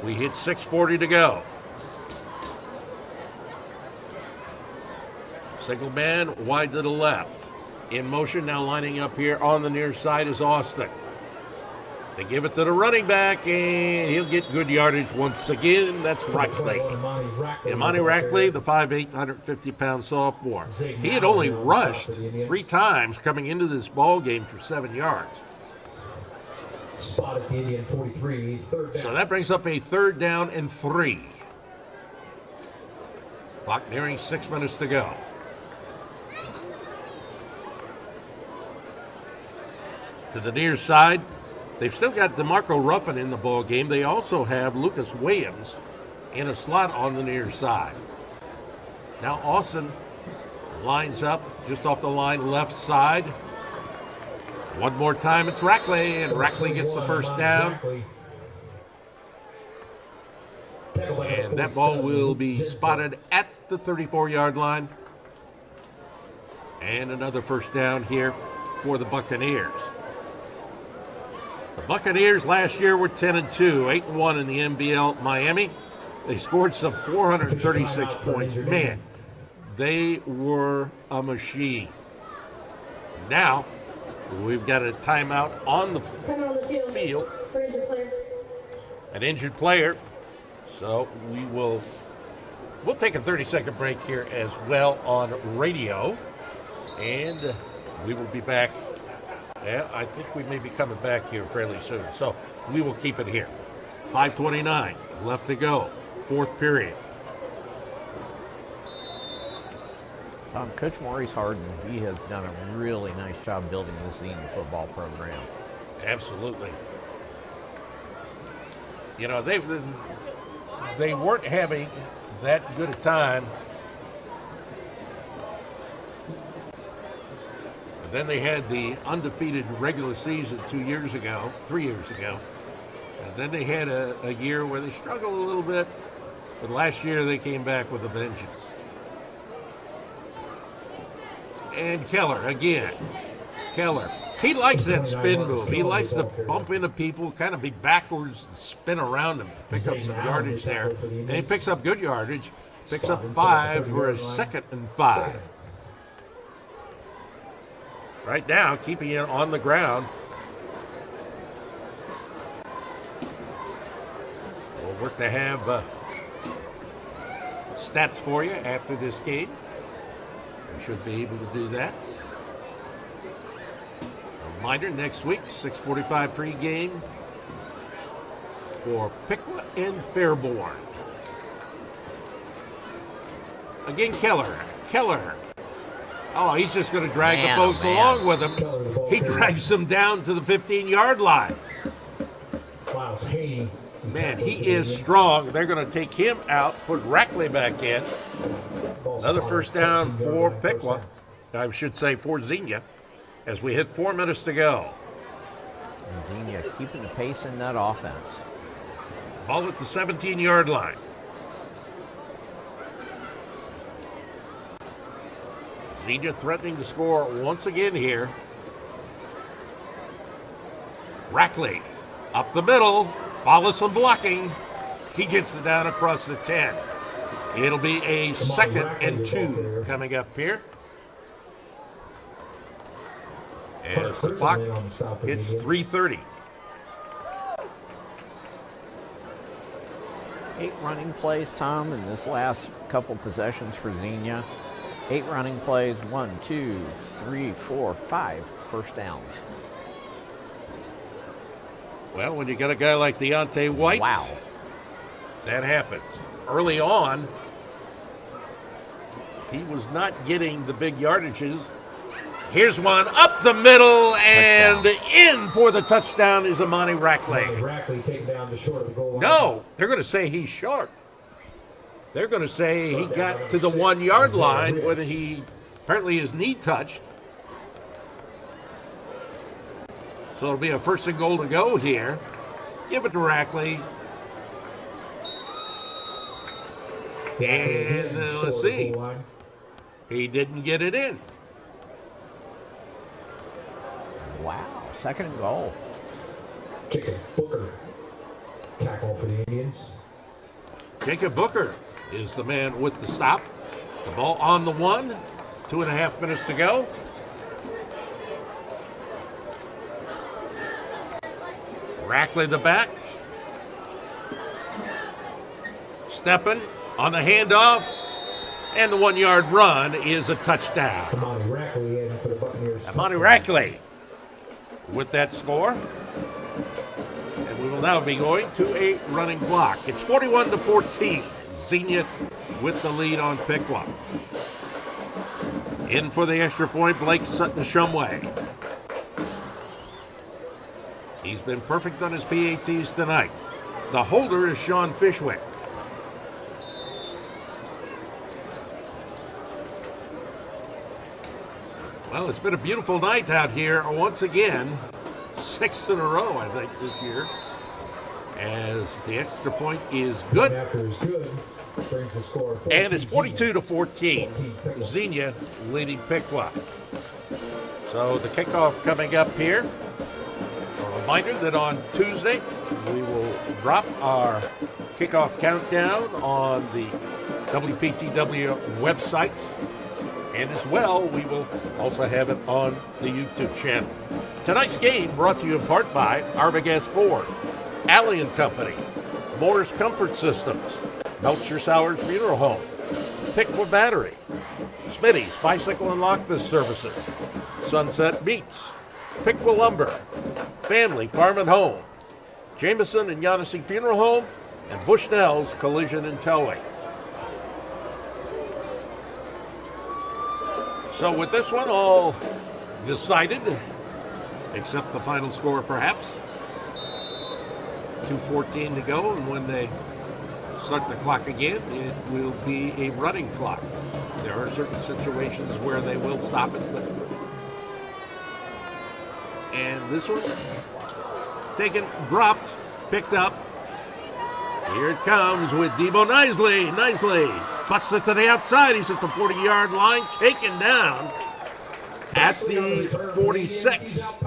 We hit 6:40 to go. Single man wide to the left. In motion now, lining up here on the near side is Austin. They give it to the running back, and he'll get good yardage once again. That's Rackley. Imani Rackley, the 5'8", 150-pound sophomore. He had only rushed 3 times coming into this ball game for 7 yards. Spotted the Indian 43, third down. So that brings up a 3rd down and 3. Clock nearing 6 minutes to go. To the near side, they've still got DeMarco Ruffin in the ball game. They also have Lucas Williams in a slot on the near side. Now Austin lines up just off the line left side. One more time, it's Rackley, and Rackley gets the first down. And that ball will be spotted at the 34-yard line. And another first down here for the Buccaneers. The Buccaneers last year were 10-2, 8-1 in the NBL Miami. They scored some 436 points. Man, they were a machine. Now, we've got a timeout on the field. An injured player. So we'll take a 30-second break here as well on radio. And we will be back. Yeah, I think we may be coming back here fairly soon. So we will keep it here 5:29 left to go, fourth period. Coach Maurice Harden, he has done a really nice job building this Xenia football program. Absolutely. You know, they weren't having that good a time. But then they had the undefeated regular season 3 years ago. And then they had a year where they struggled a little bit, but last year they came back with a vengeance. And Keller again. Keller. He likes that spin move. He likes to bump into people, kind of be backwards, spin around and pick up some yardage there. And he picks up good yardage. Picks up 5 for a 2nd and 5. Right now, keeping it on the ground. We'll work to have stats for you after this game. We should be able to do that. Reminder, next week, 6:45 pregame for Piqua and Fairborn. Again, Keller. Oh, he's just going to drag the folks along with him. He drags them down to the 15-yard line. Man, he is strong. They're going to take him out, put Rackley back in. Another first down for Piqua. I should say for Xenia, as we hit 4 minutes to go. And Xenia keeping the pace in that offense. Ball at the 17-yard line. Xenia threatening to score once again here. Rackley up the middle, follows some blocking. He gets it down across the 10. It'll be a 2nd and 2 coming up here. As the clock hits 3:30. 8 running plays, Tom, in this last couple possessions for Xenia. 8 running plays, 1, 2, 3, 4, 5 first downs. Well, when you got a guy like Deontay White, wow, that happens. Early on, he was not getting the big yardages. Here's one up the middle, and in for the touchdown is Amani Rackley. Rackley taken down to short of the goal line. No, they're going to say he's short. They're going to say he got to the 1-yard line when he apparently his knee touched. So it'll be a 1st and goal to go here. Give it to Rackley. And let's see. He didn't get it in. Wow, 2nd and goal. Jacob Booker, tackle for the Indians. Jacob Booker is the man with the stop. The ball on the 1. 2.5 minutes to go. Rackley the back. Steppen on the handoff. And the 1-yard run is a touchdown. Amani Rackley in for the Buccaneers. Amani Rackley with that score. And we will now be going to a running block. It's 41-14. Xenia with the lead on Piqua. In for the extra point, Blake Sutton-Shumway. He's been perfect on his PATs tonight. The holder is Sean Fishwick. Well, it's been a beautiful night out here once again. 6 in a row, I think, this year. As the extra point is good. Brings the score and it's 42-14. Xenia leading Piqua. So the kickoff coming up here. A reminder that on Tuesday we will drop our kickoff countdown on the WPTW website. And as well, we will also have it on the YouTube channel. Tonight's game brought to you in part by Arbogast Ford, Alley & Company, Moore's Comfort Systems, Melcher Sowers Funeral Home, Piqua Battery, Smitty's Bicycle and Locksmith Services, Sunset Meats, Piqua Lumber, Family Farm and Home, Jameson and Yanesi Funeral Home, and Bushnell's Collision and Towing. So with this one all decided, except the final score perhaps, 2:14 to go, and when they start the clock again, it will be a running clock. There are certain situations where they will stop it, and this one, taken, dropped, picked up. Here it comes with Debo Nisley. Nisley busts it to the outside. He's at the 40-yard line, taken down at the 46.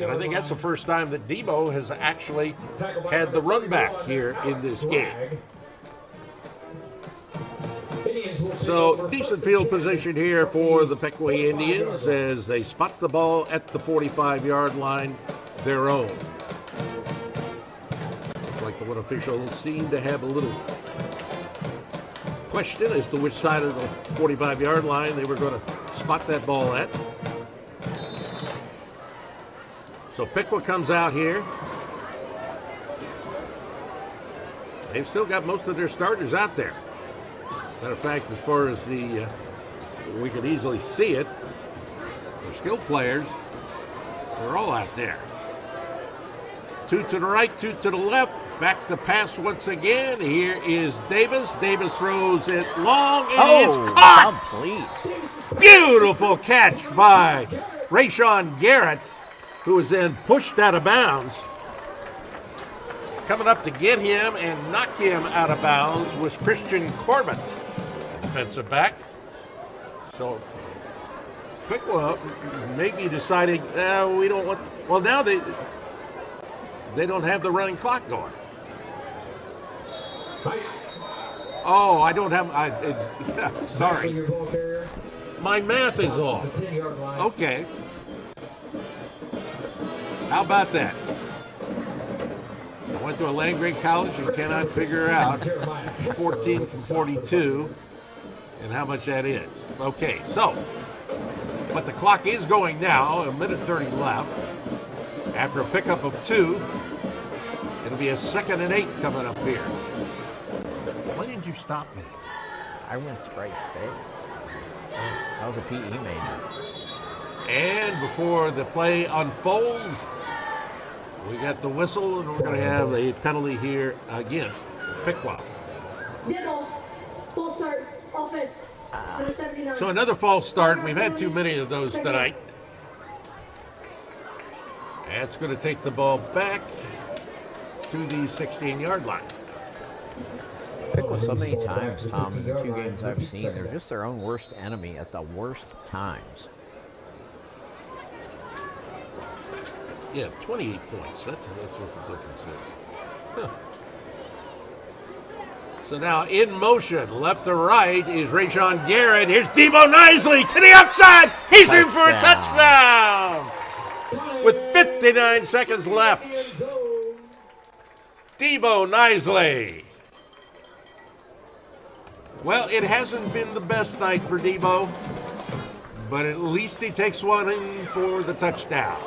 And I think that's the first time that Debo has actually had the run back here in this game. So decent field position here for the Piqua Indians as they spot the ball at the 45-yard line, their own. Like the one official seemed to have a little question as to which side of the 45-yard line they were going to spot that ball at. So Piqua comes out here. They've still got most of their starters out there. Matter of fact, as far as the, we could easily see it, the skilled players, they're all out there. Two to the right, two to the left. Back to pass once again. Here is Davis. Davis throws it long. It is caught. Complete. Beautiful catch by Rashawn Garrett, who was then pushed out of bounds. Coming up to get him and knock him out of bounds was Christian Corbett, defensive back. So Piqua maybe deciding we don't want. Well, now they don't have the running clock going. Oh, I don't have. Sorry, my math is off. Okay, how about that? I went to a land-grant college and cannot figure out 14 from 42 and how much that is. Okay, so, but the clock is going now, a minute 30 left. After a pickup of 2, it'll be a 2nd and 8 coming up here. Why didn't you stop me? I went to Bright State. I was a PE major. And before the play unfolds, we got the whistle, and we're going to have a penalty here against Piqua. Dibble, full start, offense, number 79. So another false start. We've had too many of those tonight. That's going to take the ball back to the 16-yard line. Piqua so many times, Tom, in the 2 games I've seen, they're just their own worst enemy at the worst times. Yeah, 28 points. That's what the difference is. Huh. So now in motion, left to right is Rashawn Garrett. Here's Debo Nisley to the outside. He's in for a touchdown. With 59 seconds left. Debo Nisley. Well, it hasn't been the best night for Debo, but at least he takes one in for the touchdown.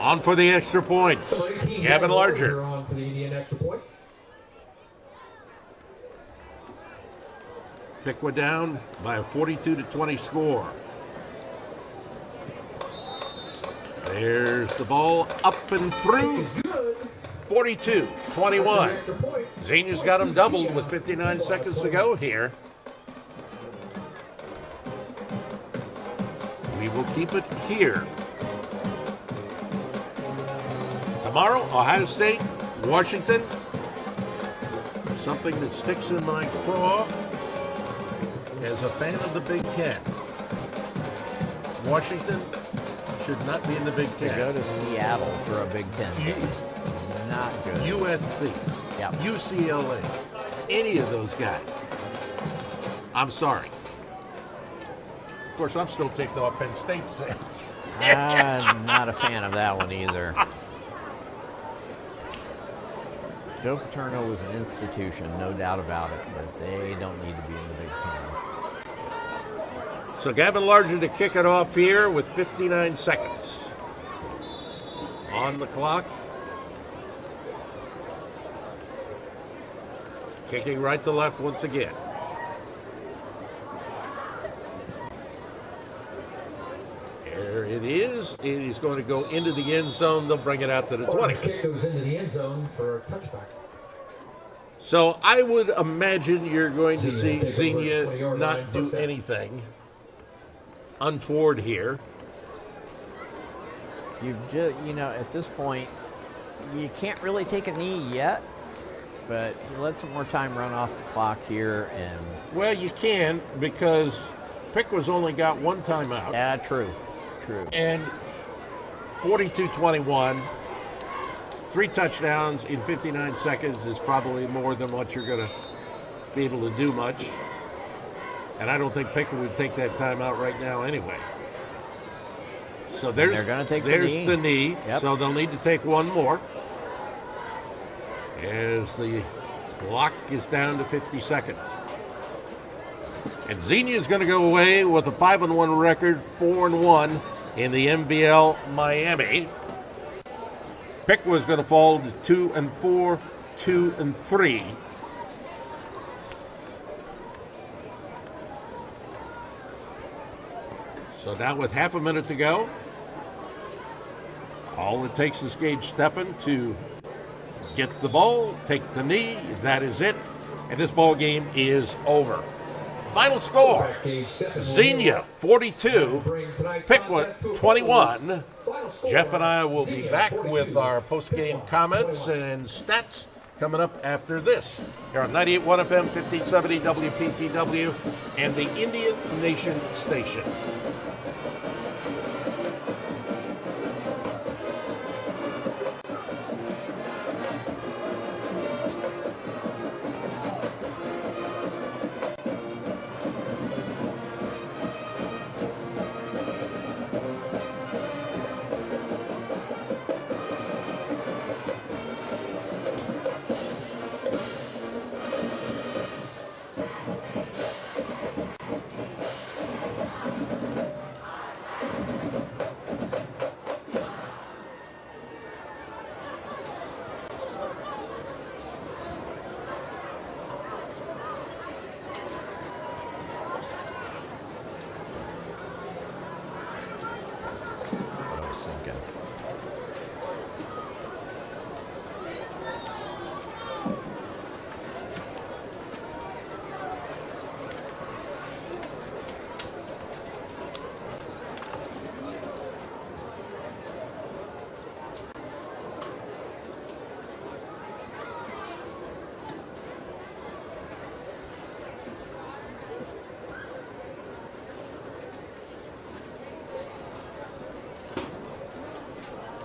On for the extra point, Gavin Larger. On for the Indian extra point. Piqua down by a 42-20 score. There's the ball up and through. 42-21. Xenia's got him doubled with 59 seconds to go here. We will keep it here. Tomorrow, Ohio State, Washington. Something that sticks in my craw as a fan of the Big Ten. Washington should not be in the Big To Ten. go to Seattle for a Big Ten game. Not good. USC, Yep. UCLA, any of those guys. I'm sorry. Of course, I'm still ticked off Penn State's sale. I'm not a fan of that one either. Joe Paterno was an institution, no doubt about it, but they don't need to be in the Big Ten. So Gavin Larger to kick it off here with 59 seconds. on the clock. Kicking right to left once again. There it is. It is going to go into the end zone. They'll bring it out to the 20. The kick goes into the end zone for a touchback. So I would imagine you're going to see Xenia take over Xenia 20-yard line, not do first down. anything untoward here. You just, at this point, you can't really take a knee yet, but you let some more time run off the clock here, and Well, you can, because Piqua's only got one timeout. yeah, true. And 42-21, 3 touchdowns in 59 seconds is probably more than what you're going to be able to do much. And I don't think Piqua would take that timeout right now anyway. So there's, they're gonna take the there's knee. the knee. Yep. So they'll need to take one more. As the clock is down to 50 seconds. And Xenia is going to go away with a 5-1 record, 4-1 in the MBL Miami. Piqua is going to fall to 2-4, 2-3. So now with half a minute to go, all it takes is Gage Steffen to get the ball, take the knee. That is it. And this ball game is over. Final score, Xenia 42, Piqua 21. Jeff and I will be back with our post-game comments and stats coming up after this. Here on 98.1 FM, 1570 WPTW, and the Indian Nation Station.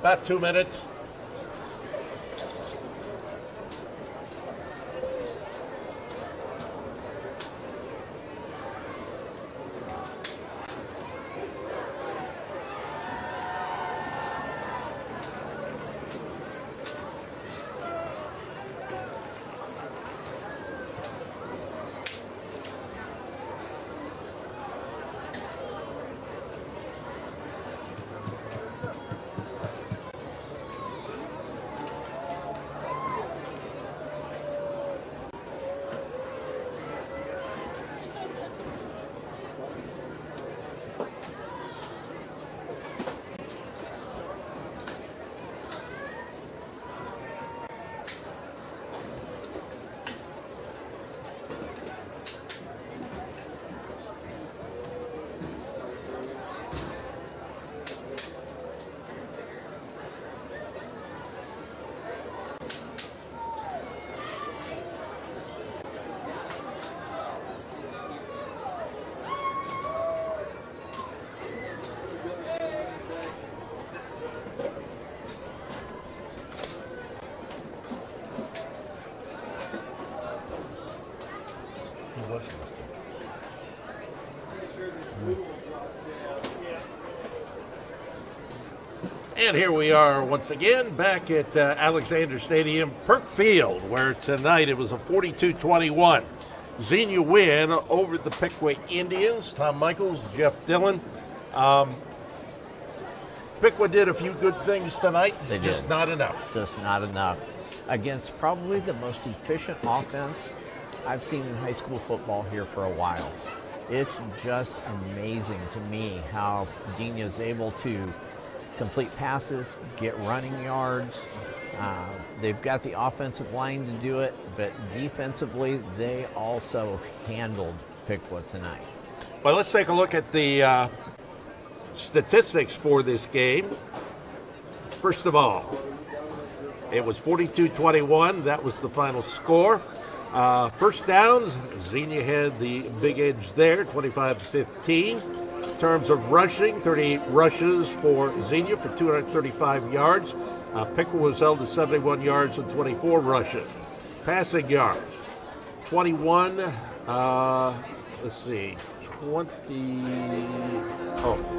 About 2 minutes. And here we are once again back at Alexander Stadium, Perk Field, where tonight it was a 42-21 Xenia win over the Piqua Indians. Tom Michaels, Jeff Dillon. Piqua Piqua did a few good things tonight. They just did. not enough. Just not enough. Against probably the most efficient offense I've seen in high school football here for a while. It's just amazing to me how Xenia is able to complete passes, get running yards. They've got the offensive line to do it, but defensively, they also handled Piqua tonight. Well, let's take a look at the statistics for this game. First of all, it was 42-21. That was the final score. First downs, Xenia had the big edge there, 25-15. In terms of rushing, 38 rushes for Xenia for 235 yards. Piqua was held to 71 yards and 24 rushes. Passing yards, 21,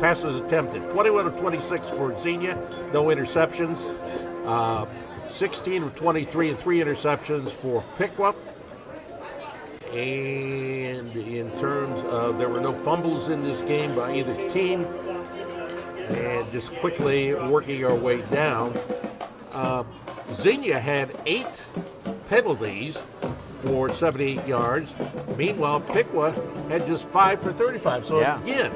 passes attempted. 21 of 26 for Xenia, no interceptions. 16 of 23 and 3 interceptions for Piqua. And in terms of, there were no fumbles in this game by either team. And just quickly working our way down, Xenia had 8 penalties for 78 yards. Meanwhile, Piqua had just 5 for 35. So again,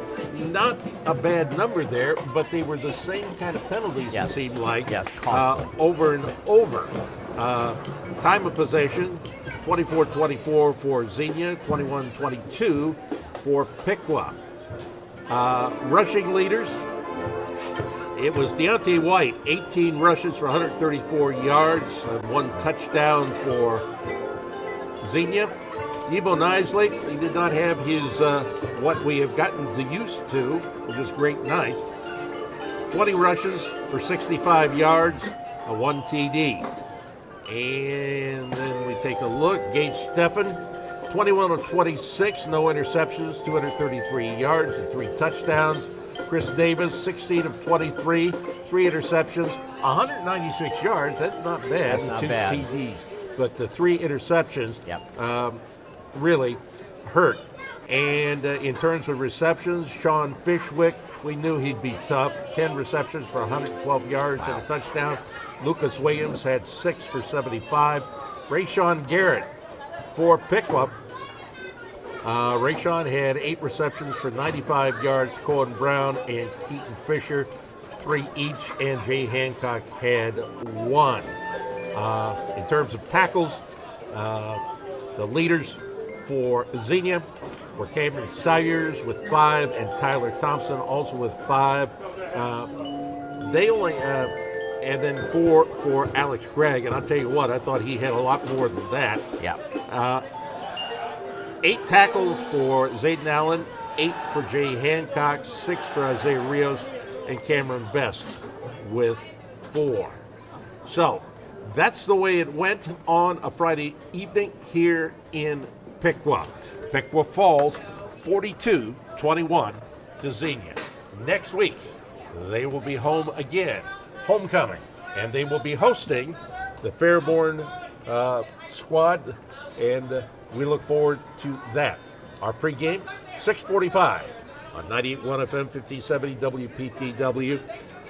not a bad number there, but they were the same kind of penalties, it seemed like, over and over. Time of possession, 24-24 for Xenia, 21-22 for Piqua. Rushing leaders, it was Deontay White, 18 rushes for 134 yards, and 1 touchdown for Xenia. Evo Nisley, he did not have his, what we have gotten used to, which is great night. 20 rushes for 65 yards, a 1 TD. And then we take a look. Gage Steffen, 21 of 26, no interceptions, 233 yards and 3 touchdowns. Chris Davis, 16 of 23, 3 interceptions, 196 yards. That's not bad. That's not 2 bad. TDs. But the 3 interceptions really hurt. And in terms of receptions, Sean Fishwick, we knew he'd be tough. 10 receptions for 112 yards and a touchdown. Lucas Williams had 6 for 75. Rayshawn Garrett for Piqua. Rayshawn had 8 receptions for 95 yards. Cohen Brown and Keaton Fisher, 3 each, and Jay Hancock had 1. In terms of tackles, the leaders for Xenia were Cameron Sayers with 5 and Tyler Thompson also with 5. They only, and then 4 for Alex Gregg, and I'll tell you what, I thought he had a lot more than that. 8 tackles for Zayden Allen, 8 for Jay Hancock, 6 for Isaiah Rios, and Cameron Best with 4. So that's the way it went on a Friday evening here in Piqua. Piqua falls 42-21 to Xenia. Next week, they will be home again, homecoming, and they will be hosting the Fairborn squad, and we look forward to that. Our pregame, 6:45 on 98.1 FM, 1570 WPTW,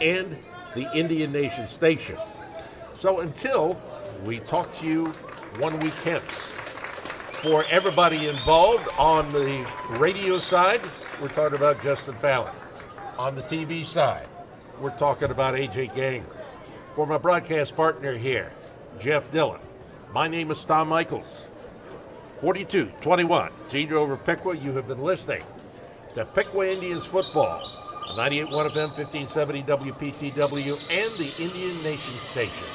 and the Indian Nation station. So until we talk to you 1 week hence, for everybody involved on the radio side, we're talking about Justin Fallon. On the TV side, we're talking about AJ Ganger. For my broadcast partner here, Jeff Dillon, my name is Tom Michaels. 42-21, Xenia over Piqua. You have been listening to Piqua Indians football on 98.1 FM, 1570 WPTW, and the Indian Nation station.